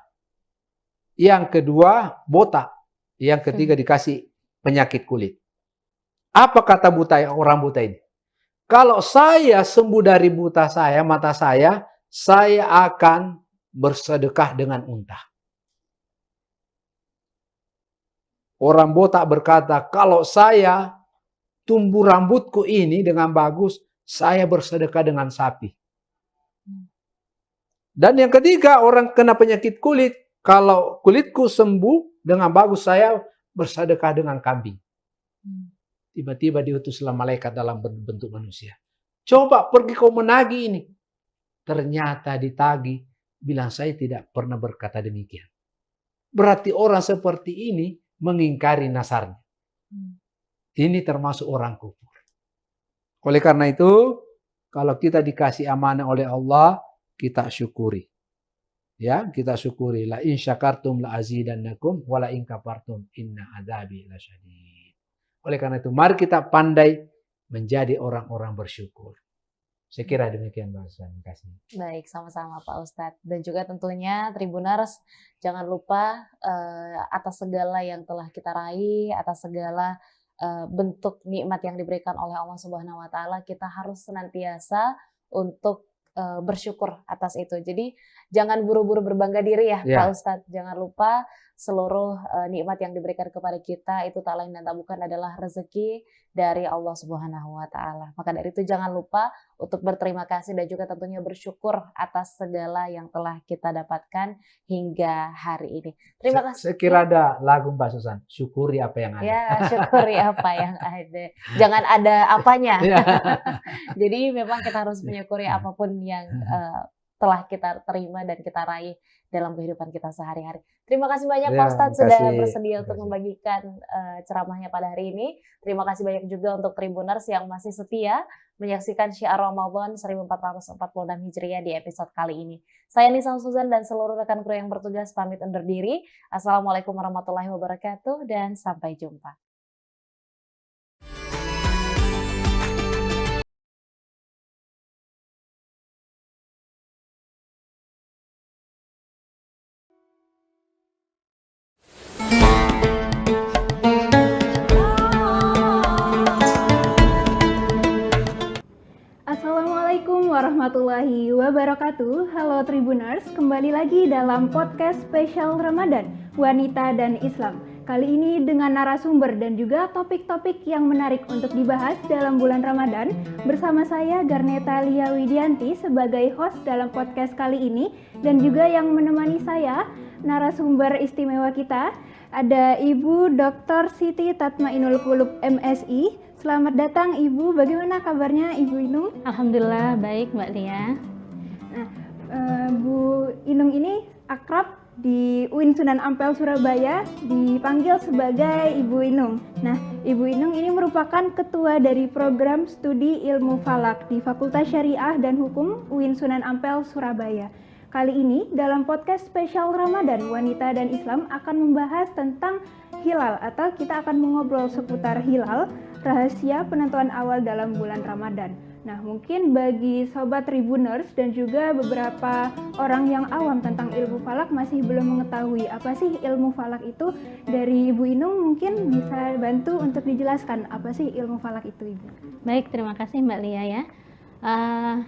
Yang kedua, botak. Yang ketiga, dikasih penyakit kulit. Apa kata orang buta ini? Kalau saya sembuh dari buta saya, mata saya akan bersedekah dengan unta. Orang botak berkata, kalau saya tumbuh rambutku ini dengan bagus, saya bersedekah dengan sapi. Dan yang ketiga, orang kena penyakit kulit, kalau kulitku sembuh dengan bagus, saya bersedekah dengan kambing. Tiba-tiba diutuslah malaikat dalam bentuk manusia. Coba pergi kau menagih ini. Ternyata ditagih, bilang saya tidak pernah berkata demikian. Berarti orang seperti ini mengingkari nasarnya. Ini termasuk orang kufur. Oleh karena itu, kalau kita dikasih amanah oleh Allah, kita syukuri. Ya, kita syukuri. La in syakartum la azidannakum wa la in kafartum inna adzabi lasyadid. Oleh karena itu, mari kita pandai menjadi orang-orang bersyukur. Saya kira demikian, Mbak Susan. Terima kasih. Baik, sama-sama Pak Ustadz. Dan juga tentunya Tribuners, jangan lupa atas segala yang telah kita raih, atas segala bentuk nikmat yang diberikan oleh Allah Subhanahu wa Ta'ala, kita harus senantiasa untuk bersyukur atas itu. Jadi jangan buru-buru berbangga diri ya, Pak Ustadz. Jangan lupa seluruh nikmat yang diberikan kepada kita itu tak lain dan tak bukan adalah rezeki dari Allah Subhanahu wa Ta'ala. Maka dari itu jangan lupa untuk berterima kasih dan juga tentunya bersyukur atas segala yang telah kita dapatkan hingga hari ini. Terima kasih. Saya kira ada lagu Mbak Susan, syukuri apa yang ada. Ya, syukuri apa yang ada. Jangan ada apanya. Jadi memang kita harus menyukuri apapun yang telah kita terima dan kita raih dalam kehidupan kita sehari-hari. Terima kasih banyak Pak Ustadz sudah bersedia untuk membagikan ceramahnya pada hari ini. Terima kasih banyak juga untuk Tribuners yang masih setia menyaksikan Syiar Ramadan 1446 Hijriah di episode kali ini. Saya Nisa Suzan dan seluruh rekan kru yang bertugas pamit undur diri. Assalamualaikum warahmatullahi wabarakatuh dan sampai jumpa. Assalamualaikum warahmatullahi wabarakatuh. wabarakatuh. Halo Tribuners, kembali lagi dalam podcast spesial Ramadan, Wanita dan Islam. Kali ini dengan narasumber dan juga topik-topik yang menarik untuk dibahas dalam bulan Ramadan. Bersama saya Garneta Lia Widianti sebagai host dalam podcast kali ini. Dan juga yang menemani saya, narasumber istimewa kita, ada Ibu Dr. Siti Tatmainul Qulub MSI. Selamat datang Ibu, bagaimana kabarnya Ibu Inung? Alhamdulillah baik Mbak Lia. Nah, Bu Inung ini akrab di UIN Sunan Ampel Surabaya, dipanggil sebagai Ibu Inung. Nah, Ibu Inung ini merupakan ketua dari program studi ilmu falak di Fakultas Syariah dan Hukum UIN Sunan Ampel Surabaya. Kali ini dalam podcast spesial Ramadan Wanita dan Islam akan membahas tentang hilal, atau kita akan mengobrol seputar hilal, rahasia penentuan awal dalam bulan Ramadan. Nah, mungkin bagi Sobat Tribuners dan juga beberapa orang yang awam tentang ilmu falak masih belum mengetahui apa sih ilmu falak itu. Dari Ibu Inung mungkin bisa bantu untuk dijelaskan apa sih ilmu falak itu, Ibu. Baik, terima kasih Mbak Lia ya.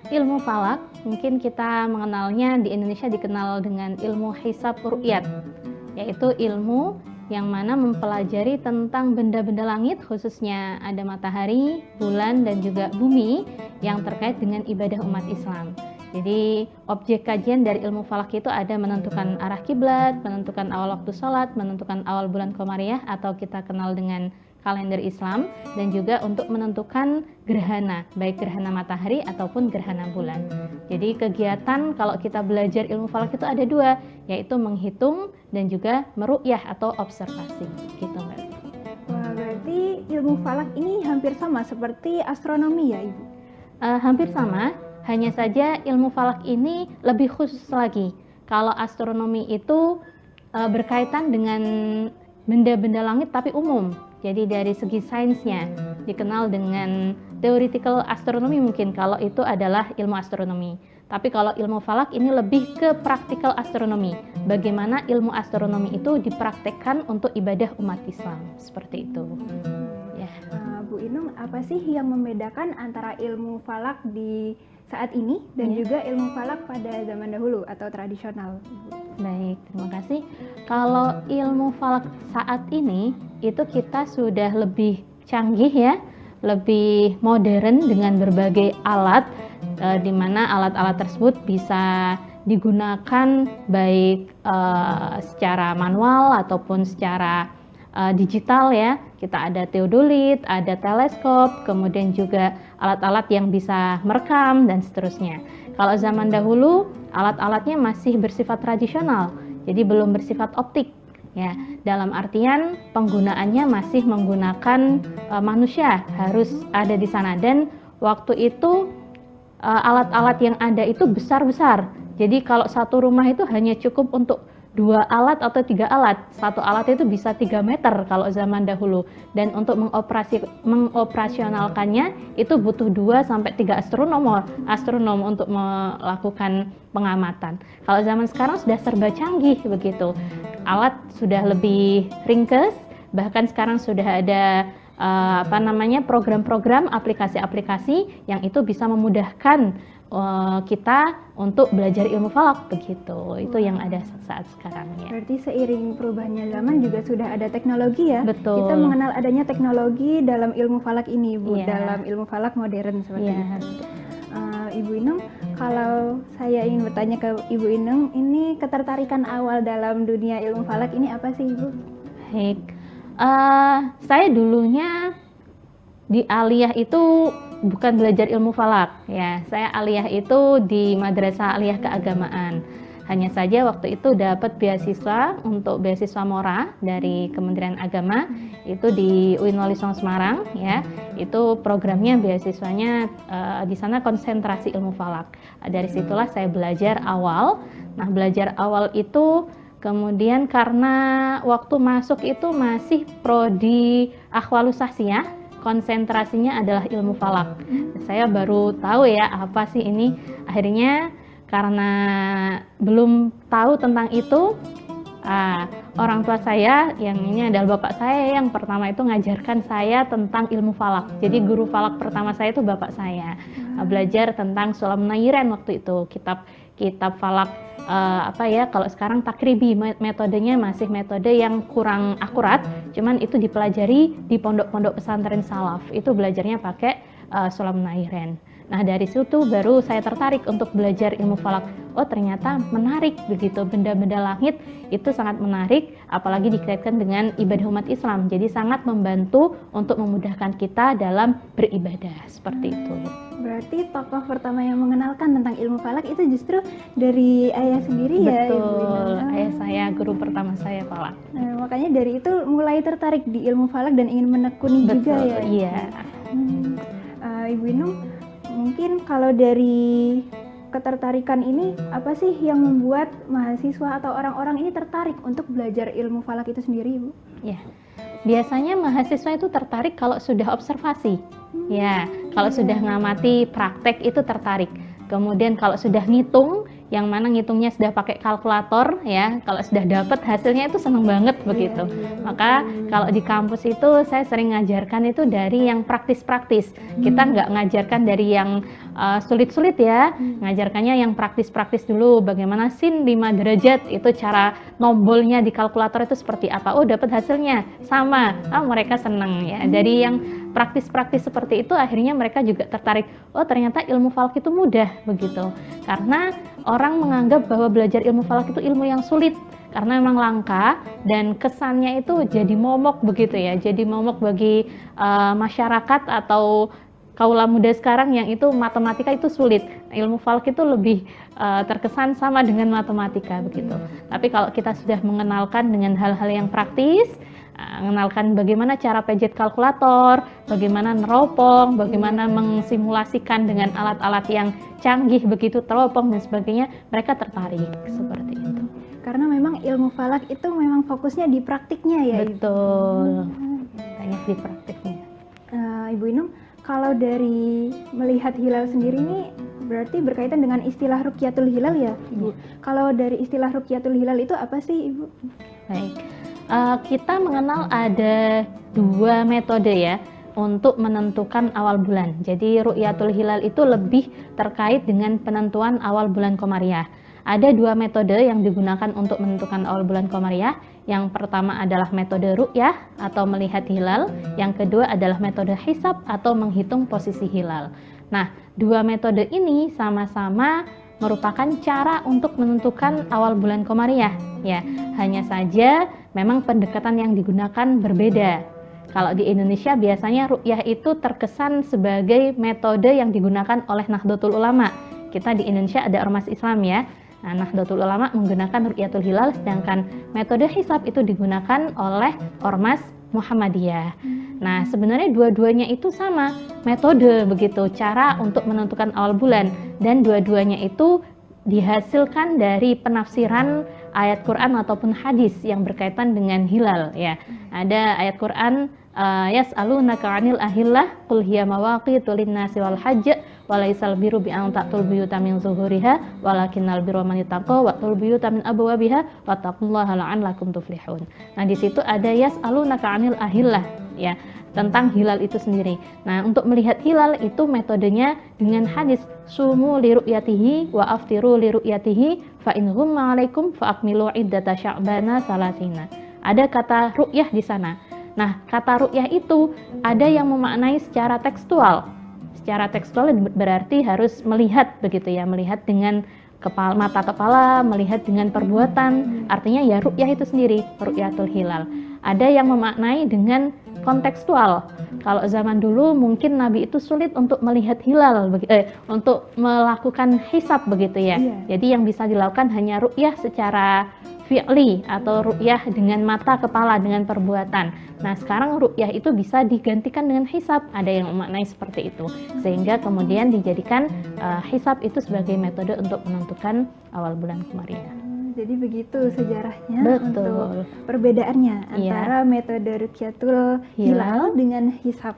Ilmu falak mungkin kita mengenalnya di Indonesia dikenal dengan ilmu hisab ru'yat, yaitu ilmu yang mana mempelajari tentang benda-benda langit, khususnya ada matahari, bulan, dan juga bumi yang terkait dengan ibadah umat Islam. Jadi objek kajian dari ilmu falak itu ada menentukan arah kiblat, menentukan awal waktu sholat, menentukan awal bulan Qamariyah atau kita kenal dengan kalender Islam, dan juga untuk menentukan gerhana, baik gerhana matahari ataupun gerhana bulan. Jadi kegiatan kalau kita belajar ilmu falak itu ada dua, yaitu menghitung dan juga meru'yah atau observasi. Gitu Mbak. Wah, berarti ilmu falak ini hampir sama seperti astronomi ya Ibu? Hampir sama, hanya saja ilmu falak ini lebih khusus lagi. Kalau astronomi itu berkaitan dengan benda-benda langit tapi umum. Jadi dari segi sainsnya dikenal dengan theoretical astronomy mungkin kalau itu adalah ilmu astronomi. Tapi kalau ilmu falak ini lebih ke practical astronomy. Bagaimana ilmu astronomi itu dipraktekkan untuk ibadah umat Islam. Seperti itu. Ya. Bu Inung, apa sih yang membedakan antara ilmu falak di saat ini dan juga ilmu falak pada zaman dahulu atau tradisional? Baik, terima kasih. Kalau ilmu falak saat ini itu kita sudah lebih canggih ya, lebih modern dengan berbagai alat, di mana alat-alat tersebut bisa digunakan baik secara manual ataupun secara digital ya. Kita ada teodolit, ada teleskop, kemudian juga alat-alat yang bisa merekam dan seterusnya. Kalau zaman dahulu alat-alatnya masih bersifat tradisional, jadi belum bersifat optik. Ya, dalam artian penggunaannya masih menggunakan manusia harus ada di sana, dan waktu itu alat-alat yang ada itu besar-besar. Jadi kalau satu rumah itu hanya cukup untuk 2 alat atau 3 alat. Satu alat itu bisa 3 meter kalau zaman dahulu. Dan untuk mengoperasionalkannya itu butuh 2 sampai 3 astronom untuk melakukan pengamatan. Kalau zaman sekarang sudah serba canggih begitu. Alat sudah lebih ringkes, bahkan sekarang sudah ada program-program, aplikasi-aplikasi yang itu bisa memudahkan kita untuk belajar ilmu falak begitu. Itu yang ada saat sekarang ya. Berarti seiring perubahannya zaman juga sudah ada teknologi ya. Betul. Kita mengenal adanya teknologi dalam ilmu falak ini, Bu, dalam ilmu falak modern seperti itu. Ibu Inung, kalau saya ingin bertanya ke Ibu Inung, ini ketertarikan awal dalam dunia ilmu falak ini apa sih, Ibu? Baik. Saya dulunya di aliyah itu bukan belajar ilmu falak ya. Saya aliyah itu di Madrasah Aliyah Keagamaan. Hanya saja waktu itu dapat beasiswa untuk beasiswa Mora dari Kementerian Agama, itu di UIN Wali Songo Semarang ya. Itu programnya beasiswanya di sana konsentrasi ilmu falak. Dari situlah saya belajar awal. Nah, belajar awal itu kemudian karena waktu masuk itu masih prodi Akhwalus Sasiyah, konsentrasinya adalah ilmu falak. Saya baru tahu ya apa sih ini. Akhirnya karena belum tahu tentang itu, orang tua saya, yang ini adalah bapak saya yang pertama itu ngajarkan saya tentang ilmu falak. Jadi guru falak pertama saya itu bapak saya. belajar tentang Sulam Nairen waktu itu, kitab falak kalau sekarang takribi, metodenya masih metode yang kurang akurat, cuman itu dipelajari di pondok-pondok pesantren salaf, itu belajarnya pakai Sulam Nairen. Nah dari situ baru saya tertarik untuk belajar ilmu falak. Oh ternyata menarik begitu, benda-benda langit itu sangat menarik, apalagi dikaitkan dengan ibadah umat Islam. Jadi sangat membantu untuk memudahkan kita dalam beribadah, seperti itu. Berarti tokoh pertama yang mengenalkan tentang ilmu falak itu justru dari ayah sendiri ya? Betul, ayah saya, guru pertama saya falak. Nah, makanya dari itu mulai tertarik di ilmu falak dan ingin menekuni juga ya? Iya. Ibu Inung, mungkin kalau dari ketertarikan ini, apa sih yang membuat mahasiswa atau orang-orang ini tertarik untuk belajar ilmu falak itu sendiri, Bu? Ya, biasanya mahasiswa itu tertarik kalau sudah observasi. Ya, kalau sudah ngamati praktek itu tertarik. Kemudian kalau sudah ngitung, yang mana ngitungnya sudah pakai kalkulator ya, kalau sudah dapat hasilnya itu seneng banget begitu. Maka kalau di kampus itu saya sering ngajarkan itu dari yang praktis-praktis. Kita nggak ngajarkan dari yang sulit-sulit ya, ngajarkannya yang praktis-praktis dulu. Bagaimana sin 5 derajat itu cara nombolnya di kalkulator itu seperti apa? Oh dapat hasilnya sama, mereka seneng ya. Dari yang praktis-praktis seperti itu akhirnya mereka juga tertarik. Oh ternyata ilmu falak itu mudah begitu. Karena orang menganggap bahwa belajar ilmu falak itu ilmu yang sulit karena memang langka dan kesannya itu jadi momok begitu ya. Jadi momok bagi masyarakat atau kaula muda sekarang yang itu matematika itu sulit. Ilmu falak itu lebih terkesan sama dengan matematika begitu. Tapi kalau kita sudah mengenalkan dengan hal-hal yang praktis, mengenalkan bagaimana cara pencet kalkulator, bagaimana neropong, bagaimana mengsimulasikan dengan alat-alat yang canggih begitu, teropong dan sebagainya, mereka tertarik seperti itu. Karena memang ilmu falak itu memang fokusnya di praktiknya ya. Betul, banyak di praktiknya. Ibu Inung, kalau dari melihat hilal sendiri ini berarti berkaitan dengan istilah Ruqyatul Hilal ya, Ibu. Kalau dari istilah Ruqyatul Hilal itu apa sih, Ibu? Baik. Kita mengenal ada 2 metode ya untuk menentukan awal bulan. Jadi Ru'yatul Hilal itu lebih terkait dengan penentuan awal bulan Komariah. Ada 2 metode yang digunakan untuk menentukan awal bulan Komariah. Yang pertama adalah metode ru'yah atau melihat hilal. Yang kedua adalah metode hisab atau menghitung posisi hilal. Nah, 2 metode ini sama-sama merupakan cara untuk menentukan awal bulan Komariah ya. Hanya saja memang pendekatan yang digunakan berbeda. Kalau di Indonesia biasanya ru'yah itu terkesan sebagai metode yang digunakan oleh Nahdlatul Ulama. Kita di Indonesia ada Ormas Islam ya. Nah, Nahdlatul Ulama menggunakan Ru'yatul Hilal, sedangkan metode hisab itu digunakan oleh Ormas Muhammadiyah. Nah, sebenarnya dua-duanya itu sama metode begitu, cara untuk menentukan awal bulan, dan dua-duanya itu dihasilkan dari penafsiran ayat Quran ataupun hadis yang berkaitan dengan hilal ya. Ada ayat Quran yas'alunaka 'anil ahillah qul hiya mawaqitu lin-nasi wal hajj wa laysal birru bi an ta'tul buyuta min zuhuriha walakinnal birra man ittaqa wa ta'tul buyuta min abwabiha wattaqullaha la'allakum tuflihun. Nah, di situ ada yas'alunaka 'anil ahillah ya, tentang hilal itu sendiri. Nah, untuk melihat hilal itu metodenya dengan hadis sumu li ru'yatihi wa aftiru li ru'yatihi fa in ghumma 'alaikum fa akmilu iddata sya'bana salasina. Ada kata ru'yah di sana. Nah, kata ru'yah itu ada yang memaknai secara tekstual. Secara tekstual berarti harus melihat begitu ya, melihat dengan kepala, mata kepala, melihat dengan perbuatan. Artinya ya ru'yah itu sendiri, ru'yatul hilal. Ada yang memaknai dengan kontekstual. Kalau zaman dulu mungkin Nabi itu sulit untuk melihat hilal, untuk melakukan hisab begitu ya. Jadi yang bisa dilakukan hanya ru'yah secara fi'li atau ru'yah dengan mata kepala, dengan perbuatan. Nah, sekarang ru'yah itu bisa digantikan dengan hisab. Ada yang memaknai seperti itu. Sehingga kemudian dijadikan hisab itu sebagai metode untuk menentukan awal bulan Komariah. Jadi begitu sejarahnya. Betul. Untuk perbedaannya antara metode Ruqyatul Hilal dengan hisab.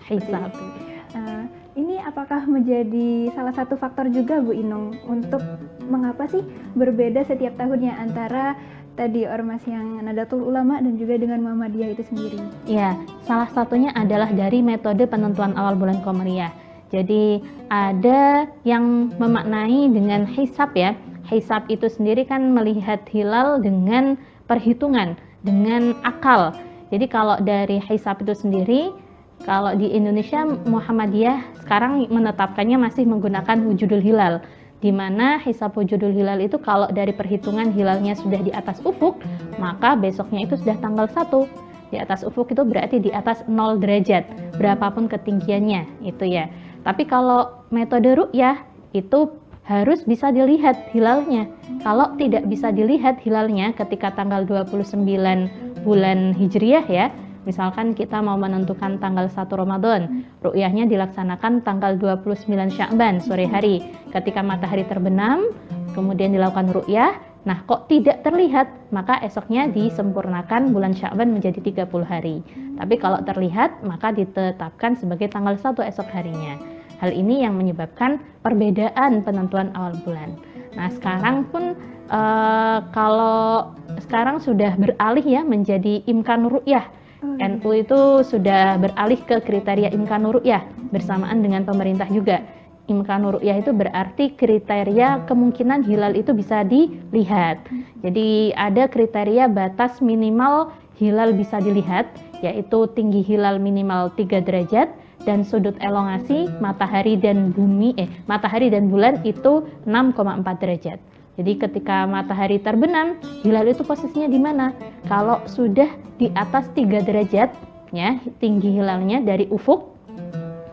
Ini apakah menjadi salah satu faktor juga Bu Inung untuk mengapa sih berbeda setiap tahunnya antara tadi ormas yang Nahdlatul Ulama dan juga dengan Muhammadiyah itu sendiri? Ya, salah satunya adalah dari metode penentuan awal bulan Komariah. Jadi ada yang memaknai dengan hisab ya. Hisab itu sendiri kan melihat hilal dengan perhitungan, dengan akal. Jadi kalau dari hisab itu sendiri, kalau di Indonesia Muhammadiyah sekarang menetapkannya masih menggunakan wujudul hilal, di mana hisab wujudul hilal itu kalau dari perhitungan hilalnya sudah di atas ufuk, maka besoknya itu sudah tanggal 1. Di atas ufuk itu berarti di atas 0 derajat, berapapun ketinggiannya itu ya. Tapi kalau metode ru'yah itu harus bisa dilihat hilalnya. Kalau tidak bisa dilihat hilalnya ketika tanggal 29 bulan Hijriah ya, misalkan kita mau menentukan tanggal 1 Ramadan, ru'yahnya dilaksanakan tanggal 29 Sya'ban sore hari. Ketika matahari terbenam, kemudian dilakukan ru'yah, nah kok tidak terlihat, maka esoknya disempurnakan bulan Sya'ban menjadi 30 hari. Tapi kalau terlihat, maka ditetapkan sebagai tanggal 1 esok harinya. Hal ini yang menyebabkan perbedaan penentuan awal bulan. Nah sekarang pun kalau sekarang sudah beralih ya menjadi imkanur ru'yah. NU itu sudah beralih ke kriteria imkanur ru'yah bersamaan dengan pemerintah juga. Imkanur ru'yah itu berarti kriteria kemungkinan hilal itu bisa dilihat. Jadi ada kriteria batas minimal hilal bisa dilihat, yaitu tinggi hilal minimal 3 derajat dan sudut elongasi matahari dan bulan itu 6,4 derajat. Jadi ketika matahari terbenam, hilal itu posisinya di mana? Kalau sudah di atas 3 derajat ya, tinggi hilalnya dari ufuk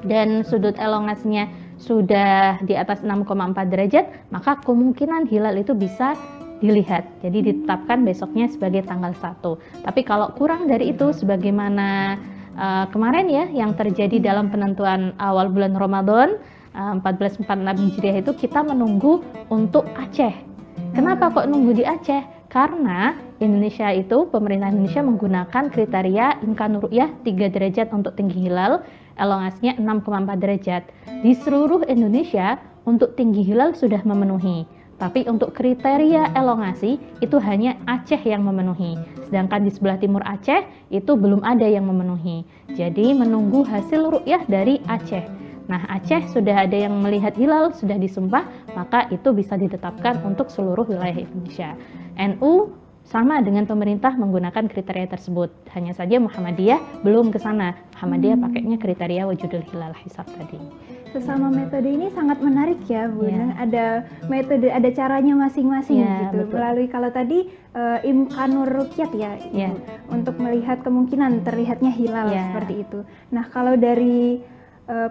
dan sudut elongasinya sudah di atas 6,4 derajat, maka kemungkinan hilal itu bisa dilihat. Jadi ditetapkan besoknya sebagai tanggal 1. Tapi kalau kurang dari itu, sebagaimana kemarin ya yang terjadi dalam penentuan awal bulan Ramadan 1446 Hijriah itu, kita menunggu untuk Aceh. Kenapa kok nunggu di Aceh? Karena Indonesia itu, pemerintah Indonesia menggunakan kriteria imkanur ru'yah 3 derajat untuk tinggi hilal, elongasinya 6,4 derajat. Di seluruh Indonesia untuk tinggi hilal sudah memenuhi. Tapi untuk kriteria elongasi itu hanya Aceh yang memenuhi. Sedangkan di sebelah timur Aceh itu belum ada yang memenuhi. Jadi menunggu hasil ru'yah dari Aceh. Nah Aceh sudah ada yang melihat hilal, sudah disumpah, maka itu bisa ditetapkan untuk seluruh wilayah Indonesia. NU sama dengan pemerintah menggunakan kriteria tersebut. Hanya saja Muhammadiyah belum ke sana. Muhammadiyah pakainya kriteria wujudul hilal hisab tadi. Sesama metode ini sangat menarik ya Bu. Ada metode, ada caranya masing-masing gitu. Betul. Melalui kalau tadi imkanur ruqyat ya Ibu, untuk melihat kemungkinan terlihatnya hilal seperti itu. Nah kalau dari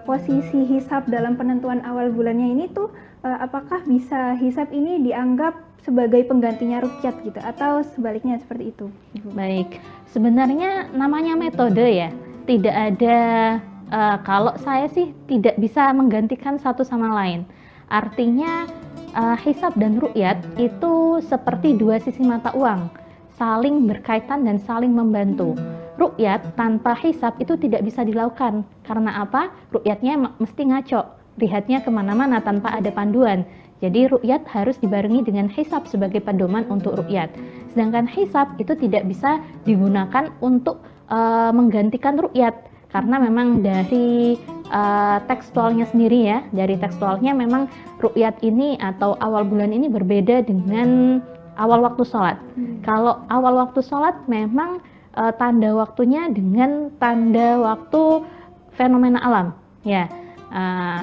posisi hisab dalam penentuan awal bulannya ini tuh apakah bisa hisab ini dianggap sebagai penggantinya ruqyat gitu atau sebaliknya seperti itu? Baik, sebenarnya namanya metode ya, tidak ada kalau saya sih tidak bisa menggantikan satu sama lain. Artinya hisab dan ru'yat itu seperti dua sisi mata uang, saling berkaitan dan saling membantu. Ru'yat tanpa hisab itu tidak bisa dilakukan. Karena apa? Ru'yatnya mesti ngaco, lihatnya kemana-mana tanpa ada panduan. Jadi ru'yat harus dibarengi dengan hisab sebagai pedoman untuk ru'yat. Sedangkan hisab itu tidak bisa digunakan untuk menggantikan ru'yat. Karena memang dari tekstualnya sendiri ya, dari tekstualnya memang ru'yat ini atau awal bulan ini berbeda dengan awal waktu sholat. Kalau awal waktu sholat memang tanda waktunya dengan tanda waktu fenomena alam, ya.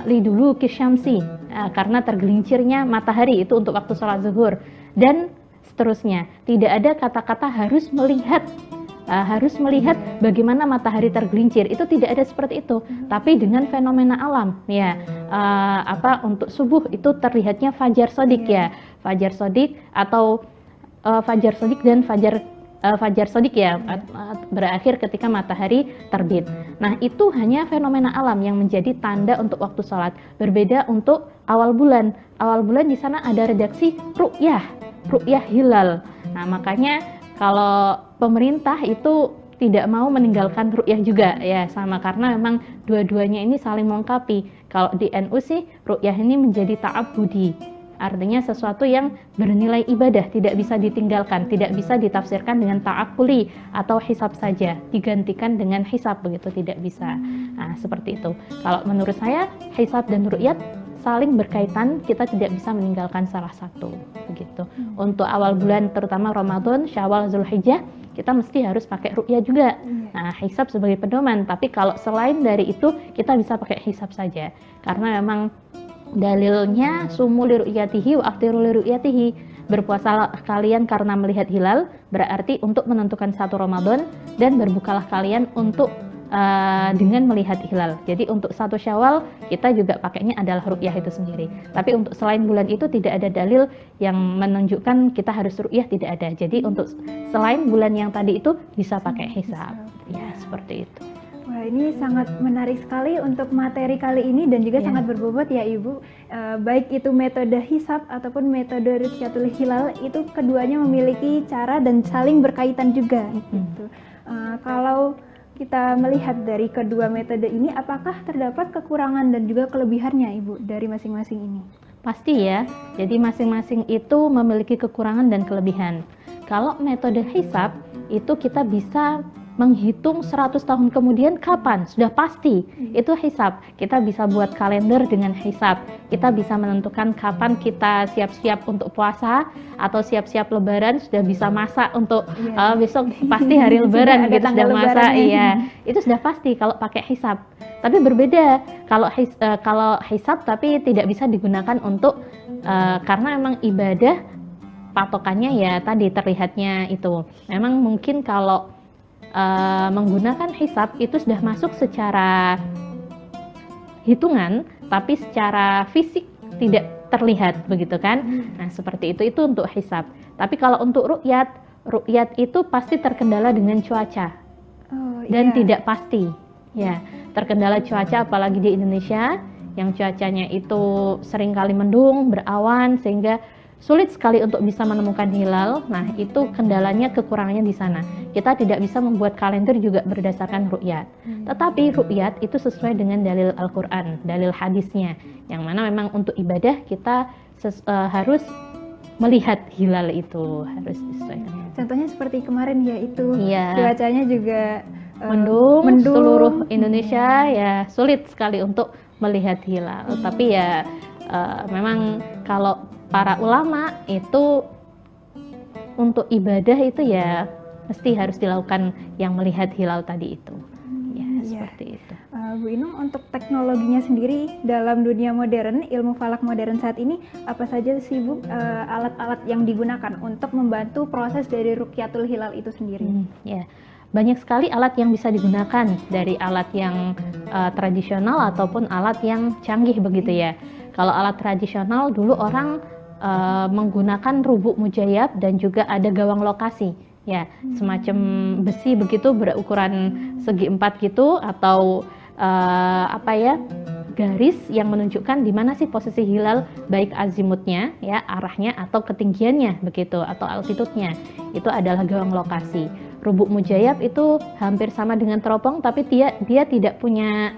Lidulu kisyamsi, karena tergelincirnya matahari itu untuk waktu sholat zuhur dan seterusnya. Tidak ada kata-kata harus melihat bagaimana matahari tergelincir, itu tidak ada seperti itu. Tapi dengan fenomena alam, ya, untuk subuh itu terlihatnya fajar sodik ya, fajar sodik atau fajar sodik dan fajar sodik ya, berakhir ketika matahari terbit. Nah itu hanya fenomena alam yang menjadi tanda untuk waktu sholat. Berbeda untuk awal bulan. Awal bulan di sana ada redaksi ru'yah hilal. Nah makanya kalau pemerintah itu tidak mau meninggalkan ru'yah juga ya, sama karena memang dua-duanya ini saling melengkapi. Kalau di NU sih ru'yah ini menjadi ta'abudi, Artinya sesuatu yang bernilai ibadah, tidak bisa ditinggalkan, tidak bisa ditafsirkan dengan ta'akuli atau hisab saja, digantikan dengan hisab, begitu tidak bisa. Nah, seperti itu. Kalau menurut saya, hisab dan ru'yat saling berkaitan, kita tidak bisa meninggalkan salah satu, begitu. Untuk awal bulan, terutama Ramadan, Syawal, Zulhijjah, kita mesti harus pakai ru'yah juga. Nah, hisab sebagai pedoman, tapi kalau selain dari itu, kita bisa pakai hisab saja. Karena memang dalilnya sumu li ru'yatihi wa aftiru li ru'yatihi. Berpuasalah kalian karena melihat hilal, berarti untuk menentukan satu Ramadan, dan berbukalah kalian untuk dengan melihat hilal. Jadi untuk satu Syawal kita juga pakainya adalah ru'yah itu sendiri. Tapi untuk selain bulan itu tidak ada dalil yang menunjukkan kita harus ru'yah, tidak ada. Jadi untuk selain bulan yang tadi itu bisa pakai hisab. Ya, seperti itu. Wah, ini sangat menarik sekali untuk materi kali ini dan juga sangat berbobot ya Ibu. Baik itu metode hisab ataupun metode ru'yatul hilal, itu keduanya memiliki cara dan saling berkaitan juga. Gitu. Kalau kita melihat dari kedua metode ini, apakah terdapat kekurangan dan juga kelebihannya Ibu dari masing-masing ini? Pasti ya, jadi masing-masing itu memiliki kekurangan dan kelebihan. Kalau metode hisab, itu kita bisa menghitung 100 tahun kemudian kapan, sudah pasti, itu hisab. Kita bisa buat kalender dengan hisab, kita bisa menentukan kapan kita siap-siap untuk puasa, atau siap-siap lebaran, sudah bisa masak untuk besok pasti hari lebaran, gitu, sudah masak, itu sudah pasti kalau pakai hisab. Tapi berbeda, kalau hisab tapi tidak bisa digunakan untuk, karena memang ibadah, patokannya ya tadi terlihatnya itu. Memang mungkin kalau menggunakan hisab itu sudah masuk secara hitungan, tapi secara fisik tidak terlihat, begitu kan? Nah, seperti itu untuk hisab. Tapi kalau untuk ru'yat itu pasti terkendala dengan cuaca dan tidak pasti. Ya, terkendala cuaca, apalagi di Indonesia yang cuacanya itu seringkali mendung, berawan, sehingga sulit sekali untuk bisa menemukan hilal. Nah, itu kendalanya, kekurangannya di sana. Kita tidak bisa membuat kalender juga berdasarkan ru'yat. Tetapi ru'yat itu sesuai dengan dalil Al-Quran, dalil hadisnya, yang mana memang untuk ibadah kita harus melihat hilal itu, harus disesuaikan. Contohnya seperti kemarin yaitu cuacanya juga mendung, seluruh Indonesia ya sulit sekali untuk melihat hilal. Tapi ya memang kalau para ulama itu untuk ibadah itu ya mesti harus dilakukan yang melihat hilal tadi itu. Ya, seperti itu. Bu Inung, untuk teknologinya sendiri dalam dunia modern, ilmu falak modern saat ini, apa saja sih Bu alat-alat yang digunakan untuk membantu proses dari ru'yatul hilal itu sendiri? Ya, banyak sekali alat yang bisa digunakan, dari alat yang tradisional ataupun alat yang canggih, begitu ya. Kalau alat tradisional dulu orang menggunakan rubuk mujayab dan juga ada gawang lokasi, ya, semacam besi begitu berukuran segi 4 gitu, atau garis yang menunjukkan di mana sih posisi hilal, baik azimutnya, ya, arahnya atau ketinggiannya begitu, atau altitudenya. Itu adalah gawang lokasi. Rubuk mujayab itu hampir sama dengan teropong, tapi dia tidak punya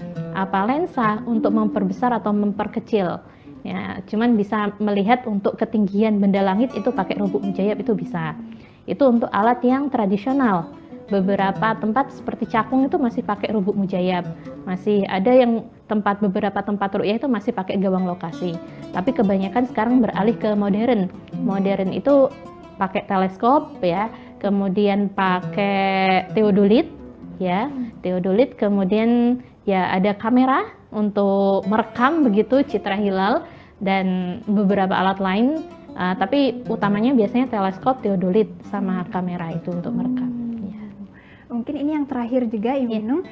lensa untuk memperbesar atau memperkecil. Ya, cuman bisa melihat untuk ketinggian benda langit itu pakai rubuk mujayab, itu bisa. Itu untuk alat yang tradisional. Beberapa tempat seperti Cakung itu masih pakai rubuk mujayab. Masih ada yang beberapa tempat ru'yah itu masih pakai gawang lokasi. Tapi kebanyakan sekarang beralih ke modern. Modern itu pakai teleskop, ya, kemudian pakai teodolit, ya, teodolit, kemudian ya ada kamera untuk merekam begitu citra hilal, dan beberapa alat lain, tapi utamanya biasanya teleskop, teodolit, sama kamera itu untuk merekam. Ya. Mungkin ini yang terakhir juga Ibu Inung,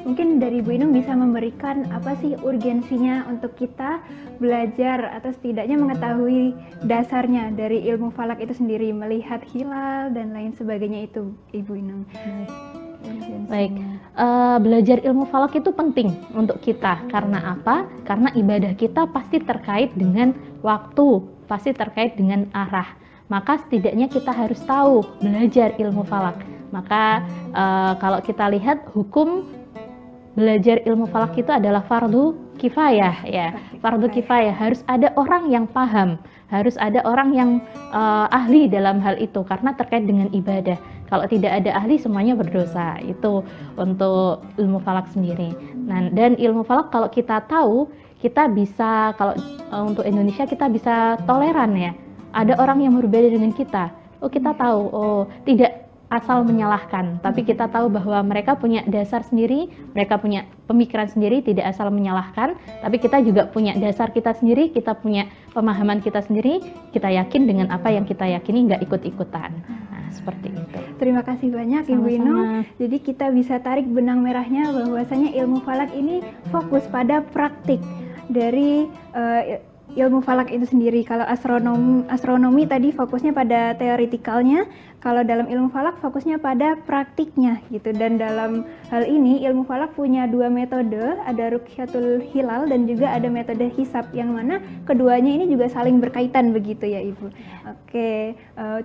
mungkin dari Ibu Inung bisa memberikan apa sih urgensinya untuk kita belajar atau setidaknya mengetahui dasarnya dari ilmu falak itu sendiri, melihat hilal dan lain sebagainya itu, Ibu Inung. Baik, belajar ilmu falak itu penting untuk kita. Karena apa? Karena ibadah kita pasti terkait dengan waktu, pasti terkait dengan arah. Maka setidaknya kita harus tahu belajar ilmu falak. Maka kalau kita lihat hukum belajar ilmu falak itu adalah fardu kifayah ya, fardu kifayah, harus ada orang yang paham, harus ada orang yang ahli dalam hal itu karena terkait dengan ibadah. Kalau tidak ada ahli semuanya berdosa. Itu untuk ilmu falak sendiri. Nah, dan ilmu falak kalau kita tahu, kita bisa, kalau untuk Indonesia kita bisa toleran ya. Ada orang yang berbeda dengan kita. Oh, kita tahu, oh tidak asal menyalahkan, tapi kita tahu bahwa mereka punya dasar sendiri, mereka punya pemikiran sendiri, tidak asal menyalahkan, tapi kita juga punya dasar kita sendiri, kita punya pemahaman kita sendiri, kita yakin dengan apa yang kita yakini, nggak ikut-ikutan. Nah, seperti itu. Terima kasih banyak Ibu Inung. Jadi kita bisa tarik benang merahnya bahwasanya ilmu falak ini fokus pada praktik dari ilmu falak itu sendiri. Kalau astronomi tadi fokusnya pada teoretikalnya, kalau dalam ilmu falak fokusnya pada praktiknya gitu. Dan dalam hal ini ilmu falak punya dua metode, ada ruqyatul hilal dan juga ada metode hisab, yang mana keduanya ini juga saling berkaitan begitu ya Ibu. Oke,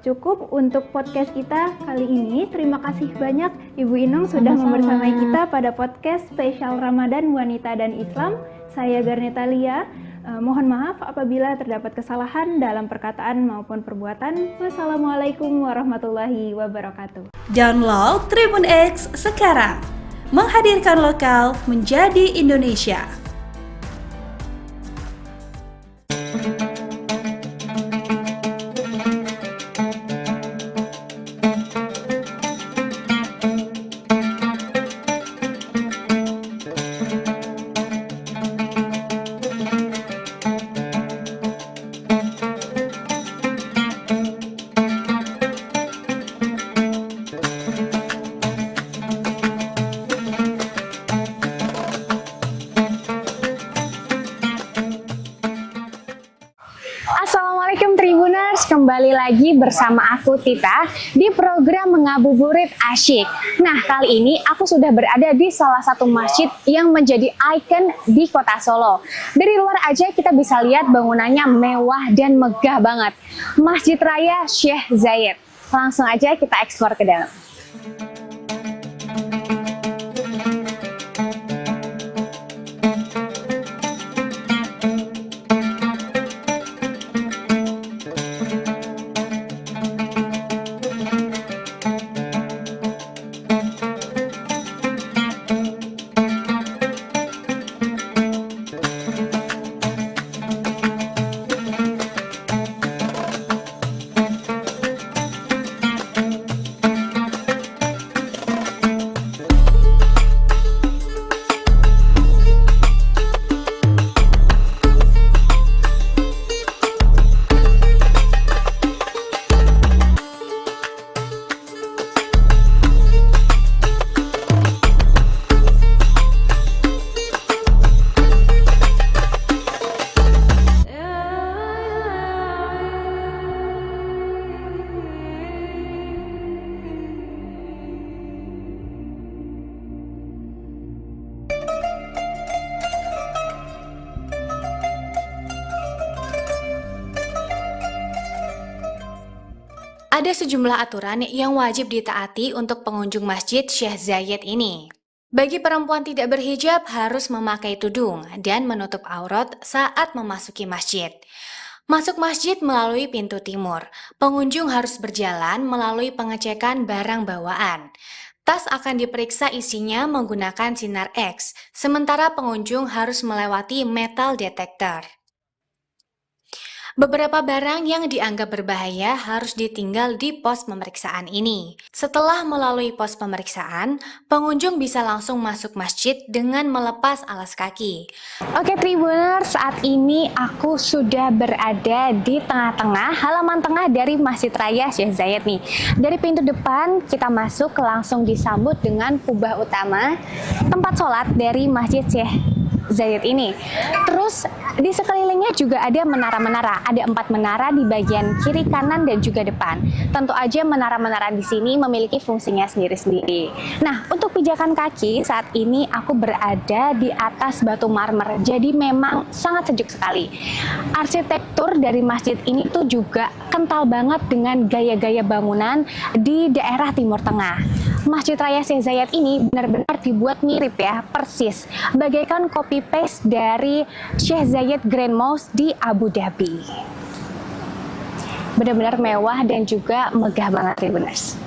cukup untuk podcast kita kali ini. Terima kasih banyak Ibu Inung sudah membersamai kita pada podcast spesial Ramadan Wanita dan Islam. Saya Garneta Lia. Mohon maaf apabila terdapat kesalahan dalam perkataan maupun perbuatan. Wassalamualaikum warahmatullahi wabarakatuh. Download Tribun X sekarang. Menghadirkan lokal menjadi Indonesia. Assalamualaikum Tribuners, kembali lagi bersama aku Tita di program Mengabuburit Asyik. Nah, kali ini aku sudah berada di salah satu masjid yang menjadi ikon di kota Solo. Dari luar aja kita bisa lihat bangunannya mewah dan megah banget. Masjid Raya Syekh Zayed. Langsung aja kita eksplor ke dalam. Ada sejumlah aturan yang wajib ditaati untuk pengunjung masjid Syekh Zayed ini. Bagi perempuan tidak berhijab harus memakai tudung dan menutup aurat saat memasuki masjid. Masuk masjid melalui pintu timur. Pengunjung harus berjalan melalui pengecekan barang bawaan. Tas akan diperiksa isinya menggunakan sinar X, sementara pengunjung harus melewati metal detector. Beberapa barang yang dianggap berbahaya harus ditinggal di pos pemeriksaan ini. Setelah melalui pos pemeriksaan, pengunjung bisa langsung masuk masjid dengan melepas alas kaki. Oke Tribuners, saat ini aku sudah berada di tengah-tengah, halaman tengah dari Masjid Raya Syekh Zayed nih. Dari pintu depan kita masuk langsung disambut dengan kubah utama, tempat sholat dari Masjid Syekh Zayed ini. Terus di sekelilingnya juga ada menara-menara. Ada 4 menara di bagian kiri, kanan, dan juga depan. Tentu aja menara-menara di sini memiliki fungsinya sendiri-sendiri. Nah, untuk pijakan kaki saat ini aku berada di atas batu marmer. Jadi memang sangat sejuk sekali. Arsitektur dari masjid ini tuh juga kental banget dengan gaya-gaya bangunan di daerah Timur Tengah. Masjid Raya Syekh Zayed ini benar-benar dibuat mirip ya, persis bagaikan kopi copy paste dari Sheikh Zayed Grand Mosque di Abu Dhabi. Benar-benar mewah dan juga megah banget, Tribuners.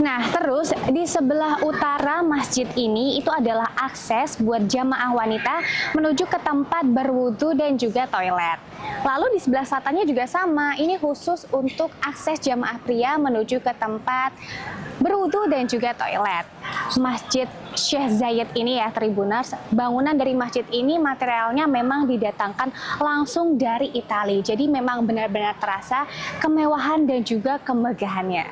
Nah, terus di sebelah utara masjid ini itu adalah akses buat jamaah wanita menuju ke tempat berwudu dan juga toilet. Lalu di sebelah selatannya juga sama, ini khusus untuk akses jamaah pria menuju ke tempat berwudu dan juga toilet. Masjid Sheikh Zayed ini ya, Tribuners, bangunan dari masjid ini materialnya memang didatangkan langsung dari Italia. Jadi memang benar-benar terasa kemewahan dan juga kemegahannya.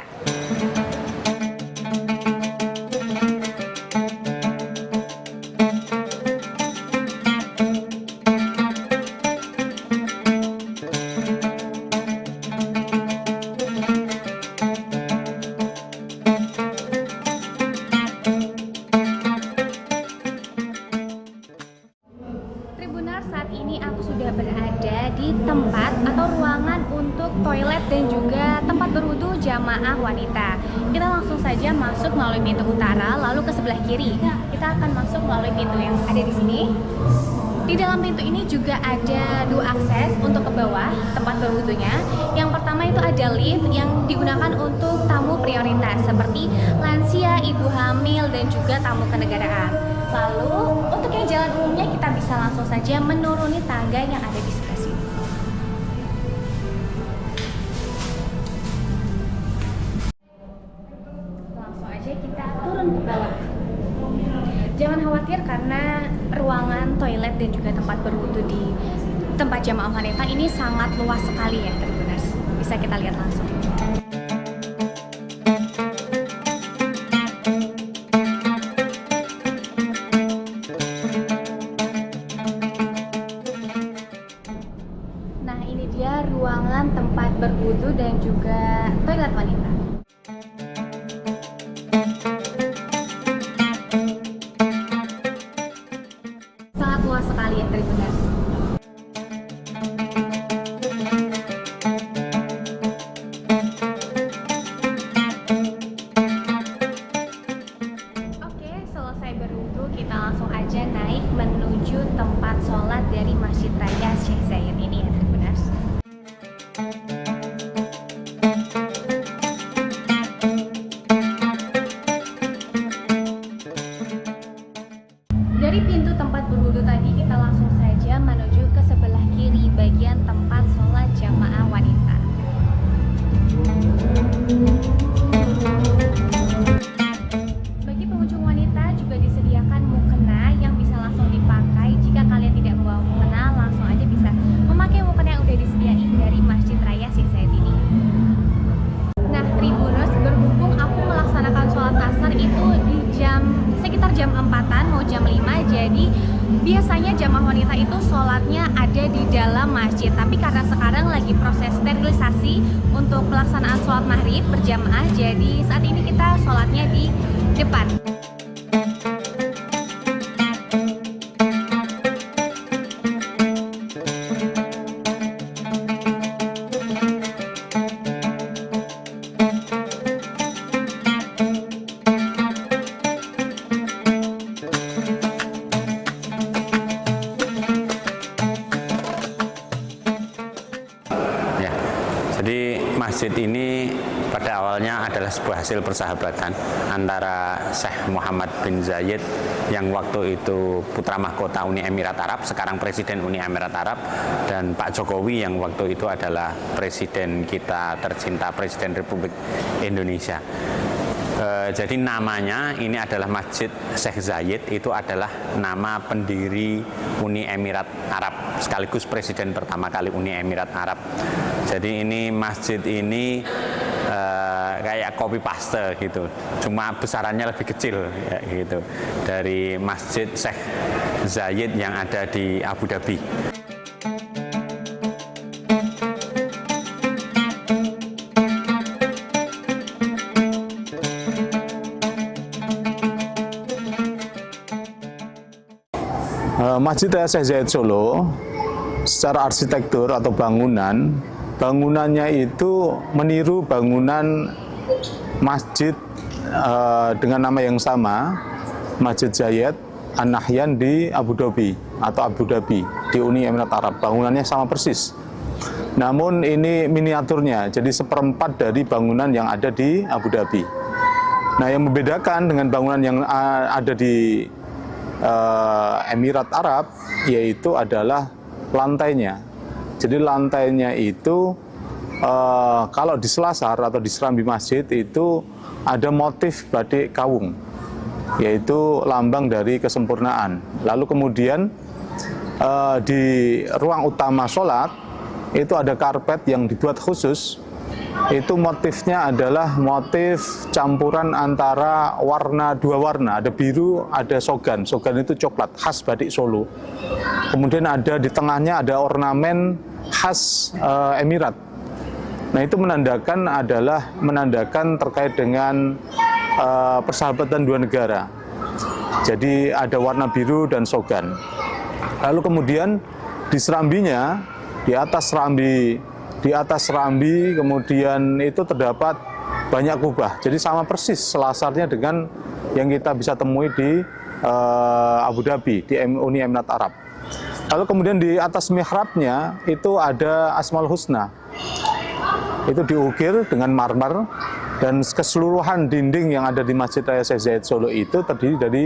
Saat ini aku sudah berada di tempat atau ruangan untuk toilet dan juga tempat berwudu jamaah wanita. Kita langsung saja masuk melalui pintu utara, lalu ke sebelah kiri. Kita akan masuk melalui pintu yang ada di sini. Di dalam pintu ini juga ada dua akses untuk ke bawah tempat berwudunya. Yang pertama itu ada lift yang digunakan untuk tamu prioritas seperti lansia, ibu hamil, dan juga tamu kenegaraan. Lalu untuk yang jalan umumnya kita bisa langsung saja menuruni tangga yang ada di sebelah sini. Langsung aja kita turun ke bawah. Jangan khawatir karena ruangan toilet dan juga tempat berwudu di tempat jamaah wanita ini sangat luas sekali ya, Tribuners. Bisa kita lihat langsung. Nah, ini dia ruangan tempat berwudu dan juga toilet wanita. Sangat luas sekali ya, Tribuners. Oke, selesai berwudu kita langsung aja naik menuju tempat sholat dari Masjid Raya Sheikh Zayed ini ya, Tribuners. Dari pintu tempat berwudu tadi kita langsung saja menuju ke sebelah kiri bagian tempat sholat jamaah wanita. Bagi pengunjung wanita juga disediakan mukena yang bisa langsung dipakai. Jika kalian tidak membawa mukena, langsung aja bisa memakai mukena yang udah disediain dari Masjid Raya Sheikh Zayed ini. Nah, Tribuners, berhubung aku melaksanakan sholat asar itu di sekitar jam 4-an mau jam 5, jadi biasanya jamaah wanita itu sholatnya ada di dalam masjid. Tapi karena sekarang lagi proses sterilisasi untuk pelaksanaan sholat maghrib berjamaah, jadi saat ini kita sholatnya di depan. Jadi masjid ini pada awalnya adalah sebuah hasil persahabatan antara Syekh Muhammad bin Zayed yang waktu itu putra mahkota Uni Emirat Arab, sekarang Presiden Uni Emirat Arab, dan Pak Jokowi yang waktu itu adalah Presiden kita tercinta, Presiden Republik Indonesia. Jadi namanya ini adalah Masjid Sheikh Zayed, itu adalah nama pendiri Uni Emirat Arab, sekaligus presiden pertama kali Uni Emirat Arab. Jadi ini masjid ini kayak copy paste gitu, cuma besarannya lebih kecil ya, gitu, dari Masjid Sheikh Zayed yang ada di Abu Dhabi. Masjid Raya Sheikh Zayed Solo secara arsitektur atau bangunannya itu meniru bangunan masjid dengan nama yang sama Masjid Zayed An-Nahyan di Abu Dhabi di Uni Emirat Arab. Bangunannya sama persis. Namun ini miniaturnya, jadi seperempat dari bangunan yang ada di Abu Dhabi. Nah, yang membedakan dengan bangunan yang ada di Emirat Arab yaitu adalah lantainya. Jadi lantainya itu kalau di selasar atau di serambi masjid itu ada motif batik kawung, yaitu lambang dari kesempurnaan. Lalu kemudian di ruang utama sholat itu ada karpet yang dibuat khusus. Itu motifnya adalah motif campuran antara dua warna, ada biru, ada sogan. Sogan itu coklat, khas batik Solo. Kemudian ada di tengahnya ada ornamen khas Emirat. Nah, itu menandakan terkait dengan persahabatan dua negara. Jadi ada warna biru dan sogan. Lalu kemudian di serambinya, di atas serambi kemudian itu terdapat banyak kubah. Jadi sama persis selasarnya dengan yang kita bisa temui di Abu Dhabi, di Uni Emirat Arab. Lalu kemudian di atas mihrabnya itu ada Asmaul Husna. Itu diukir dengan marmer, dan keseluruhan dinding yang ada di Masjid Raya Syekh Zayed Solo itu terdiri dari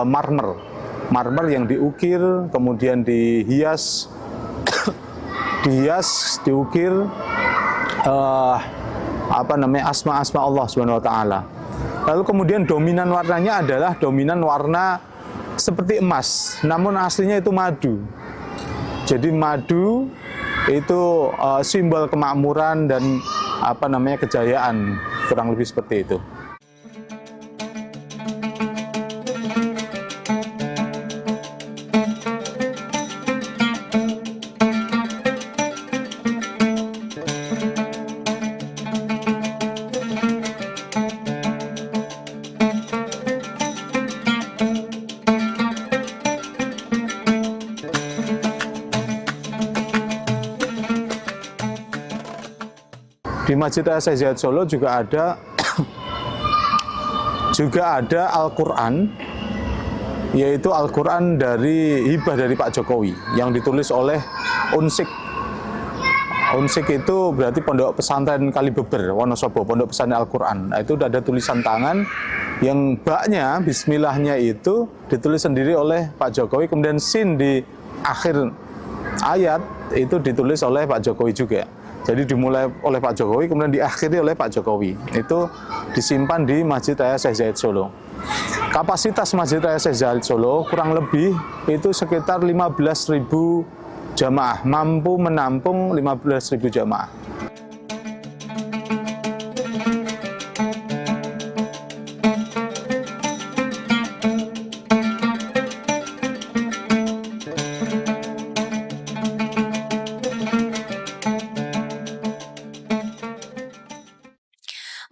marmer yang diukir, kemudian dihias, diukir asma-asma Allah Subhanahu wa taala. Lalu kemudian dominan warnanya adalah dominan warna seperti emas, namun aslinya itu madu. Jadi madu itu simbol kemakmuran dan kejayaan, kurang lebih seperti itu. Di Masjid Raya Syekh Zayed Solo juga ada Al-Quran, yaitu Al-Quran dari hibah dari Pak Jokowi yang ditulis oleh Unsik. Unsik itu berarti Pondok Pesantren Kalibeber, Wonosobo, Pondok Pesantren Al-Quran. Nah, itu ada tulisan tangan yang baknya, bismillahnya itu ditulis sendiri oleh Pak Jokowi, kemudian sin di akhir ayat itu ditulis oleh Pak Jokowi juga. Jadi dimulai oleh Pak Jokowi, kemudian diakhiri oleh Pak Jokowi. Itu disimpan di Masjid Raya Syekh Zayed Solo. Kapasitas Masjid Raya Syekh Zayed Solo kurang lebih itu sekitar 15.000 jamaah, mampu menampung 15.000 jamaah.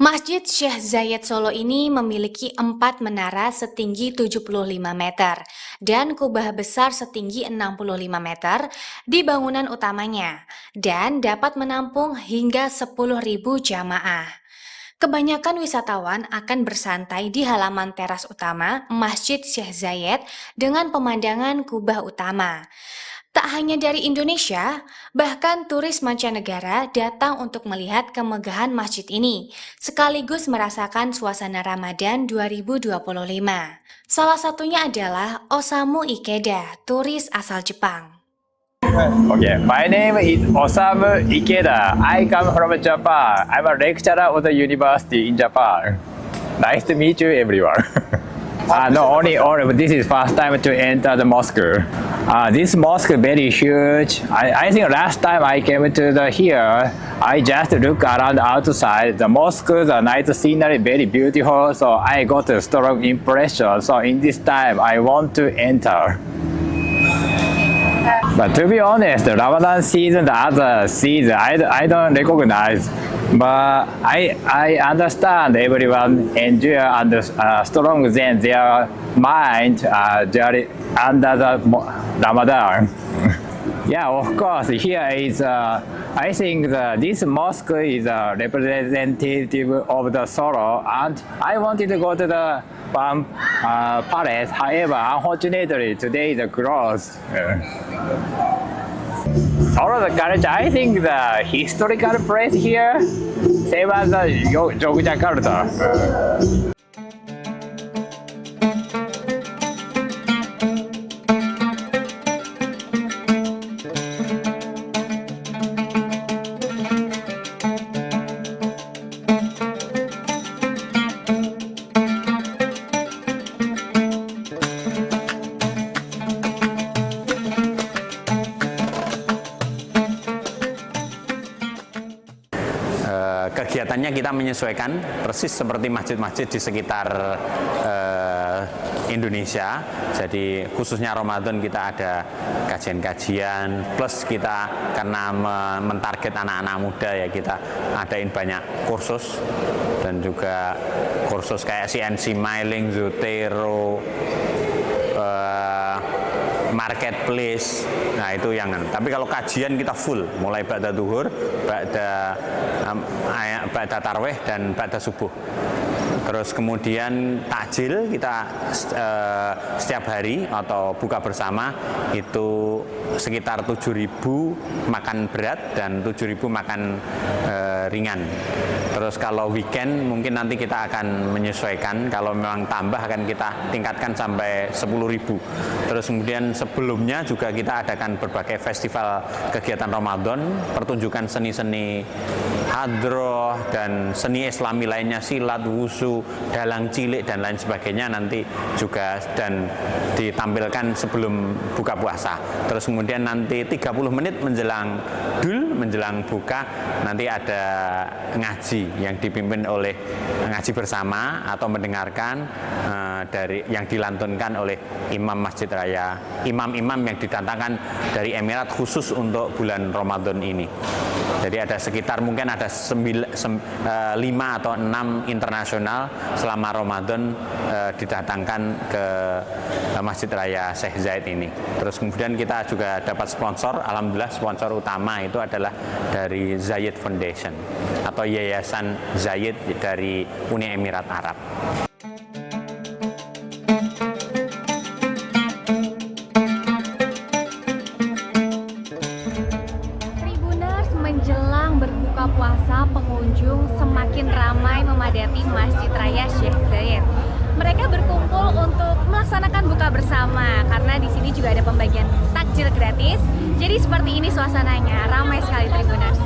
Masjid Syekh Zayed Solo ini memiliki 4 menara setinggi 75 meter dan kubah besar setinggi 65 meter di bangunan utamanya dan dapat menampung hingga 10.000 jamaah. Kebanyakan wisatawan akan bersantai di halaman teras utama Masjid Syekh Zayed dengan pemandangan kubah utama. Tak hanya dari Indonesia, bahkan turis mancanegara datang untuk melihat kemegahan masjid ini, sekaligus merasakan suasana Ramadan 2025. Salah satunya adalah Osamu Ikeda, turis asal Jepang. Okay, my name is Osamu Ikeda. I come from Japan. I'm a lecturer of the university in Japan. Nice to meet you, everyone. No, only this is first time to enter the mosque. This mosque very huge. I think last time I came to here, I just look around outside. The mosque, the night scenery very beautiful, so I got a strong impression. So in this time, I want to enter. But to be honest, Ramadan season, the other season, I don't recognize. But I understand everyone enjoy and strong than their mind under the Ramadan. Yeah, of course. Here is, I think this mosque is a representative of the sorrow, and I wanted to go to the palace. However, unfortunately, today is closed. Sorrow the college, I think the historical place here, same as the Yogyakarta. Kegiatannya kita menyesuaikan persis seperti masjid-masjid di sekitar Indonesia. Jadi khususnya Ramadan kita ada kajian-kajian, plus kita karena mentarget anak-anak muda ya kita adain banyak kursus dan juga kursus kayak CNC Milling, Zotero, marketplace. Nah itu yang tapi kalau kajian kita full mulai ba'da duhur, ba'da tarwih dan ba'da subuh. Terus kemudian takjil kita setiap hari atau buka bersama itu sekitar 7.000 makan berat dan 7.000 makan ringan. Terus kalau weekend mungkin nanti kita akan menyesuaikan, kalau memang tambah akan kita tingkatkan sampai 10.000. Terus kemudian sebelumnya juga kita adakan berbagai festival kegiatan Ramadan, pertunjukan seni-seni hadroh dan seni islami lainnya, silat, wusu, dalang cilik dan lain sebagainya nanti juga dan ditampilkan sebelum buka puasa. Terus kemudian nanti 30 menit menjelang menjelang buka nanti ada ngaji yang dipimpin oleh ngaji bersama atau mendengarkan dari yang dilantunkan oleh imam Masjid Raya, imam-imam yang didatangkan dari Emirat khusus untuk bulan Ramadan ini. Jadi ada sekitar mungkin ada 5 atau 6 internasional selama Ramadan didatangkan ke Masjid Raya Syekh Zayed ini. Terus kemudian kita juga dapat sponsor, alhamdulillah sponsor utama itu adalah dari Zayed Foundation atau Yayasan Zayed dari Uni Emirat Arab. Puasa pengunjung semakin ramai memadati Masjid Raya Syekh Zayed. Mereka berkumpul untuk melaksanakan buka bersama karena di sini juga ada pembagian takjil gratis. Jadi seperti ini suasananya, ramai sekali Tribuners.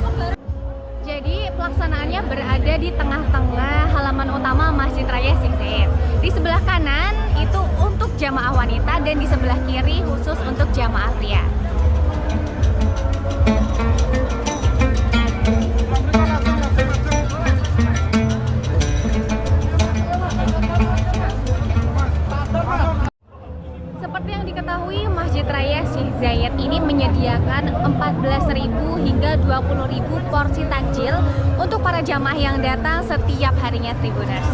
Jadi pelaksanaannya berada di tengah-tengah halaman utama Masjid Raya Syekh Zayed. Di sebelah kanan itu untuk jamaah wanita dan di sebelah kiri khusus untuk jamaah pria. Seperti yang diketahui, Masjid Raya Syekh Zayed ini menyediakan 14.000 hingga 20.000 porsi takjil untuk para jamaah yang datang setiap harinya Tribuners.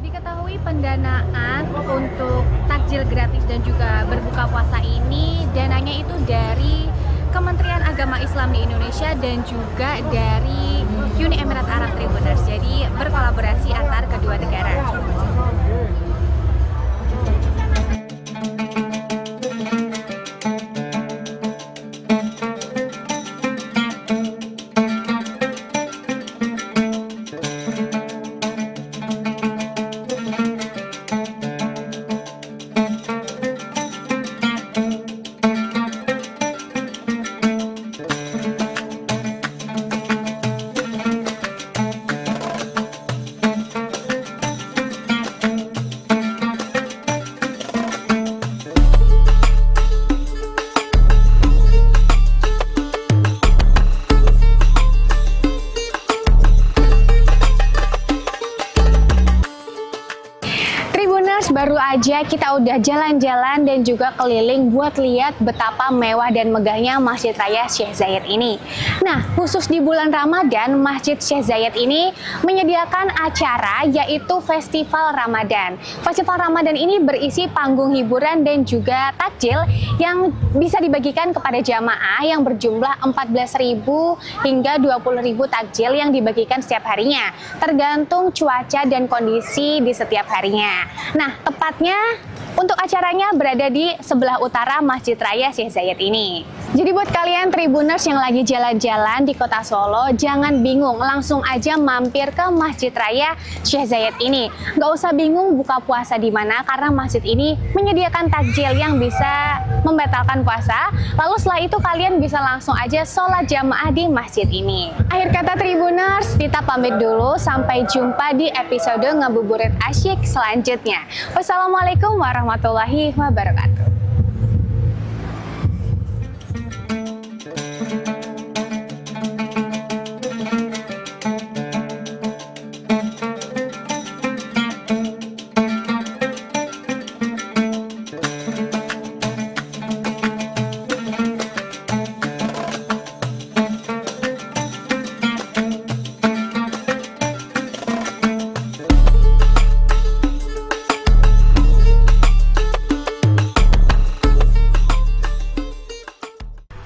Diketahui pendanaan untuk takjil gratis dan juga berbuka puasa ini dananya itu dari Kementerian Agama Islam di Indonesia dan juga dari Uni Emirat Arab Tribuners. Jadi berkolaborasi antar kedua negara. saja kita udah jalan-jalan dan juga keliling buat lihat betapa mewah dan megahnya Masjid Raya Syekh Zayed ini. Nah, khusus di bulan Ramadan, Masjid Syekh Zayed ini menyediakan acara yaitu Festival Ramadan. Festival Ramadan ini berisi panggung hiburan dan juga takjil yang bisa dibagikan kepada jamaah yang berjumlah 14.000 hingga 20.000 takjil yang dibagikan setiap harinya, tergantung cuaca dan kondisi di setiap harinya. Nah, tepatnya untuk acaranya berada di sebelah utara Masjid Raya Syekh Zayed ini. Jadi buat kalian Tribuners yang lagi jalan-jalan di kota Solo, jangan bingung, langsung aja mampir ke Masjid Raya Syekh Zayed ini. Nggak usah bingung buka puasa di mana, karena masjid ini menyediakan takjil yang bisa membatalkan puasa. Lalu setelah itu kalian bisa langsung aja sholat jamaah di masjid ini. Akhir kata Tribuners, kita pamit dulu. Sampai jumpa di episode Ngabuburit Asyik selanjutnya. Wassalamualaikum warahmatullahi wabarakatuh.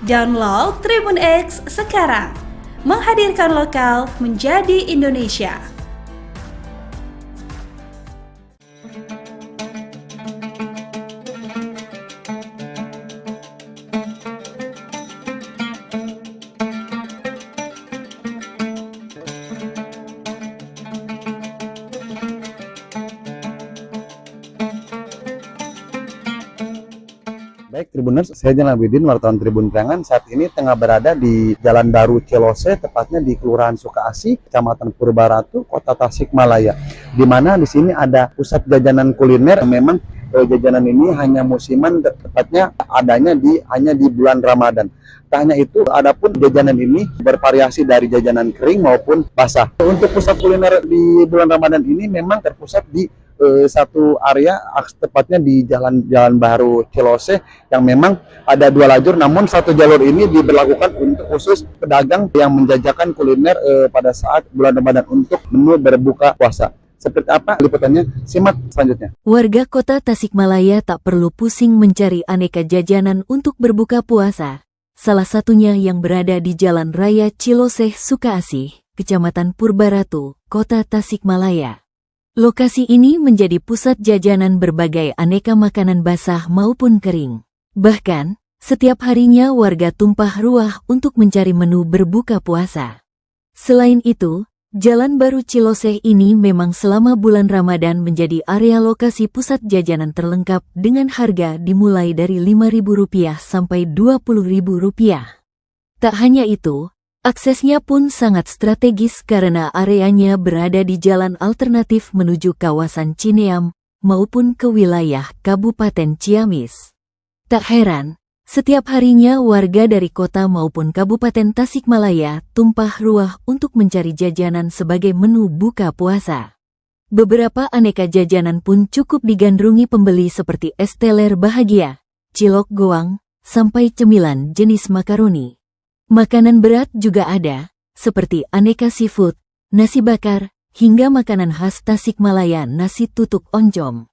Download Tribun X sekarang, menghadirkan lokal menjadi Indonesia. Baik Tribuners, saya Zainal Abidin, wartawan Tribun Priangan. Saat ini tengah berada di Jalan Baru Cilose, tepatnya di Kelurahan Sukaasih, Kecamatan Purbaratu, Kota Tasikmalaya. Di mana di sini ada pusat jajanan kuliner. Memang jajanan ini hanya musiman, tepatnya adanya hanya di bulan Ramadan. Tak hanya itu, adapun jajanan ini bervariasi dari jajanan kering maupun basah. Untuk pusat kuliner di bulan Ramadan ini memang terpusat di satu area, tepatnya di Jalan Baru Cilose, yang memang ada 2 lajur, namun satu jalur ini diberlakukan untuk khusus pedagang yang menjajakan kuliner pada saat bulan Ramadan untuk menu berbuka puasa. Seperti apa liputannya? Simak selanjutnya. Warga kota Tasikmalaya tak perlu pusing mencari aneka jajanan untuk berbuka puasa. Salah satunya yang berada di Jalan Raya Cilose Sukaasih, Kecamatan Purbaratu, Kota Tasikmalaya. Lokasi ini menjadi pusat jajanan berbagai aneka makanan basah maupun kering. Bahkan, setiap harinya warga tumpah ruah untuk mencari menu berbuka puasa. Selain itu, Jalan Baru Cilose ini memang selama bulan Ramadan menjadi area lokasi pusat jajanan terlengkap dengan harga dimulai dari Rp5.000 sampai Rp20.000. Tak hanya itu, aksesnya pun sangat strategis karena areanya berada di jalan alternatif menuju kawasan Cineam maupun ke wilayah Kabupaten Ciamis. Tak heran, setiap harinya warga dari kota maupun Kabupaten Tasikmalaya tumpah ruah untuk mencari jajanan sebagai menu buka puasa. Beberapa aneka jajanan pun cukup digandrungi pembeli seperti es teler bahagia, cilok goang, sampai cemilan jenis makaroni. Makanan berat juga ada, seperti aneka seafood, nasi bakar, hingga makanan khas Tasikmalaya nasi tutuk oncom.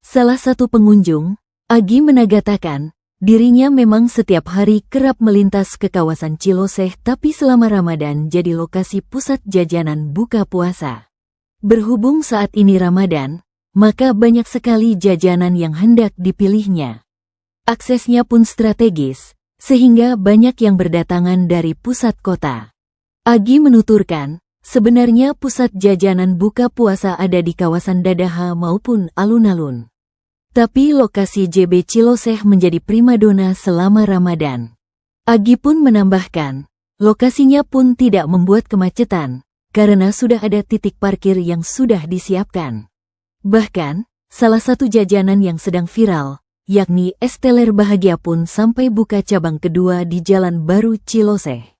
Salah satu pengunjung, Agi menagatakan, dirinya memang setiap hari kerap melintas ke kawasan Cilose, tapi selama Ramadan jadi lokasi pusat jajanan buka puasa. Berhubung saat ini Ramadan, maka banyak sekali jajanan yang hendak dipilihnya. Aksesnya pun strategis, sehingga banyak yang berdatangan dari pusat kota. Agi menuturkan, sebenarnya pusat jajanan buka puasa ada di kawasan Dadaha maupun alun-alun. Tapi lokasi JB Cilose menjadi primadona selama Ramadan. Agi pun menambahkan, lokasinya pun tidak membuat kemacetan, karena sudah ada titik parkir yang sudah disiapkan. Bahkan, salah satu jajanan yang sedang viral, yakni es teler bahagia pun sampai buka cabang kedua di Jalan Baru Cilose.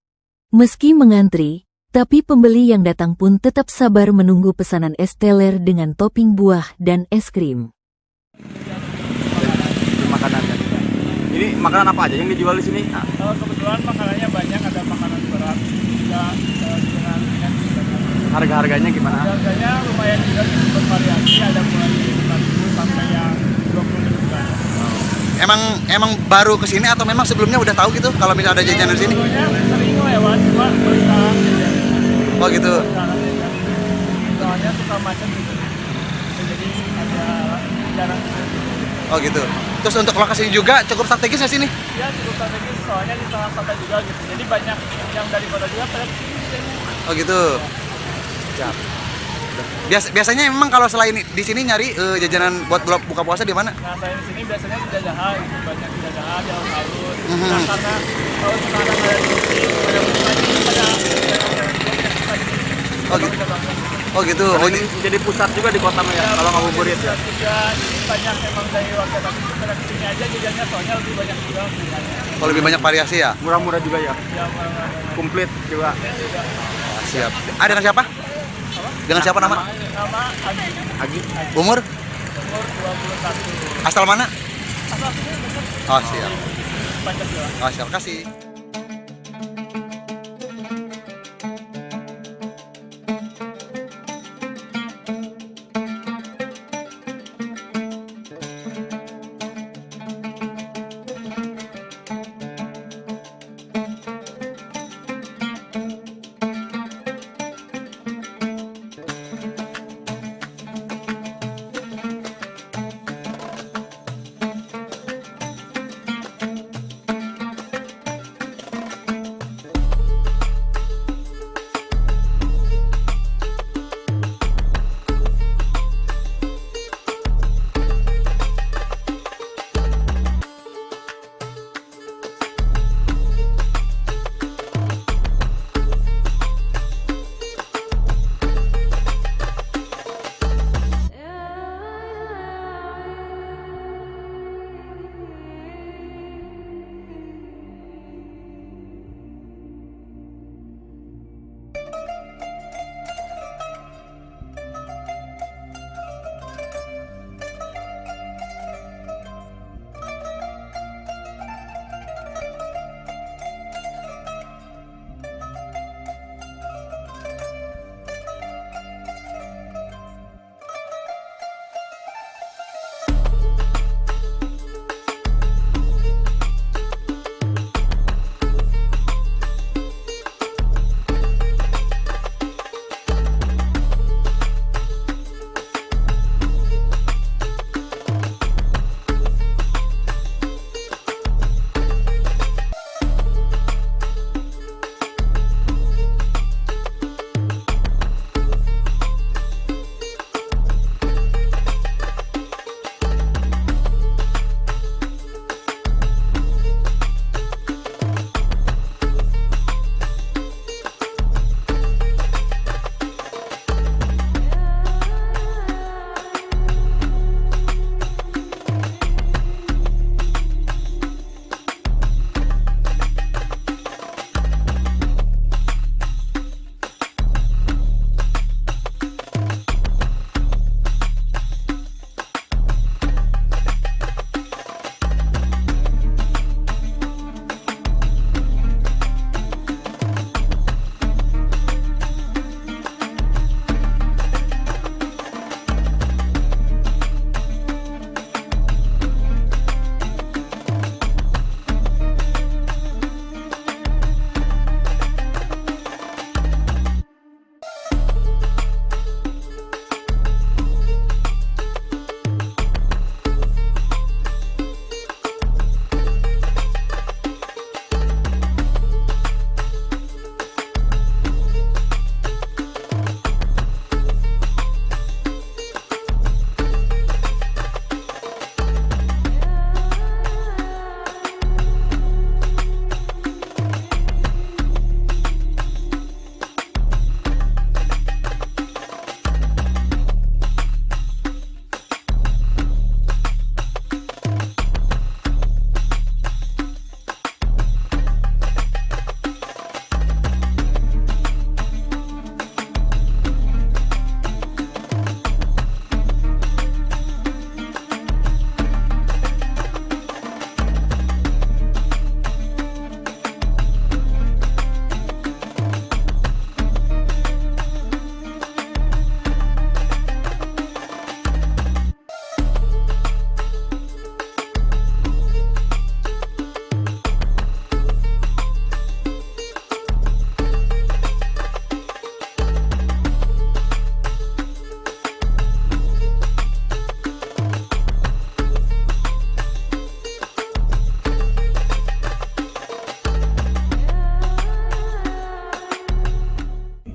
Meski mengantri, tapi pembeli yang datang pun tetap sabar menunggu pesanan es teler dengan topping buah dan es krim. Ini makanan apa aja yang dijual di sini? Kebetulan makanannya banyak, ada makanan berat juga dengan ringan. Harga-harganya gimana? Harganya lumayan juga, bervariasi, ada mulai 5.000 sampai yang 20.000. Emang baru ke sini atau memang sebelumnya udah tahu gitu kalau misalnya ada jajanan di sini? Sering lewat, cuma sekarang Oh gitu. soalnya suka macet gitu. Jadi ada jarang. Oh gitu. Terus untuk lokasi juga cukup strategis nggak sini? Ya cukup strategis, soalnya di tengah kota juga gitu. Jadi banyak yang dari kota juga pada kesini. Oh gitu. Siap. Biasanya memang kalau selain di sini nyari jajanan buat buka puasa di mana? Nah saya di sini biasanya di Jajahan, gitu. Banyak di Jajahan, di alun-alun. Nah karena kalau sekarang ada di sini, Oh gitu. Oh gitu. Oh, ini jadi pusat juga di kota ya, kalau ngabuburit ya. Juga banyak emang dari warga tapi pada kesini aja jajannya soalnya lebih banyak juga pilihannya. Oh lebih banyak variasi ya? Murah-murah juga ya. Ya murah-murah. Komplit juga. Siap. Ah, dengan siapa? Dengan siapa nama? Nama Agi. Umur? Umur 21. Asal mana? Asal sini dekat. Oh siap. Pancasila. Oh siap, kasih.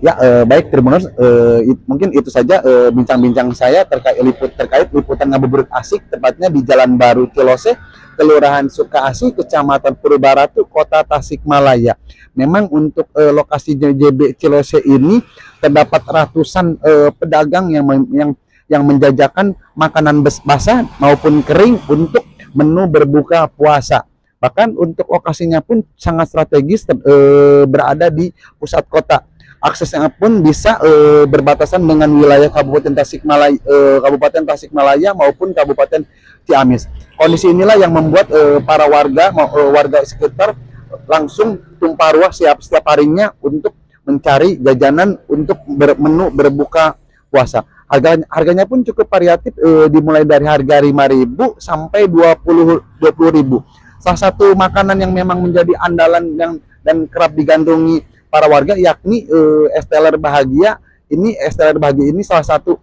Ya, baik Tribuners, mungkin itu saja bincang-bincang saya terkait liputan ngabuburit asyik, tepatnya di Jalan Baru Cilose, Kelurahan Sukaasih, Kecamatan Purbaratu, Kota Tasikmalaya. Memang untuk lokasi JB Cilose ini terdapat ratusan pedagang yang menjajakan makanan basah maupun kering untuk menu berbuka puasa. Bahkan untuk lokasinya pun sangat strategis, berada di pusat kota. Aksesnya pun bisa berbatasan dengan wilayah Kabupaten Tasikmalaya maupun Kabupaten Ciamis. Kondisi inilah yang membuat para warga sekitar langsung tumpah ruah setiap harinya untuk mencari jajanan untuk menu berbuka puasa. Harganya pun cukup variatif, dimulai dari harga 5.000 sampai 20.000. Salah satu makanan yang memang menjadi andalan dan kerap digandrungi para warga yakni es teler bahagia. Es teler bahagia ini salah satu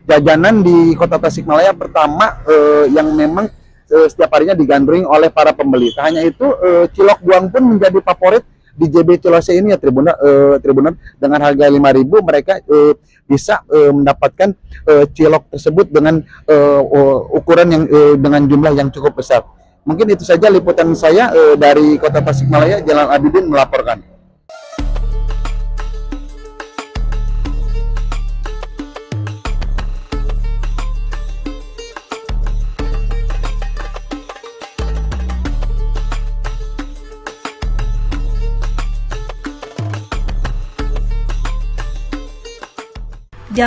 jajanan di Kota Tasikmalaya pertama yang memang setiap harinya digandrungi oleh para pembeli. Tak hanya itu, cilok buang pun menjadi favorit di JB Cilose ini ya Tribuner. Dengan harga 5.000 mereka bisa mendapatkan cilok tersebut dengan ukuran yang dengan jumlah yang cukup besar. Mungkin itu saja liputan saya dari Kota Tasikmalaya. Jalan Abidin melaporkan.